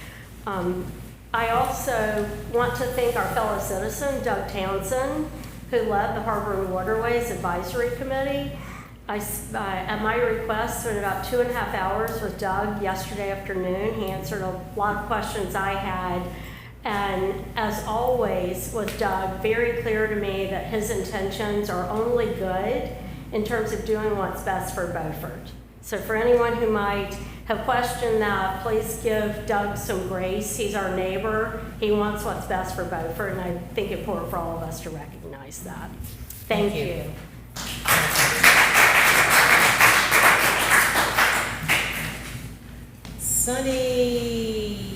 I also want to thank our fellow citizen, Doug Townsend, who led the Harbor and Waterways Advisory Committee. At my request, spent about 2.5 hours with Doug yesterday afternoon. He answered a lot of questions I had. And as always with Doug, very clear to me that his intentions are only good in terms of doing what's best for Beaufort. So for anyone who might have questioned that, please give Doug some grace. He's our neighbor. He wants what's best for Beaufort, and I think it's important for all of us to recognize that. Thank you. Sunny,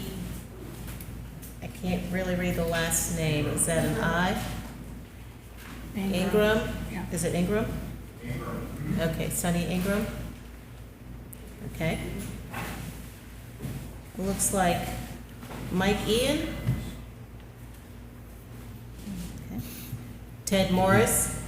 I can't really read the last name. Is that an I? Ingram? Yeah. Is it Ingram? Ingram. Okay, Sunny Ingram. Okay. Looks like Mike Ian. Okay. Ted Morris.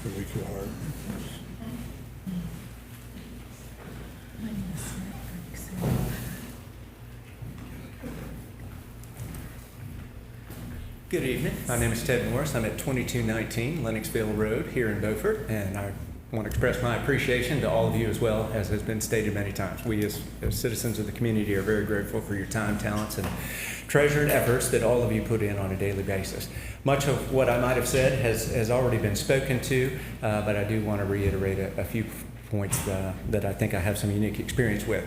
Good evening. My name is Ted Morris. I'm at 2219 Lennoxville Road here in Beaufort, and I want to express my appreciation to all of you as well, as has been stated many times. We as citizens of the community are very grateful for your time, talents, and treasured efforts that all of you put in on a daily basis. Much of what I might have said has already been spoken to, but I do want to reiterate a few points that I think I have some unique experience with.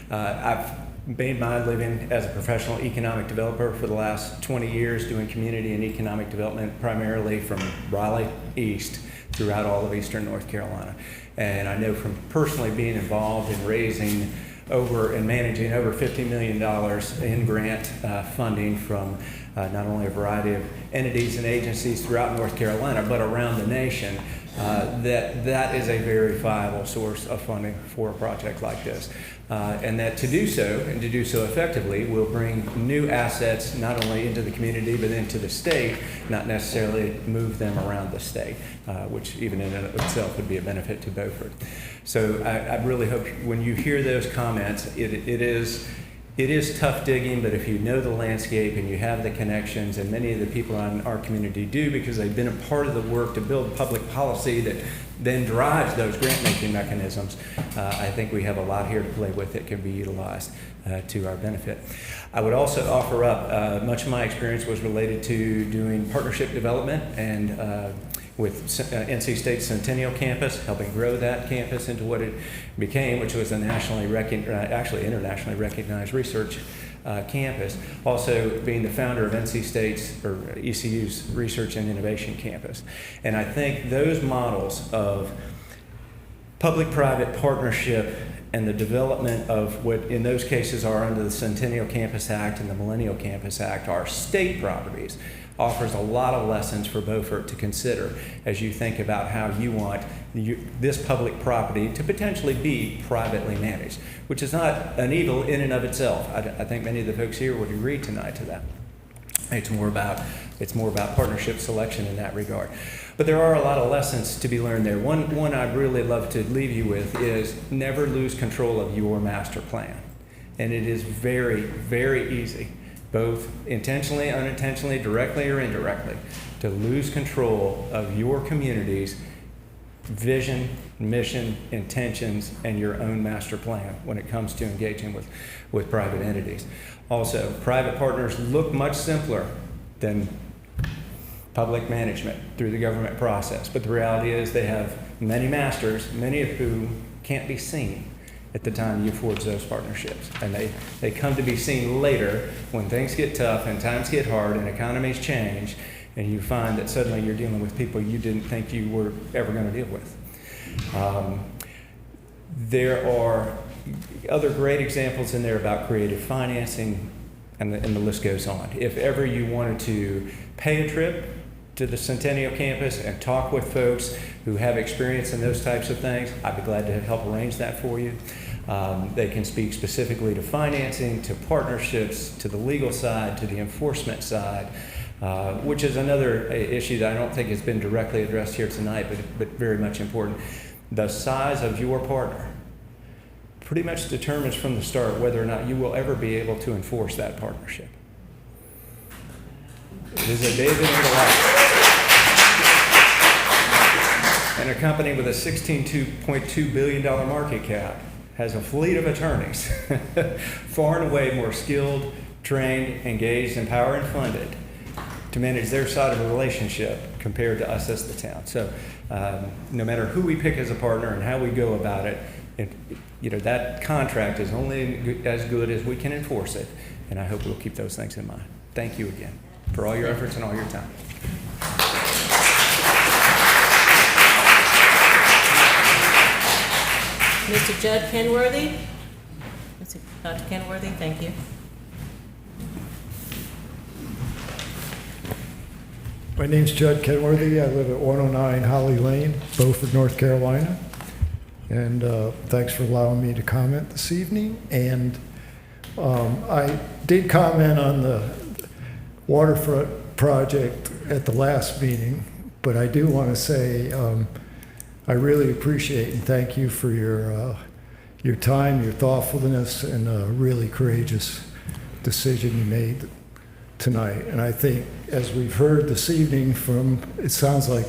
I've made my living as a professional economic developer for the last 20 years, doing community and economic development primarily from Raleigh east throughout all of eastern North Carolina. And I know from personally being involved in raising and managing over $50 million in grant funding from not only a variety of entities and agencies throughout North Carolina, but around the nation, that is a very viable source of funding for a project like this. And that to do so, and to do so effectively, will bring new assets not only into the community, but into the state, not necessarily move them around the state, which even in and of itself would be a benefit to Beaufort. So I really hope when you hear those comments, it is tough digging, but if you know the landscape and you have the connections, and many of the people in our community do, because they've been a part of the work to build public policy that then drives those grant-making mechanisms, I think we have a lot here to play with that can be utilized to our benefit. I would also offer up, much of my experience was related to doing partnership development and with NC State Centennial Campus, helping grow that campus into what it became, which was a actually internationally recognized research campus. Also being the founder of NC State's, or ECU's Research and Innovation Campus. And I think those models of public-private partnership and the development of what in those cases are under the Centennial Campus Act and the Millennial Campus Act are state properties, offers a lot of lessons for Beaufort to consider as you think about how you want this public property to potentially be privately managed, which is not an evil in and of itself. I think many of the folks here would agree tonight to that. It's more about partnership selection in that regard. But there are a lot of lessons to be learned there. One I'd really love to leave you with is never lose control of your master plan. And it is very, very easy, both intentionally, unintentionally, directly or indirectly, to lose control of your community's vision, mission, intentions, and your own master plan when it comes to engaging with private entities. Also, private partners look much simpler than public management through the government process, but the reality is they have many masters, many of whom can't be seen at the time you forge those partnerships. And they come to be seen later when things get tough and times get hard and economies change, and you find that suddenly you're dealing with people you didn't think you were ever going to deal with. There are other great examples in there about creative financing, and the list goes on. If ever you wanted to pay a trip to the Centennial Campus and talk with folks who have experience in those types of things, I'd be glad to help arrange that for you. They can speak specifically to financing, to partnerships, to the legal side, to the enforcement side. which is another issue that I don't think has been directly addressed here tonight, but very much important. The size of your partner pretty much determines from the start whether or not you will ever be able to enforce that partnership. It is a David and Goliath. And a company with a $16.2 billion market cap has a fleet of attorneys, far and away more skilled, trained, engaged, empowered, and funded to manage their side of the relationship compared to us as the town. So no matter who we pick as a partner and how we go about it, that contract is only as good as we can enforce it, and I hope we'll keep those things in mind. Thank you again for all your efforts and all your time. Mr. Judd Kenworthy? Dr. Kenworthy, thank you. My name's Judd Kenworthy. I live at 109 Holly Lane, Beaufort, North Carolina. And thanks for allowing me to comment this evening. And I did comment on the waterfront project at the last meeting, but I do want to say I really appreciate and thank you for your time, your thoughtfulness, and a really courageous decision you made tonight. And I think, as we've heard this evening from, it sounds like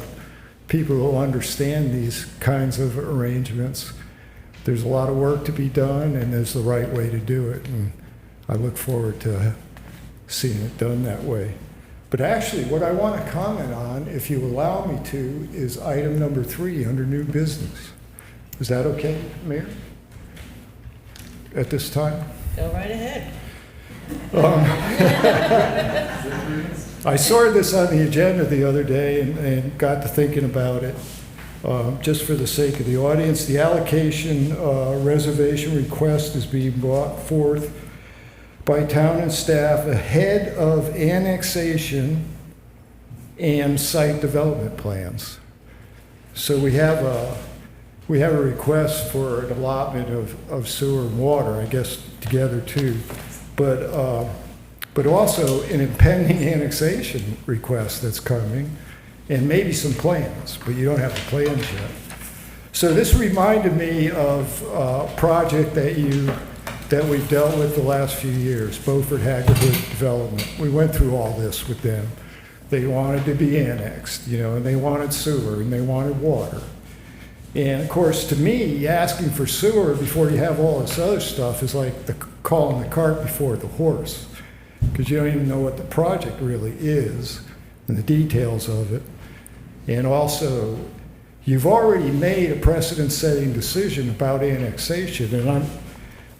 people who understand these kinds of arrangements, there's a lot of work to be done, and there's the right way to do it. And I look forward to seeing it done that way. But actually, what I want to comment on, if you allow me to, is item number 3 under new business. Is that okay, Mayor? At this time? Go right ahead. I saw this on the agenda the other day and got to thinking about it. Just for the sake of the audience, the allocation reservation request is being brought forth by town and staff ahead of annexation and site development plans. So we have a request for an allotment of sewer and water, I guess together too, but also an impending annexation request that's coming, and maybe some plans, but you don't have the plans yet. So this reminded me of a project that we've dealt with the last few years, Beaufort Hagerhood Development. We went through all this with them. They wanted to be annexed, and they wanted sewer, and they wanted water. And of course, to me, asking for sewer before you have all this other stuff is like calling the cart before the horse, because you don't even know what the project really is and the details of it. And also, you've already made a precedent-setting decision about annexation,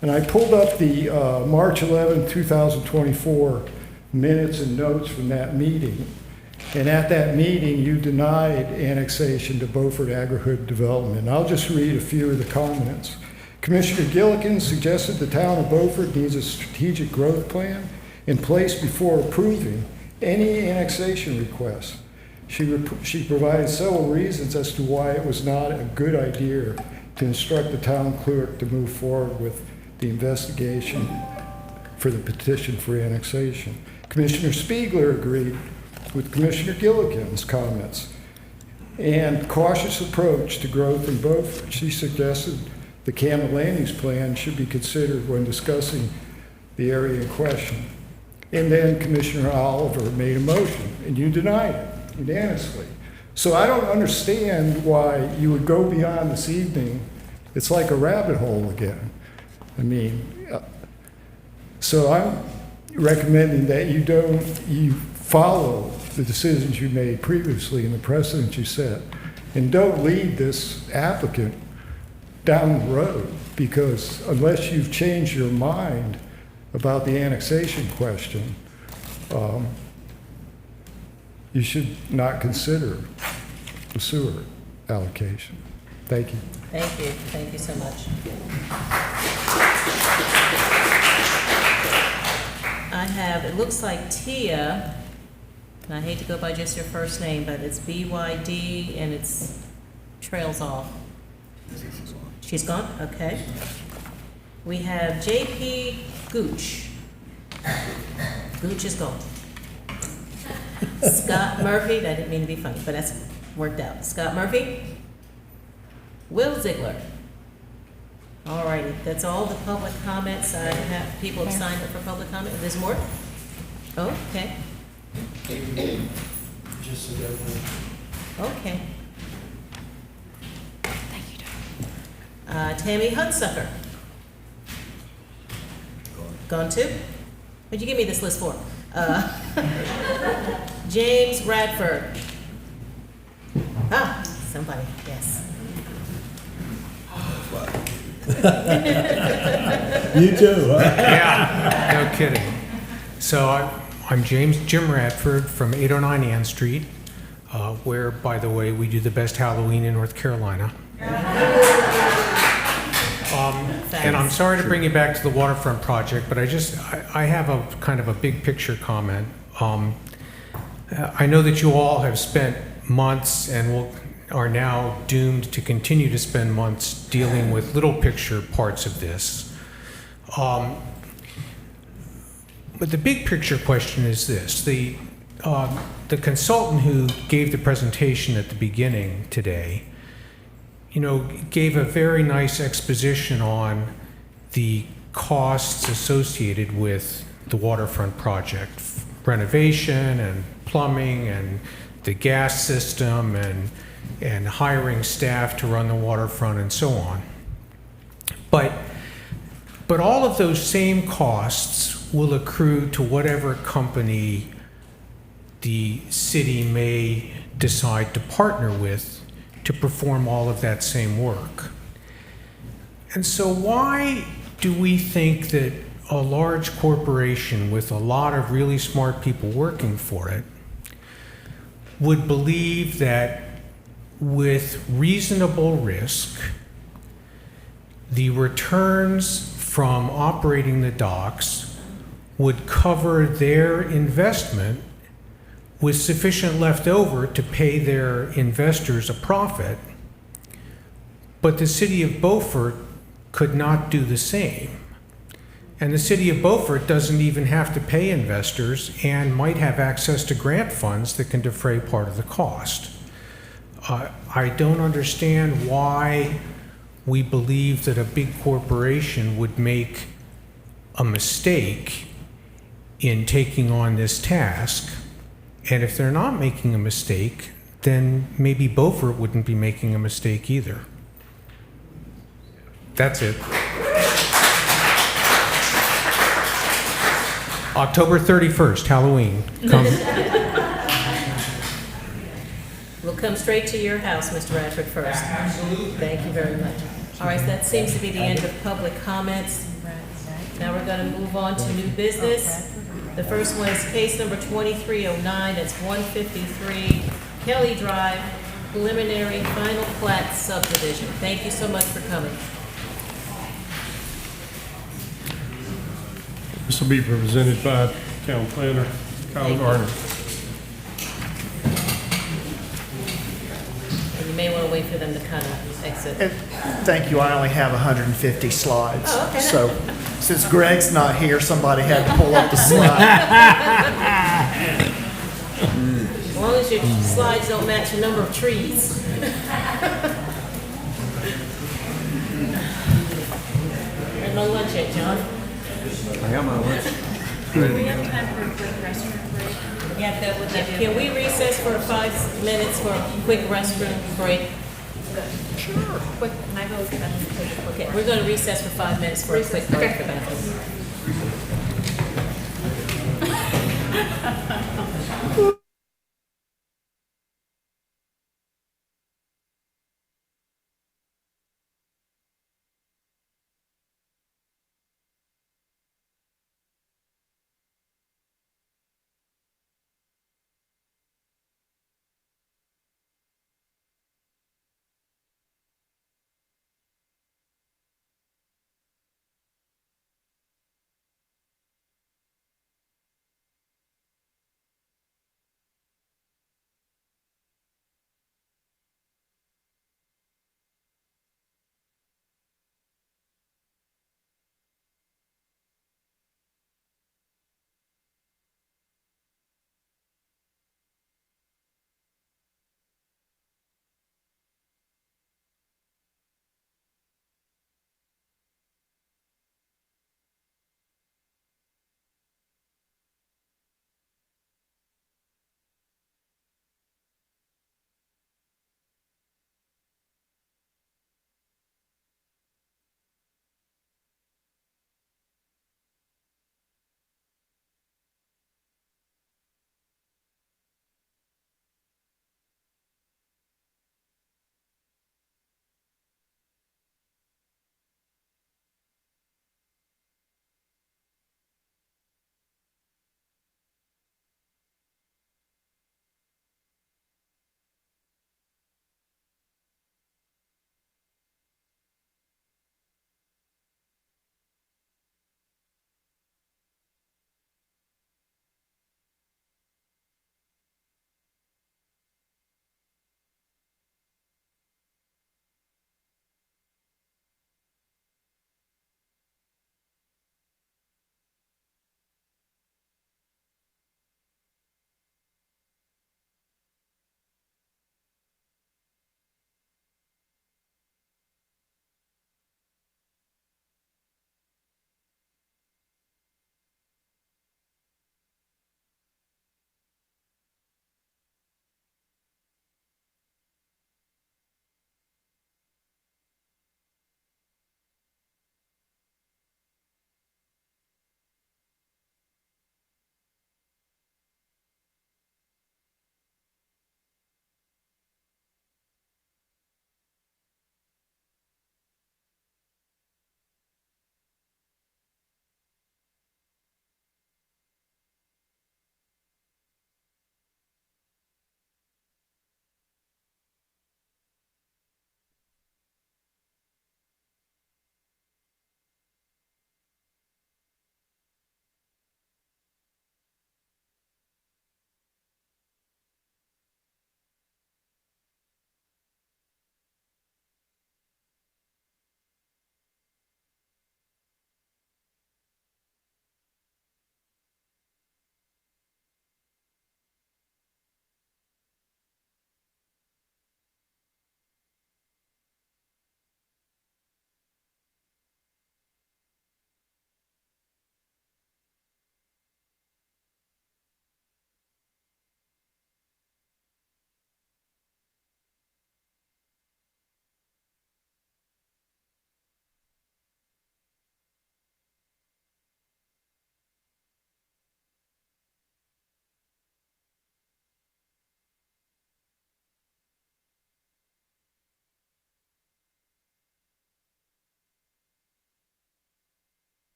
and I pulled up the March 11, 2024 minutes and notes from that meeting. And at that meeting, you denied annexation to Beaufort Hagerhood Development. And I'll just read a few of the comments. Commissioner Gillikin suggested the town of Beaufort needs a strategic growth plan in place before approving any annexation request. She provided several reasons as to why it was not a good idea to instruct the town clerk to move forward with the investigation for the petition for annexation. Commissioner Spiegler agreed with Commissioner Gillikin's comments and cautious approach to growth in Beaufort. She suggested the Campbell land use plan should be considered when discussing the area in question. And then Commissioner Oliver made a motion, and you denied it unanimously. So I don't understand why you would go beyond this evening. It's like a rabbit hole again. I mean, so I'm recommending that you follow the decisions you made previously and the precedents you set, and don't lead this applicant down the road, because unless you've changed your mind about the annexation question, you should not consider the sewer allocation. Thank you. Thank you. Thank you so much. I have, it looks like Tia, and I hate to go by just your first name, but it's BYD and it's trails off. She's gone? Okay. We have JP Gooch. Gooch is gone. Scott Murphy, that didn't mean to be funny, but that's worked out. Scott Murphy. Will Ziegler. All righty, that's all the public comments. I have, people have signed up for public comment. There's more? Oh, okay. Just so that Okay. Tammy Hudsucker. Gone too? What'd you give me this list for? James Radford. Ah, somebody, yes. You too, huh? Yeah, no kidding. So I'm Jim Radford from 809 Ann Street, where, by the way, we do the best Halloween in North Carolina. And I'm sorry to bring you back to the waterfront project, but I have a kind of a big picture comment. I know that you all have spent months and are now doomed to continue to spend months dealing with little picture parts of this. But the big picture question is this. The consultant who gave the presentation at the beginning today, gave a very nice exposition on the costs associated with the waterfront project, renovation and plumbing and the gas system and hiring staff to run the waterfront and so on. But all of those same costs will accrue to whatever company the city may decide to partner with to perform all of that same work. And so why do we think that a large corporation with a lot of really smart people working for it would believe that with reasonable risk, the returns from operating the docks would cover their investment with sufficient left over to pay their investors a profit, but the city of Beaufort could not do the same. And the city of Beaufort doesn't even have to pay investors and might have access to grant funds that can defray part of the cost. I don't understand why we believe that a big corporation would make a mistake in taking on this task. And if they're not making a mistake, then maybe Beaufort wouldn't be making a mistake either. That's it. October 31st, Halloween. Come. We'll come straight to your house, Mr. Radford, first. Absolutely. Thank you very much. All right, that seems to be the end of public comments. Now we're going to move on to new business. The first one is case number 2309, that's 153 Kelly Drive, preliminary final plat subdivision. Thank you so much for coming. This will be presented by Town Planner Kyle Garner. And you may want to wait for them to kind of exit. Thank you. I only have 150 slides. Oh, okay. So since Greg's not here, somebody had to pull up the slide. As long as your slides don't match the number of trees. And no lunch yet, John? I got my lunch. Do we have time for a quick restroom break? Yeah, can we recess for 5 minutes for a quick restroom break? Sure. Quick, can I go to the bathroom? Okay, we're going to recess for 5 minutes for a quick break for bathroom.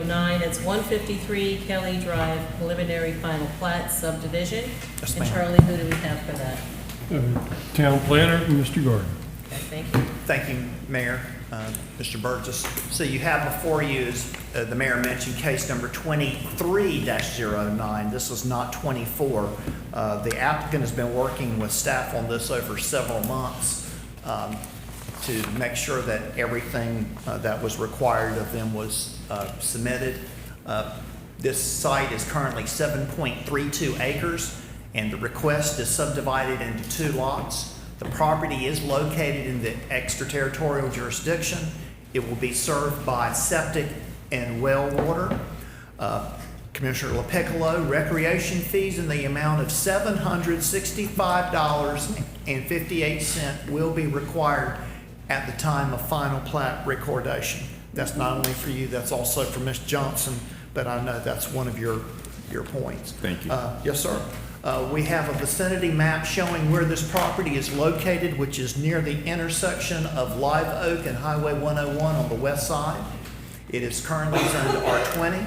9, it's 153 Kelly Drive preliminary final plat subdivision. Yes, And ma'am. Charlie, who do we have for that? Town planner, Mr. Gordon. Okay, thank you. Thank you, Mayor, Mr. Burgess. So you have before you, as the mayor mentioned, case number 23-09. This is not 24. The applicant has been working with staff on this over several months to make sure that everything that was required of them was submitted. This site is currently 7.32 acres, and the request is subdivided into 2 lots. The property is located in the extraterritorial jurisdiction. It will be served by septic and well water. Commissioner LaPiccolo, recreation fees in the amount of $765.58 will be required at the time of final plat recordation. That's not only for you, that's also for Ms. Johnson, but I know that's one of your points. Thank you. Yes, sir. We have a vicinity map showing where this property is located, which is near the intersection of Live Oak and Highway 101 on the west side. It is currently zoned R20.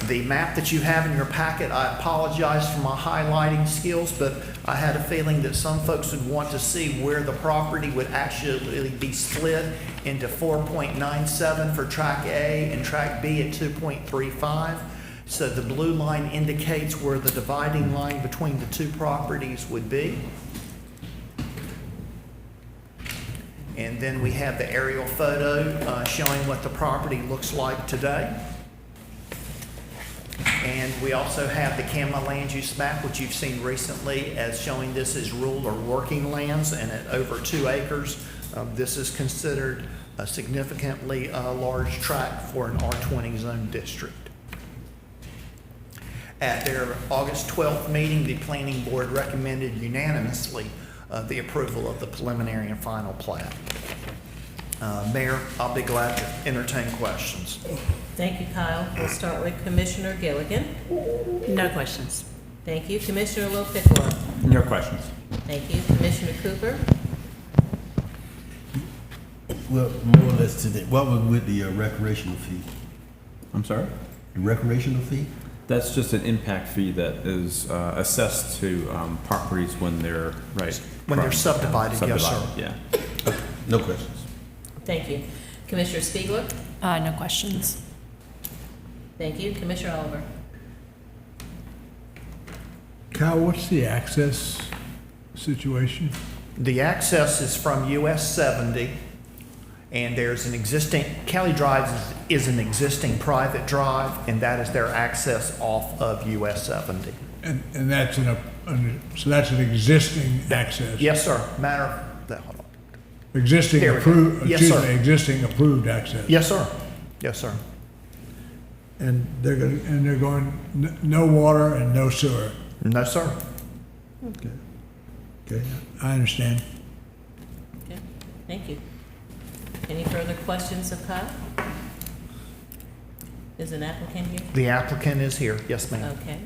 The map that you have in your packet, I apologize for my highlighting skills, but I had a feeling that some folks would want to see where the property would actually be split into 4.97 for Track A and Track B at 2.35. So the blue line indicates where the dividing line between the 2 properties would be. And then we have the aerial photo showing what the property looks like today. And we also have the CAMA land use map, which you've seen recently, as showing this as rural or working lands, and at over 2 acres. This is considered a significantly large tract for an R20 zone district. At their August 12th meeting, the planning board recommended unanimously the approval of the preliminary and final plat. Mayor, I'll be glad to entertain questions. Thank you, Kyle. We'll start with Commissioner Gilligan. No questions. Thank you. Commissioner LoPiccolo. No questions. Thank you. Commissioner Cooper. Well, more or less today, what was with the recreational fee? I'm sorry? The recreational fee? That's just an impact fee that is assessed to properties when they're, When they're subdivided, yes, sir. Yeah. No questions. Thank you. Commissioner Spiegler. No questions. Thank you. Commissioner Oliver. Kyle, what's the access situation? The access is from US 70, and there's an existing, Kelly Drive is an existing private drive, and that is their access off of US 70. And that's so that's an existing access? Yes, sir. Matter of, hold on. Existing Here we go. approved, Yes, excuse sir. me, existing approved access? Yes, sir. Yes, sir. And they're going, no water and no sewer? No, sir. Okay, I understand. Okay. Thank you. Any further questions of Kyle? Is an applicant here? The applicant is here. Yes, ma'am. Okay.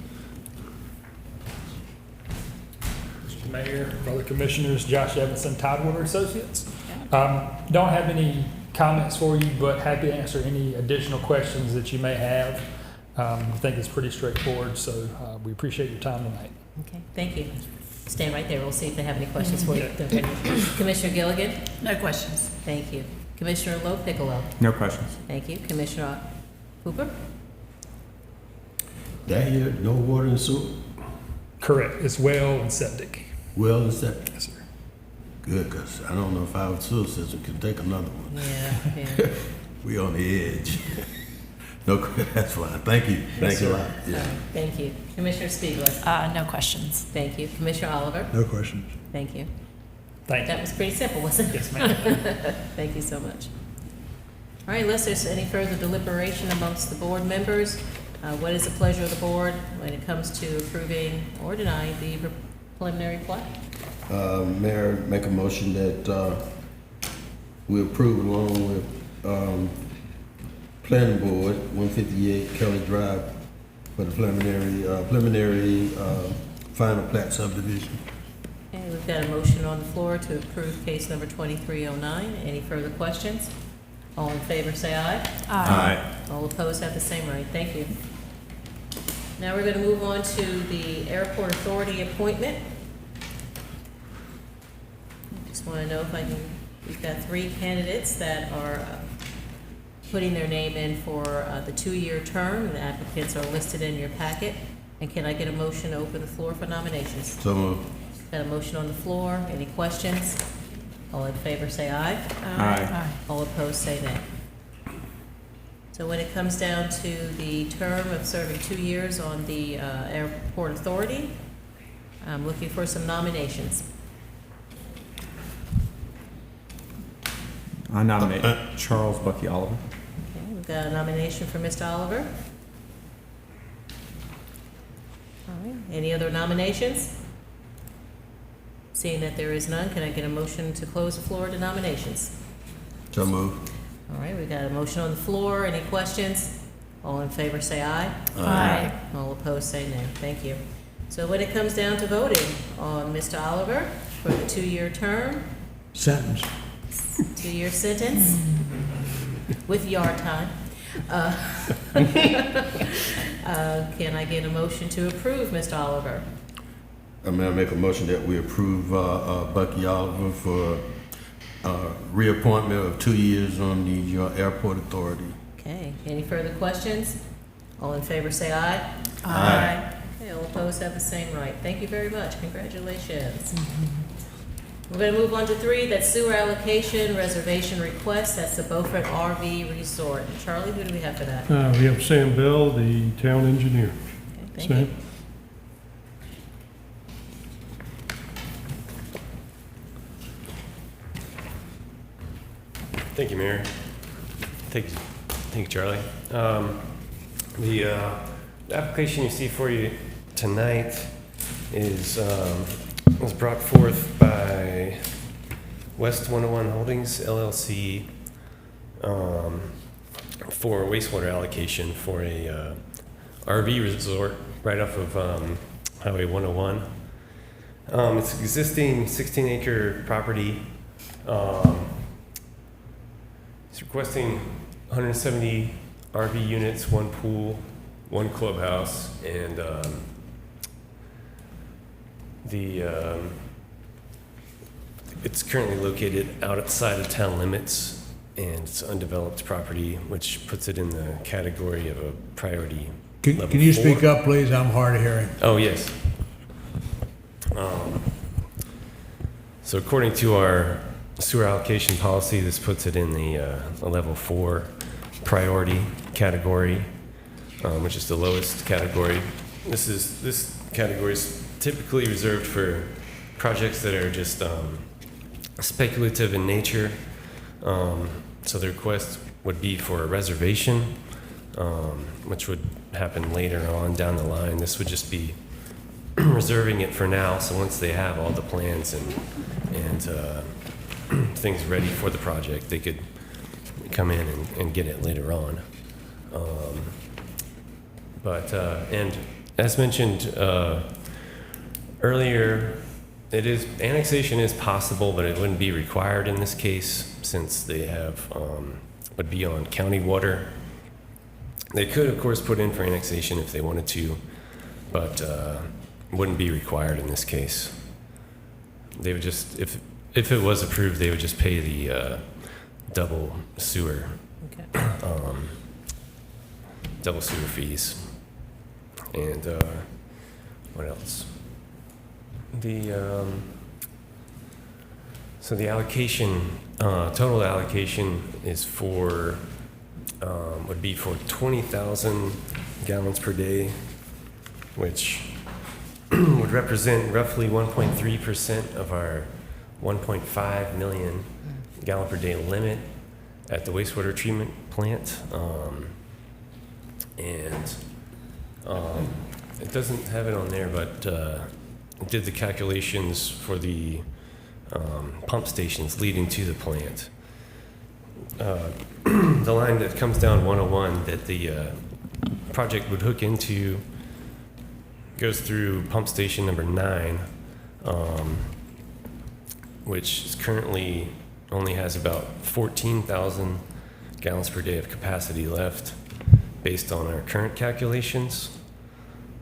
Mr. Mayor, fellow commissioners, Josh Evanson, Tidewater Associates. Don't have any comments for you, but happy to answer any additional questions that you may have. I think it's pretty straightforward, so we appreciate your time tonight. Okay, thank you. Stand right there. We'll see if they have any questions for you. Commissioner Gilligan? No questions. Thank you. Commissioner LoPiccolo? No questions. Thank you. Commissioner Hooper? That here, no water and sewer? Correct. It's well and septic. Well and septic? Yes, sir. Good, because I don't know if our sewer system can take another one. Yeah. We on the edge. No, that's fine. Thank you. Thank you a lot. Yeah. Thank you. Commissioner Spiegler? No questions. Thank you. Commissioner Oliver? No questions. Thank you. Thank you. That was pretty simple, wasn't it? Yes, ma'am. Thank you so much. All right, unless there's any further deliberation amongst the board members, what is the pleasure of the board when it comes to approving or denying the preliminary plat? Mayor, make a motion that we approve along with Planning Board, 158 Kelly Drive, for the preliminary final plat subdivision. Okay, we've got a motion on the floor to approve case number 2309. Any further questions? All in favor, say aye. Aye. All opposed have the same right. Thank you. Now we're going to move on to the Airport Authority appointment. Just want to know if I can, we've got 3 candidates that are putting their name in for the 2-year term. The applicants are listed in your packet. And can I get a motion to open the floor for nominations? So moved. Got a motion on the floor. Any questions? All in favor, say aye. Aye. All opposed, say nay. So when it comes down to the term of serving 2 years on the Airport Authority, I'm looking for some nominations. I nominate Charles Bucky Oliver. Okay, we've got a nomination for Mr. Oliver. All right, any other nominations? Seeing that there is none, can I get a motion to close the floor to nominations? So moved. All right, we've got a motion on the floor. Any questions? All in favor, say aye. Aye. All opposed, say nay. Thank you. So when it comes down to voting on Mr. Oliver for the 2-year term, Sentence. 2-year sentence with yard time, can I get a motion to approve Mr. Oliver? I'm gonna make a motion that we approve Bucky Oliver for reappointment of 2 years on the Airport Authority. Okay, any further questions? All in favor, say aye. Aye. Okay, all opposed have the same right. Thank you very much. Congratulations. We're going to move on to 3, that's sewer allocation reservation request. That's the Beaufort RV Resort. Charlie, who do we have for that? We have Sam Bell, the town engineer. Okay, thank you. Sam? Thank you, Mayor. Thank you, Charlie. The application you see for you tonight is was brought forth by West 101 Holdings LLC for wastewater allocation for a RV resort right off of Highway 101. It's an existing 16-acre property. It's requesting 170 RV units, 1 pool, 1 clubhouse, and it's currently located outside of town limits, and it's undeveloped property, which puts it in the category of a priority level Can you 4. speak up, please? I'm hard of hearing. Oh, yes. So according to our sewer allocation policy, this puts it in the a level 4 priority category, which is the lowest category. This category is typically reserved for projects that are just speculative in nature. So the request would be for a reservation, which would happen later on down the line. This would just be reserving it for now, so once they have all the plans and things ready for the project, they could come in and get it later on. And as mentioned earlier, annexation is possible, but it wouldn't be required in this case since they would be on county water. They could, of course, put in for annexation if they wanted to, but wouldn't be required in this case. They would just, if it was approved, they would just pay the double sewer, double sewer fees. And what else? So the allocation, total allocation is would be for 20,000 gallons per day, which would represent roughly 1.3% of our 1.5 million gallon per day limit at the wastewater treatment plant. It doesn't have it on there, but did the calculations for the pump stations leading to the plant. The line that comes down 101 that the project would hook into goes through pump station number 9, which is currently only has about 14,000 gallons per day of capacity left based on our current calculations,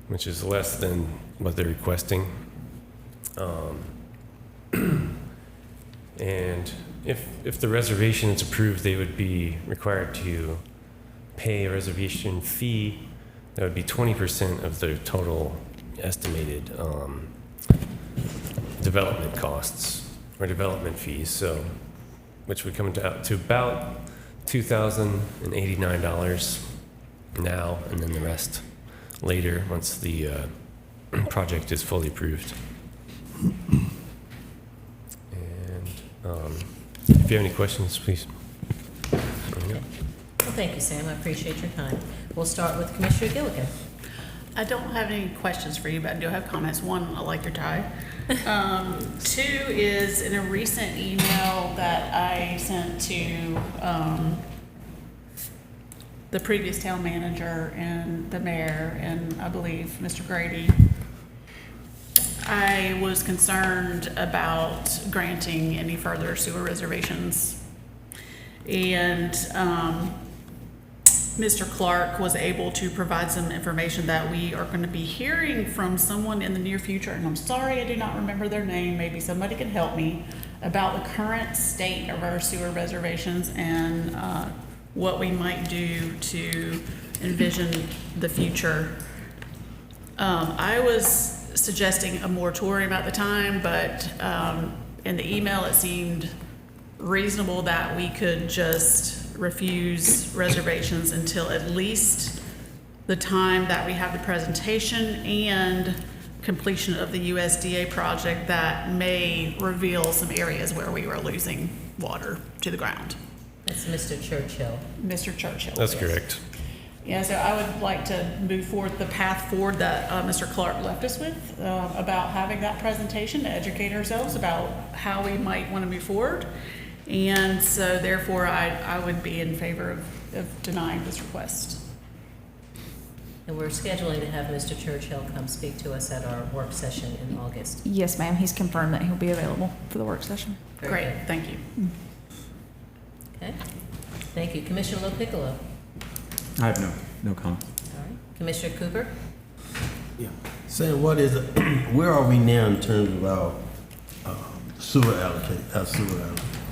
which is less than what they're requesting. And if the reservation is approved, they would be required to pay a reservation fee that would be 20% of their total estimated development costs or development fees. So, which would come out to about $2,089 now, and then the rest later once the project is fully approved. And if you have any questions, please. Well, thank you, Sam. I appreciate your time. We'll start with Commissioner Gilligan. I don't have any questions for you, but I do have comments. One, I like your tie. Two is in a recent email that I sent to the previous town manager and the mayor and I believe Mr. Grady, I was concerned about granting any further sewer reservations. And Mr. Clark was able to provide some information that we are going to be hearing from someone in the near future, and I'm sorry I do not remember their name, maybe somebody can help me, about the current state of our sewer reservations and what we might do to envision the future. I was suggesting a moratorium at the time, but in the email it seemed reasonable that we could just refuse reservations until at least the time that we have the presentation and completion of the USDA project that may reveal some areas where we were losing water to the ground. That's Mr. Churchill. Mr. Churchill. That's yes. correct. Yeah, so I would like to move forward the path forward that Mr. Clark left us with about having that presentation to educate ourselves about how we might want to move forward. And so therefore, I would be in favor of denying this request. And we're scheduling to have Mr. Churchill come speak to us at our work session in August. Yes, ma'am. He's confirmed that he'll be available for the work session. Great, thank you. Okay, thank you. Commissioner LoPiccolo. I have no comment. All right. Commissioner Cooper. Yeah. Sam, what is it? Where are we now in terms of our sewer allocate?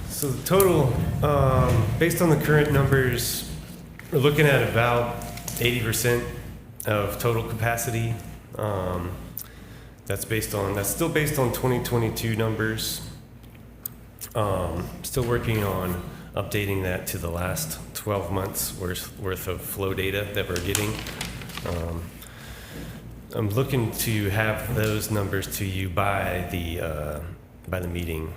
So the total, based on the current numbers, we're looking at about 80% of total capacity. That's still based on 2022 numbers. Still working on updating that to the last 12 months worth of flow data that we're getting. I'm looking to have those numbers to you by the meeting,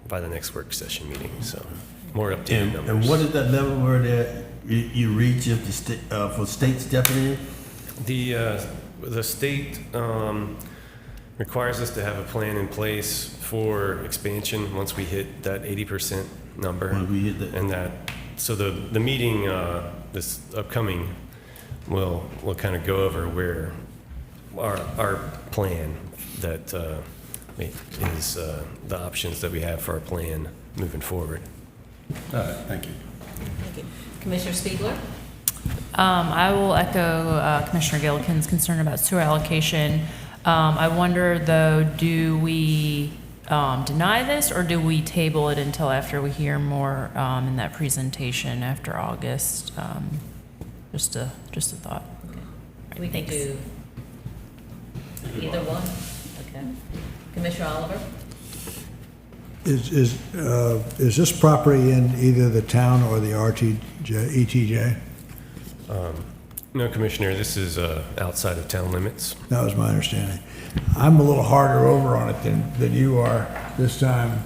by the next work session meeting. So more updated numbers. And what is that level where that you reach if the for state stepping in? The state requires us to have a plan in place for expansion once we hit that 80% number. When we hit that. And so the meeting this upcoming will kind of go over where our plan that is the options that we have for our plan moving forward. Thank you. Thank you. Commissioner Spiegler. I will echo Commissioner Gilligan's concern about sewer allocation. I wonder, though, do we deny this or do we table it until after we hear more in that presentation after August? Just a thought. Okay. We can do either one. Okay. Commissioner Oliver. Is this property in either the town or the ETJ? No, Commissioner, this is outside of town limits. That was my understanding. I'm a little harder over on it than you are this time.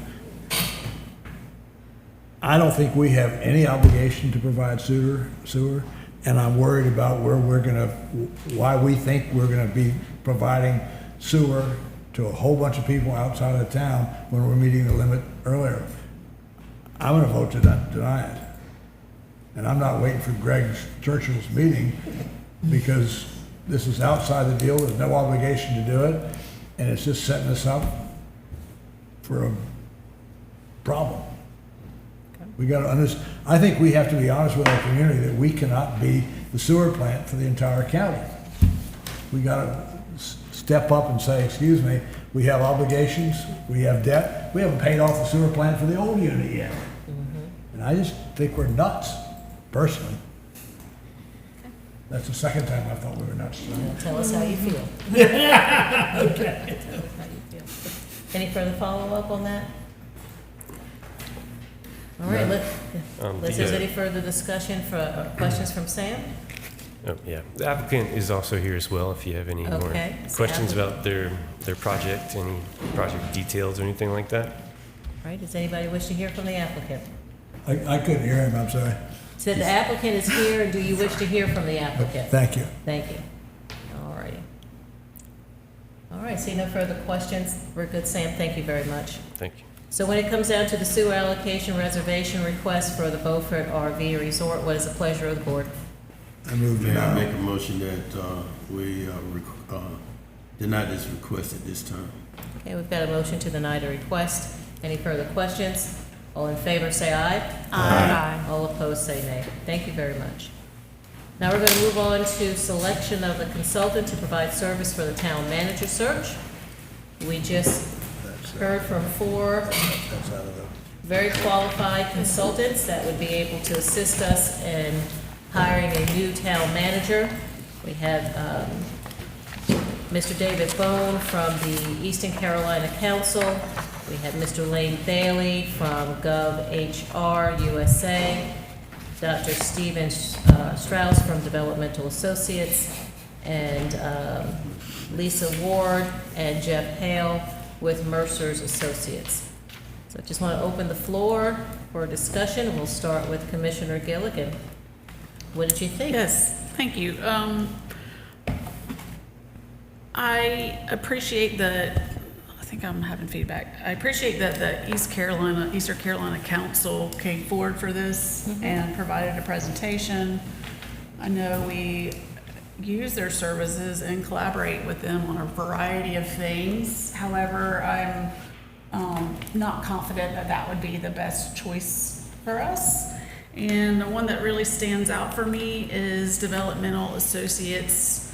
I don't think we have any obligation to provide sewer, and I'm worried about why we think we're gonna be providing sewer to a whole bunch of people outside of the town when we're meeting the limit earlier. I'm gonna vote to deny it. And I'm not waiting for Greg Churchill's meeting because this is outside the deal. There's no obligation to do it. And it's just setting us up for a problem. We got to I think we have to be honest with our community that we cannot be the sewer plant for the entire county. We gotta step up and say, excuse me, we have obligations, we have debt, we haven't paid off the sewer plant for the old unit yet. And I just think we're nuts, personally. That's the second time I thought we were nuts. Tell us how you feel. Okay. How you feel. Any further follow-up on that? All right, unless there's any further discussion or questions from Sam? Oh, yeah. The applicant is also here as well, if you have any more Okay. questions about their project, any project details or anything like that. All right, does anybody wish to hear from the applicant? I couldn't hear him, I'm sorry. Said the applicant is here, and do you wish to hear from the applicant? Thank you. Thank you. All righty. All right, see no further questions. We're good, Sam. Thank you very much. Thank you. So when it comes down to the sewer allocation reservation request for the Beaufort RV Resort, what is the pleasure of the board? I move May I denial. make a motion that we deny this request at this time? Okay, we've got a motion to deny the request. Any further questions? All in favor, say aye. Aye. All opposed, say nay. Thank you very much. Now we're going to move on to selection of the consultant to provide service for the town manager search. We just heard from 4 very qualified consultants that would be able to assist us in hiring a new town manager. We have Mr. David Bone from the Eastern Carolina Council. We have Mr. Lane Bailey from GovHR USA, Dr. Stephen Strauss from Developmental Associates, and Lisa Ward and Jeff Hale with Mercer's Associates. So I just want to open the floor for a discussion. We'll start with Commissioner Gilligan. What did you think? Yes, thank you. I appreciate that, I think I'm having feedback. I appreciate that the Eastern Carolina Council came forward for this and provided a presentation. I know we use their services and collaborate with them on a variety of things. However, I'm not confident that that would be the best choice for us. And the one that really stands out for me is Developmental Associates.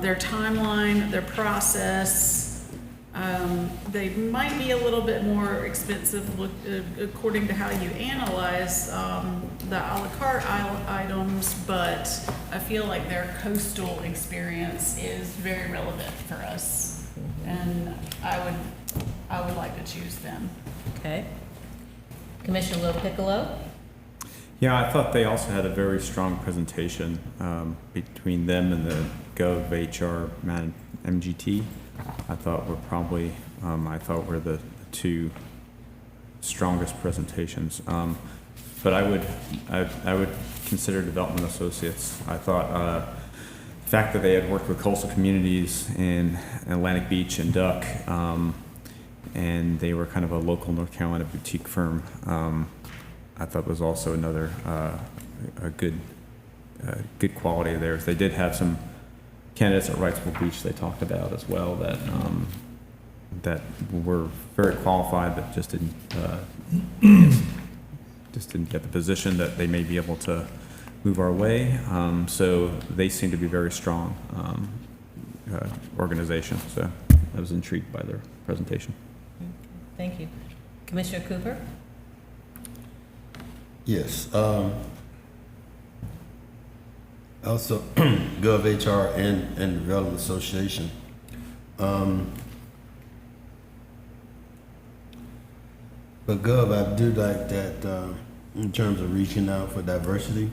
Their timeline, their process, they might be a little bit more expensive according to how you analyze the a la carte items, but I feel like their coastal experience is very relevant for us. And I would like to choose them. Okay. Commissioner Lil Piccolo? Yeah, I thought they also had a very strong presentation between them and the GovHR MGT. I thought were probably, were the two strongest presentations. But I would consider Development Associates. I thought the fact that they had worked with coastal communities in Atlantic Beach and Duck, and they were kind of a local North Carolina boutique firm, I thought was also another a good quality of theirs. They did have some candidates at Wrightsville Beach they talked about as well that that were very qualified but just didn't get the position that they may be able to move our way. So they seem to be very strong organization. So I was intrigued by their presentation. Thank you. Commissioner Cooper? Yes. Also, GovHR and Development Association. But Gov, I do like that in terms of reaching out for diversity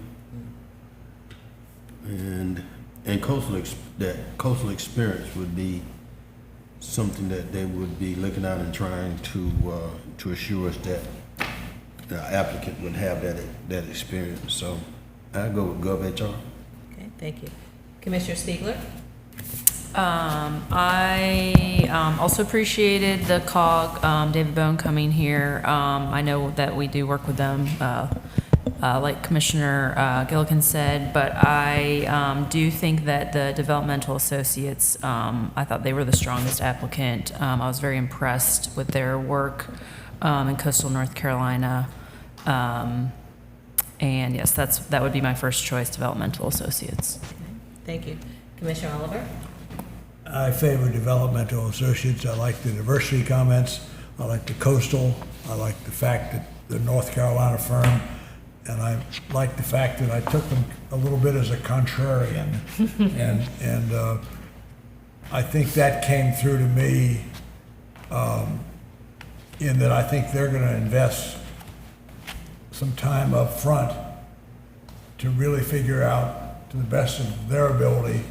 and coastal experience would be something that they would be looking at and trying to assure us that the applicant would have that experience. So I go with GovHR. Okay, thank you. Commissioner Stiegler? I also appreciated the COG, David Bone coming here. I know that we do work with them, like Commissioner Gillikin said, but I do think that the Developmental Associates, I thought they were the strongest applicant. I was very impressed with their work in coastal North Carolina. And yes, that would be my first choice, developmental associates. Thank you. Commissioner Oliver? I favor developmental associates. I like the diversity comments. I like the coastal. I like the fact that the North Carolina firm, and I like the fact that I took them a little bit as a contrarian. and I think that came through to me in that I think they're going to invest some time up front to really figure out, to the best of their ability,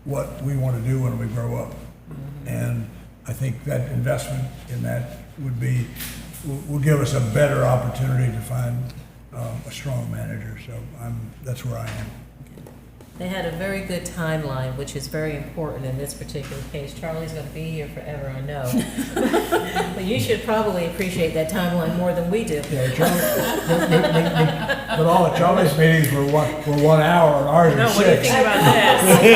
what we want to do when we grow up. And I think that investment in that will give us a better opportunity to find a strong manager. So that's where I am. They had a very good timeline, which is very important in this particular case. Charlie's going to be here forever, I know. But you should probably appreciate that timeline more than we do. Yeah, but all of Charlie's meetings were 1 hour and ours No, were 6. what do you think about this?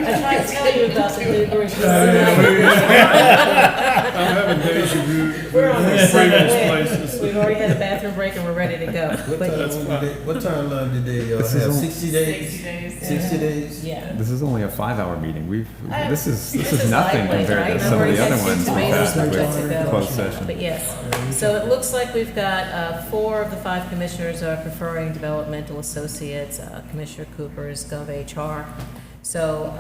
I tried to tell you about the new version. I'm having deja vu We're on the from same previous way. places. We've already had a bathroom break and we're ready to go. What timeline did they have? 60 days? 60 days? Yeah. This is only a 5-hour meeting. This is This nothing lightweight, compared right? to some of Already the had other 2 ones tomatoes with ready to go. closed session. But yes, so it looks like we've got 4 of the 5 commissioners are preferring developmental associates. Commissioner Cooper is Gov HR. So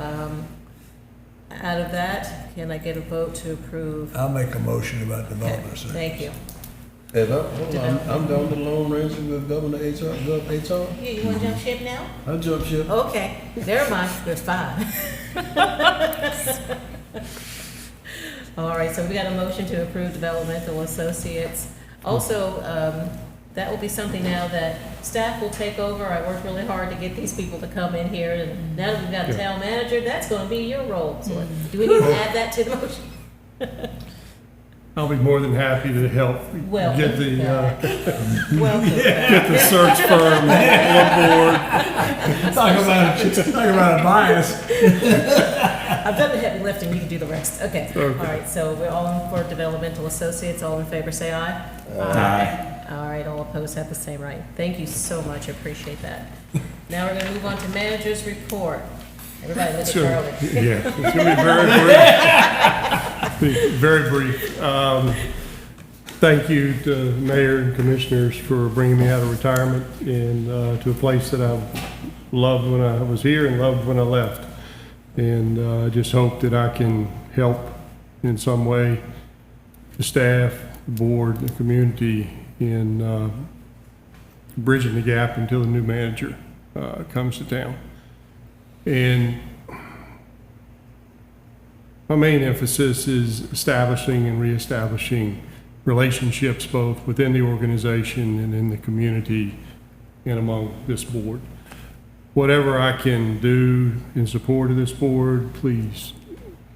out of that, can I get a vote to approve? I'll make a motion about development associates. Thank you. Hey, I'm going to the Lone Ranger with Governor HR, Gov HR. Yeah, you want to jump ship now? I'll jump ship. Okay, never mind, there's 5. All right, so we got a motion to approve developmental associates. Also, that will be something now that staff will take over. I worked really hard to get these people to come in here, and now that we've got a town manager, that's going to be your role. So do we need to add that to the motion? I'll be more than happy to help Welcome get the Welcome get the search firm on board. Talk about a bias. I've done the heavy lifting, you can do the rest. Okay. All right, so we're all in for developmental associates. All in favor, say aye. Aye. All right, all opposed have the same right. Thank you so much, I appreciate that. Now we're gonna move on to manager's report. Everybody look at Charlie. Yeah, it's going to be very brief. Thank you to Mayor and Commissioners for bringing me out of retirement and to a place that I loved when I was here and loved when I left. And I just hope that I can help in some way the staff, the board, the community in bridging the gap until the new manager comes to town. And my main emphasis is establishing and reestablishing relationships both within the organization and in the community and among this board. Whatever I can do in support of this board, please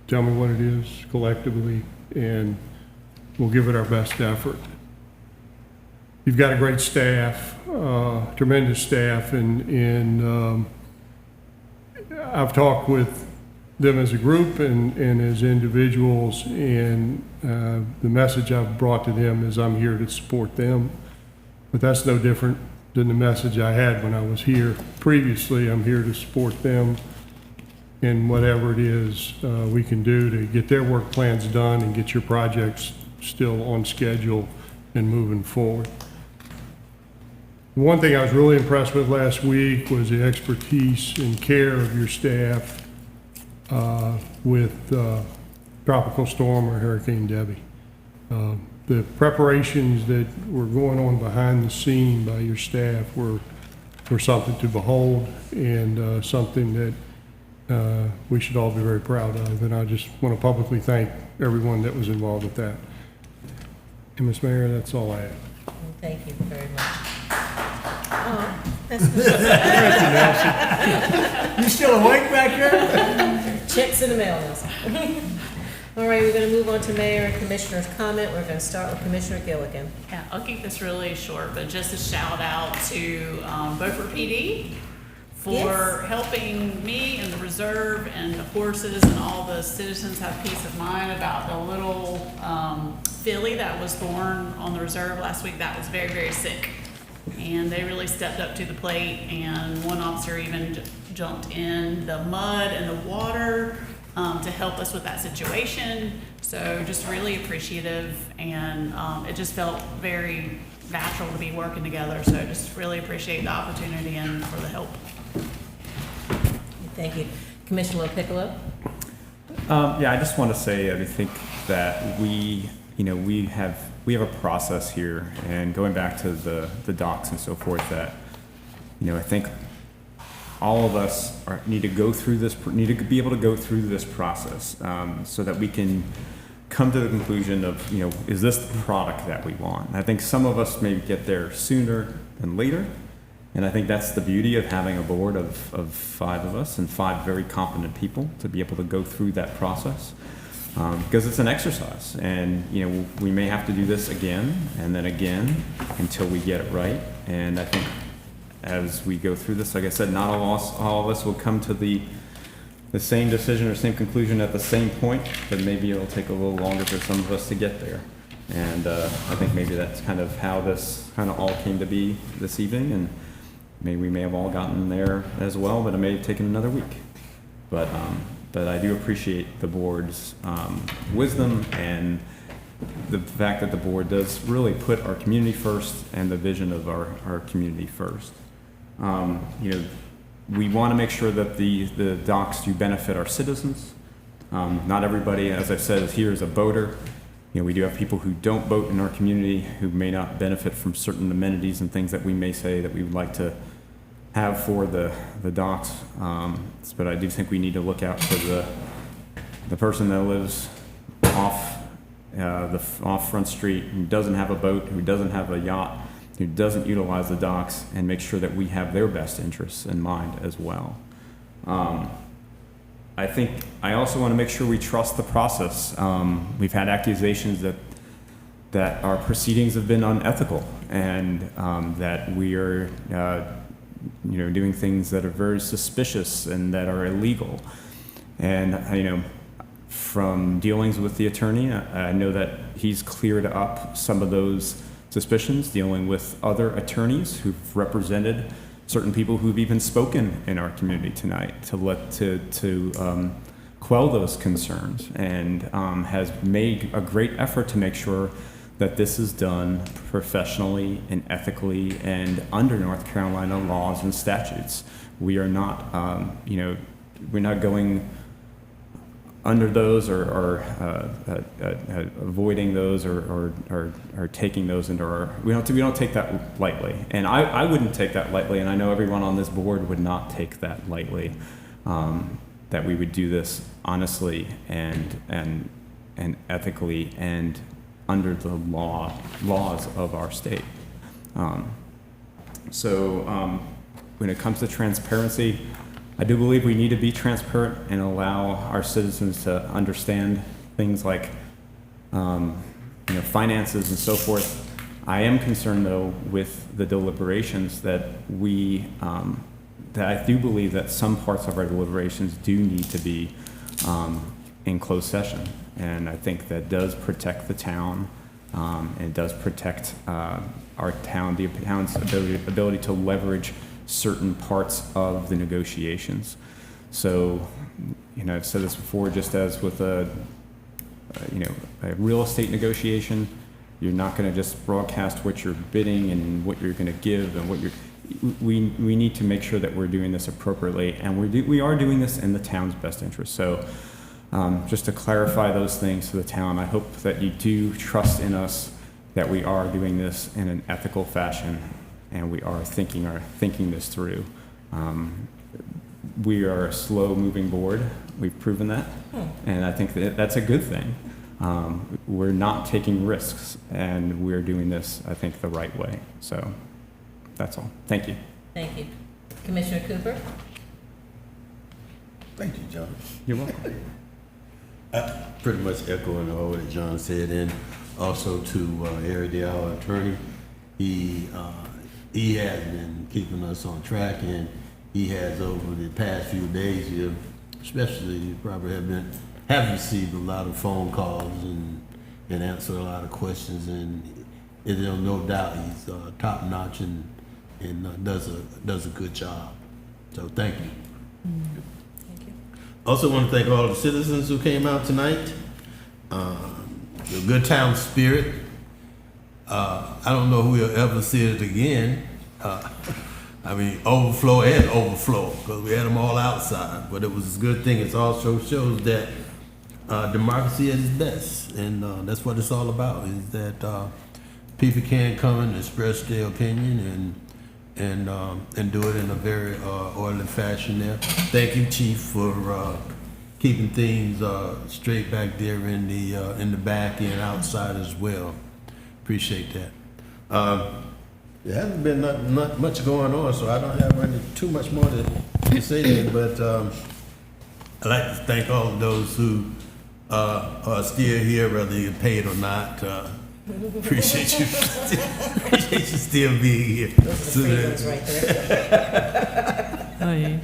tell me what it is collectively, and we'll give it our best effort. You've got a great staff, tremendous staff, and I've talked with them as a group and as individuals, and the message I've brought to them is I'm here to support them. But that's no different than the message I had when I was here previously. I'm here to support them in whatever it is we can do to get their work plans done and get your projects still on schedule and moving forward. One thing I was really impressed with last week was the expertise and care of your staff with Tropical Storm or Hurricane Debbie. The preparations that were going on behind the scene by your staff were something to behold, and something that we should all be very proud of. And I just want to publicly thank everyone that was involved with that. And Ms. Mayor, that's all I have. Thank you very much. You still awake back here? Checks in the mail, Nelson. All right, we're going to move on to Mayor and Commissioner's comment. We're going to start with Commissioner Gilligan. Yeah, I'll keep this really short, but just a shout out to Beaufort PD for helping me and the reserve and the horses and all the citizens have peace of mind about the little filly that was born on the reserve last week. That was very, very sick. and they really stepped up to the plate, and one officer even jumped in the mud and the water to help us with that situation. So just really appreciative, and it just felt very natural to be working together. So just really appreciate the opportunity and for the help. Thank you. Commissioner Piccolo? Yeah, I just want to say, I think that we have a process here, and going back to the docs and so forth, that, I think all of us need to be able to go through this process, so that we can come to the conclusion of, is this the product that we want? And I think some of us may get there sooner than later. And I think that's the beauty of having a board of 5 of us and 5 very competent people to be able to go through that process, because it's an exercise, and we may have to do this again and then again until we get it right. And I think as we go through this, like I said, not all of us will come to the same decision or same conclusion at the same point, but maybe it'll take a little longer for some of us to get there. And I think maybe that's kind of how this kind of all came to be this evening, and we may have all gotten there as well, but it may have taken another week. But I do appreciate the board's wisdom and the fact that the board does really put our community first and the vision of our community first. We want to make sure that the docks do benefit our citizens. Not everybody, as I've said, here is a boater. We do have people who don't boat in our community who may not benefit from certain amenities and things that we may say that we would like to have for the docks. But I do think we need to look out for the person that lives off Front Street, who doesn't have a boat, who doesn't have a yacht, who doesn't utilize the docks, and make sure that we have their best interests in mind as well. I think I also want to make sure we trust the process. We've had accusations that our proceedings have been unethical, and that we are doing things that are very suspicious and that are illegal. And from dealings with the attorney, I know that he's cleared up some of those suspicions, dealing with other attorneys who've represented certain people who've even spoken in our community tonight to quell those concerns, and has made a great effort to make sure that this is done professionally and ethically and under North Carolina laws and statutes. We are not, we're not going under those or avoiding those or taking those into our, we don't take that lightly. And I wouldn't take that lightly, and I know everyone on this board would not take that lightly, that we would do this honestly and ethically and under the laws of our state. When it comes to transparency, I do believe we need to be transparent and allow our citizens to understand things like finances and so forth. I am concerned, though, with the deliberations that that I do believe that some parts of our deliberations do need to be in closed session. And I think that does protect the town, and it does protect our town, the town's ability to leverage certain parts of the negotiations. So, I've said this before, just as with a real estate negotiation, you're not going to just broadcast what you're bidding and what you're going to give and what you're. We need to make sure that we're doing this appropriately, and we are doing this in the town's best interest. So, just to clarify those things to the town, I hope that you do trust in us that we are doing this in an ethical fashion, and we are thinking this through. We are a slow-moving board. We've proven that, and I think that that's a good thing. We're not taking risks, and we're doing this, I think, the right way. So that's all. Thank you. Thank you. Commissioner Cooper? Thank you, John. You're welcome. Pretty much echoing all that John said, and also to Harry Dial, attorney. He has been keeping us on track, and he has over the past few days here, especially, you probably have received a lot of phone calls and answered a lot of questions, and no doubt he's top notch in and does a good job. So thank you. Thank you. Also want to thank all the citizens who came out tonight. The good town spirit. I don't know who will ever see it again. I mean, overflow and overflow, because we had them all outside. But it was a good thing. It also shows that democracy at its best, and that's what it's all about. Is that people can come and express their opinion and do it in a very orderly fashion. There. Thank you, Chief, for keeping things straight back there in the back and outside as well. Appreciate that. There hasn't been not much going on, so I don't have too much more to say there, but I'd like to thank all of those who are still here, whether you're paid or not. Appreciate you. Appreciate you still being here. Those are the free ones right there. Oh, yeah.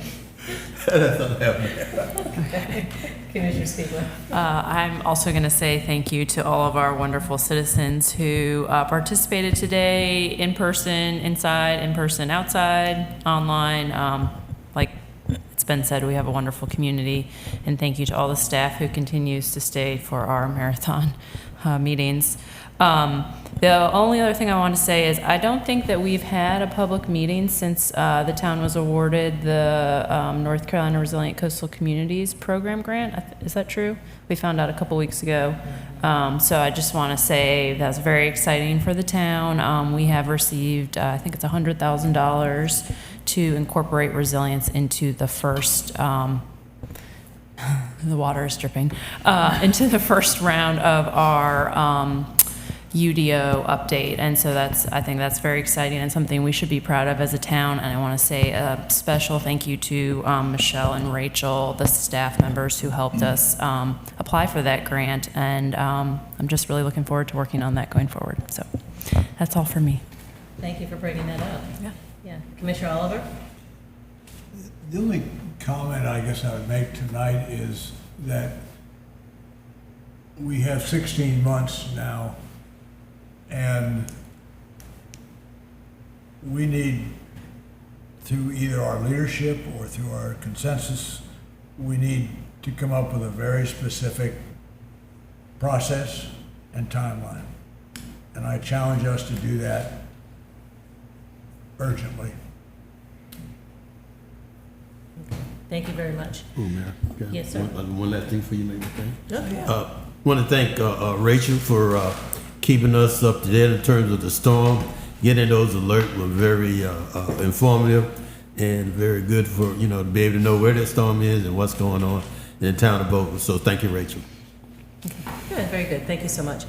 That's all I have. Commissioner Spiegel. I'm also going to say thank you to all of our wonderful citizens who participated today in person, inside, in person, outside, online. Like it's been said, we have a wonderful community, and thank you to all the staff who continues to stay for our marathon meetings. The only other thing I want to say is I don't think that we've had a public meeting since the town was awarded the North Carolina Resilient Coastal Communities Program grant. Is that true? We found out a couple weeks ago. So I just want to say that's very exciting for the town. We have received, I think it's $100,000 to incorporate resilience into the first the water is dripping, into the first round of our UDO update. And so I think that's very exciting and something we should be proud of as a town. And I want to say a special thank you to Michelle and Rachel, the staff members who helped us apply for that grant. And I'm just really looking forward to working on that going forward. So that's all for me. Thank you for bringing that up. Yeah. Yeah. Commissioner Oliver? The only comment I guess I would make tonight is that we have 16 months now, and we need, through either our leadership or through our consensus, we need to come up with a very specific process and timeline. And I challenge us to do that urgently. Thank you very much. Oh, Mayor. Yes, sir. One last thing for you, maybe. Okay. Want to thank Rachel for keeping us up to date in terms of the storm. Getting those alerts were very informative and very good for, to be able to know where that storm is and what's going on in the town of Beaufort. So thank you, Rachel. Good, very good. Thank you so much.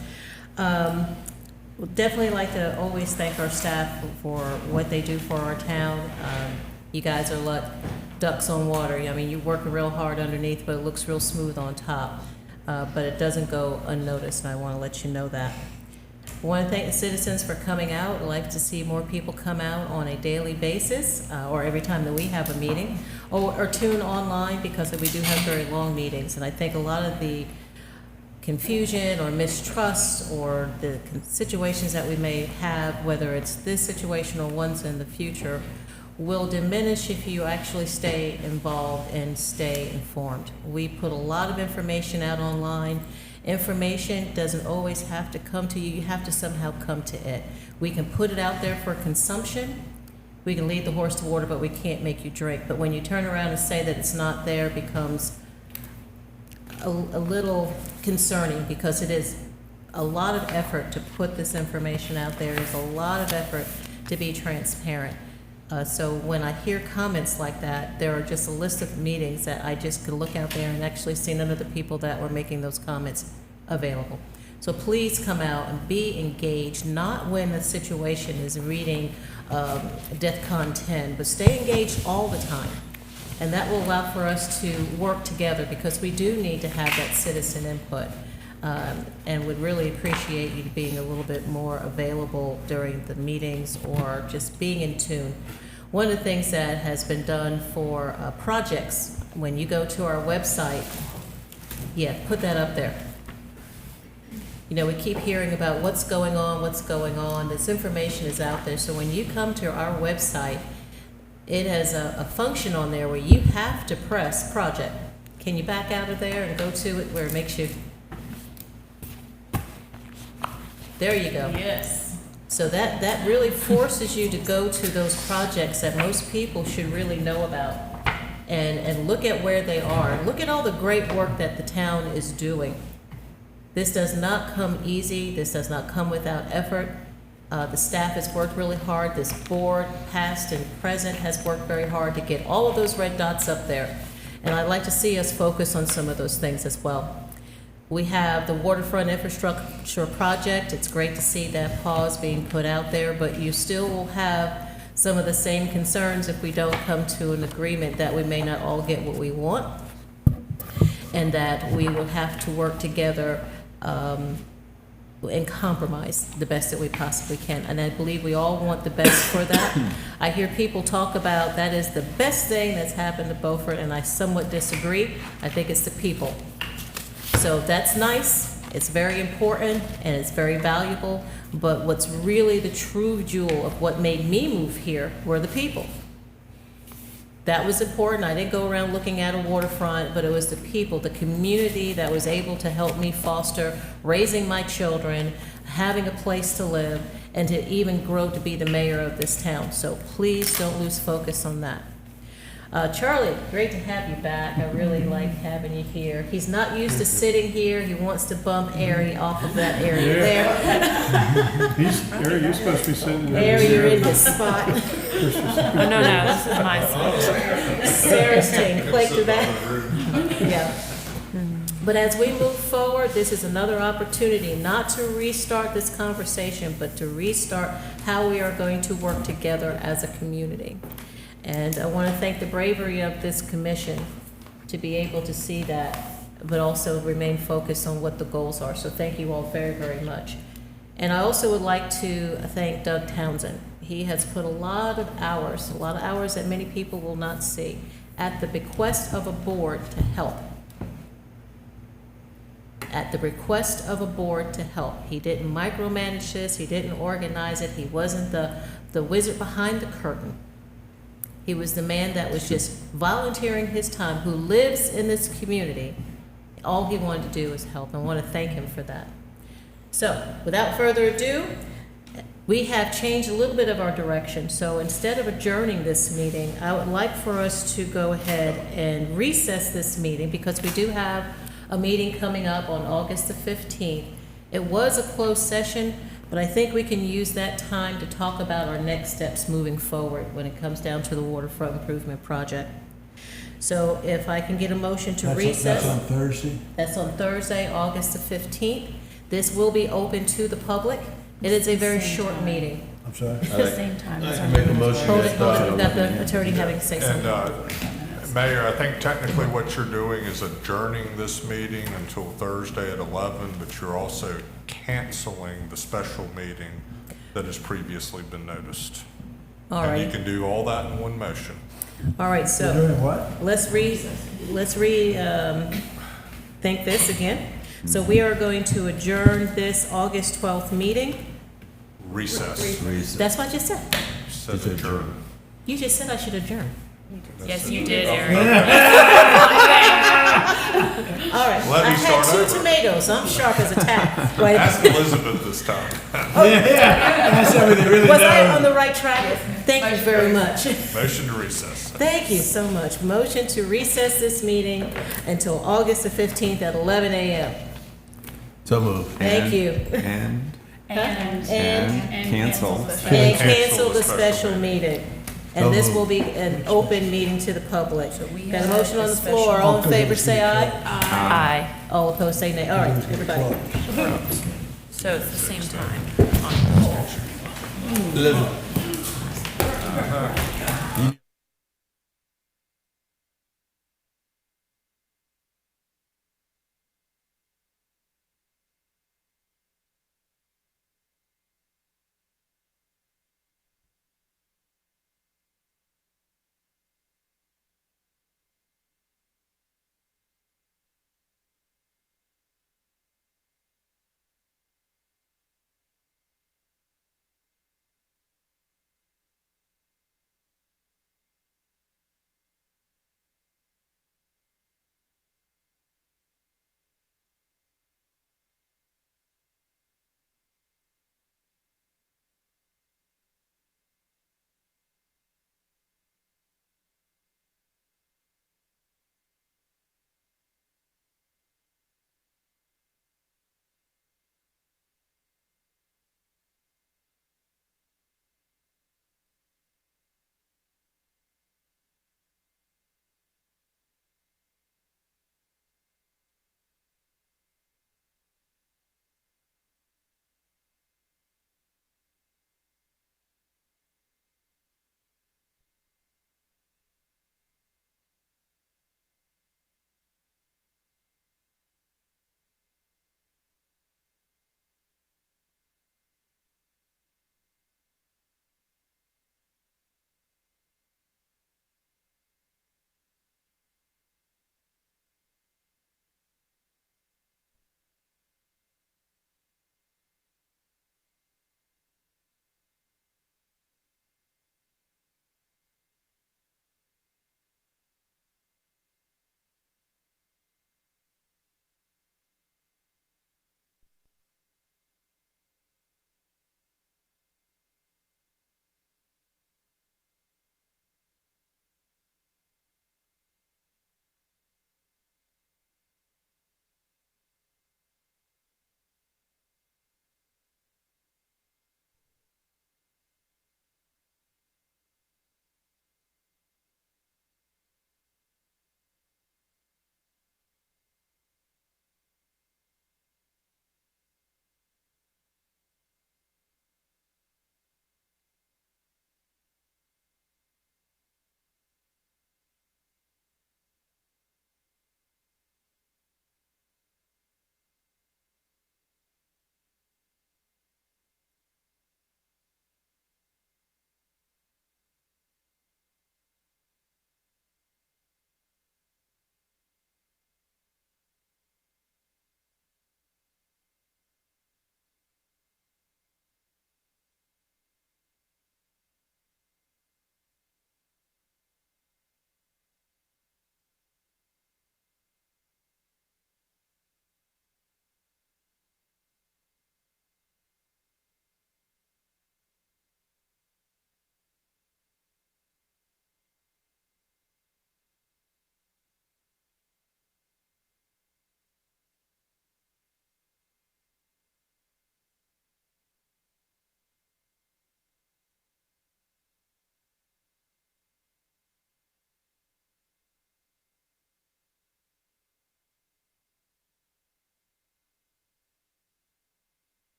We'll definitely like to always thank our staff for what they do for our town. You guys are like ducks on water. I mean, you work real hard underneath, but it looks real smooth on top. But it doesn't go unnoticed, and I want to let you know that. I want to thank the citizens for coming out. I'd like to see more people come out on a daily basis, or every time that we have a meeting, or tune online, because we do have very long meetings. And I think a lot of the confusion or mistrust or the situations that we may have, whether it's this situation or ones in the future, will diminish if you actually stay involved and stay informed. We put a lot of information out online. Information doesn't always have to come to you. You have to somehow come to it. We can put it out there for consumption. We can lead the horse to water, but we can't make you drink. But when you turn around and say that it's not there, it becomes a little concerning, because it is a lot of effort to put this information out there. There's a lot of effort to be transparent. So when I hear comments like that, there are just a list of meetings that I just could look out there and actually see none of the people that were making those comments available. So please come out and be engaged, not when the situation is reading DEFCON 10, but stay engaged all the time. And that will allow for us to work together, because we do need to have that citizen input. And would really appreciate you being a little bit more available during the meetings or just being in tune. One of the things that has been done for projects, when you go to our website, yeah, put that up there. You know, we keep hearing about what's going on, what's going on. This information is out there. So when you come to our website, it has a function on there where you have to press project. Can you back out of there and go to it where it makes you? There you go. Yes. So that really forces you to go to those projects that most people should really know about and look at where they are. Look at all the great work that the town is doing. This does not come easy. This does not come without effort. The staff has worked really hard. This board, past and present, has worked very hard to get all of those red dots up there. And I'd like to see us focus on some of those things as well. We have the waterfront infrastructure project. It's great to see that pause being put out there, but you still will have some of the same concerns if we don't come to an agreement that we may not all get what we want, and that we will have to work together and compromise the best that we possibly can. And I believe we all want the best for that. I hear people talk about that is the best thing that's happened to Beaufort, and I somewhat disagree. I think it's the people. So that's nice, it's very important, and it's very valuable, but what's really the true jewel of what made me move here were the people. That was important. I didn't go around looking at a waterfront, but it was the people, the community that was able to help me foster raising my children, having a place to live, and to even grow to be the mayor of this town. So please don't lose focus on that. Charlie, great to have you back. I really like having you here. He's not used to sitting here. He wants to bump Ari off of that area there. Harry, you're supposed to be sitting there. Ari, you're in his spot. Oh, no, this is my spot. Sarah's taking click to that. Yeah. But as we move forward, this is another opportunity not to restart this conversation, but to restart how we are going to work together as a community. And I want to thank the bravery of this commission to be able to see that, but also remain focused on what the goals are. So thank you all very, very much. And I also would like to thank Doug Townsend. He has put a lot of hours that many people will not see, at the bequest of a board to help. At the request of a board to help. He didn't micromanage this, he didn't organize it, he wasn't the wizard behind the curtain. He was the man that was just volunteering his time, who lives in this community. All he wanted to do was help. I want to thank him for that. So, without further ado, we have changed a little bit of our direction. So instead of adjourning this meeting, I would like for us to go ahead and recess this meeting, because we do have a meeting coming up on August the 15th. It was a closed session, but I think we can use that time to talk about our next steps moving forward when it comes down to the waterfront improvement project. So if I can get a motion to recess. That's on Thursday? That's on Thursday, August the 15th. This will be open to the public. It is a very short meeting. I'm sorry? It's the same time. I can make a motion. Hold it, we've got the attorney having to say something. And Mayor, I think technically what you're doing is adjourning this meeting until Thursday at 11, but you're also canceling the special meeting that has previously been noticed. All And right. you can do all that in one motion. All right, so. We're doing what? Let's think this again. So we are going to adjourn this August 12th meeting. Recess. That's what I just said. Says adjourn. You just said I should adjourn. Yes, you did, Eric. All right. Let me I had start 2 over. tomatoes. I'm sharp as a tack. Wait. Ask Elizabeth this time. That's something they really Was I know. on the right track? Thank you very much. Motion to recess. Thank you so much. Motion to recess this meeting until August the 15th at 11 a.m. So moved. Thank you. And And cancel. And cancel the special meeting. And this will be an open meeting to the public. Got a motion on the floor. All in favor, say aye. Aye. All opposed, say nay. All right, everybody. So it's the same time. Elizabeth.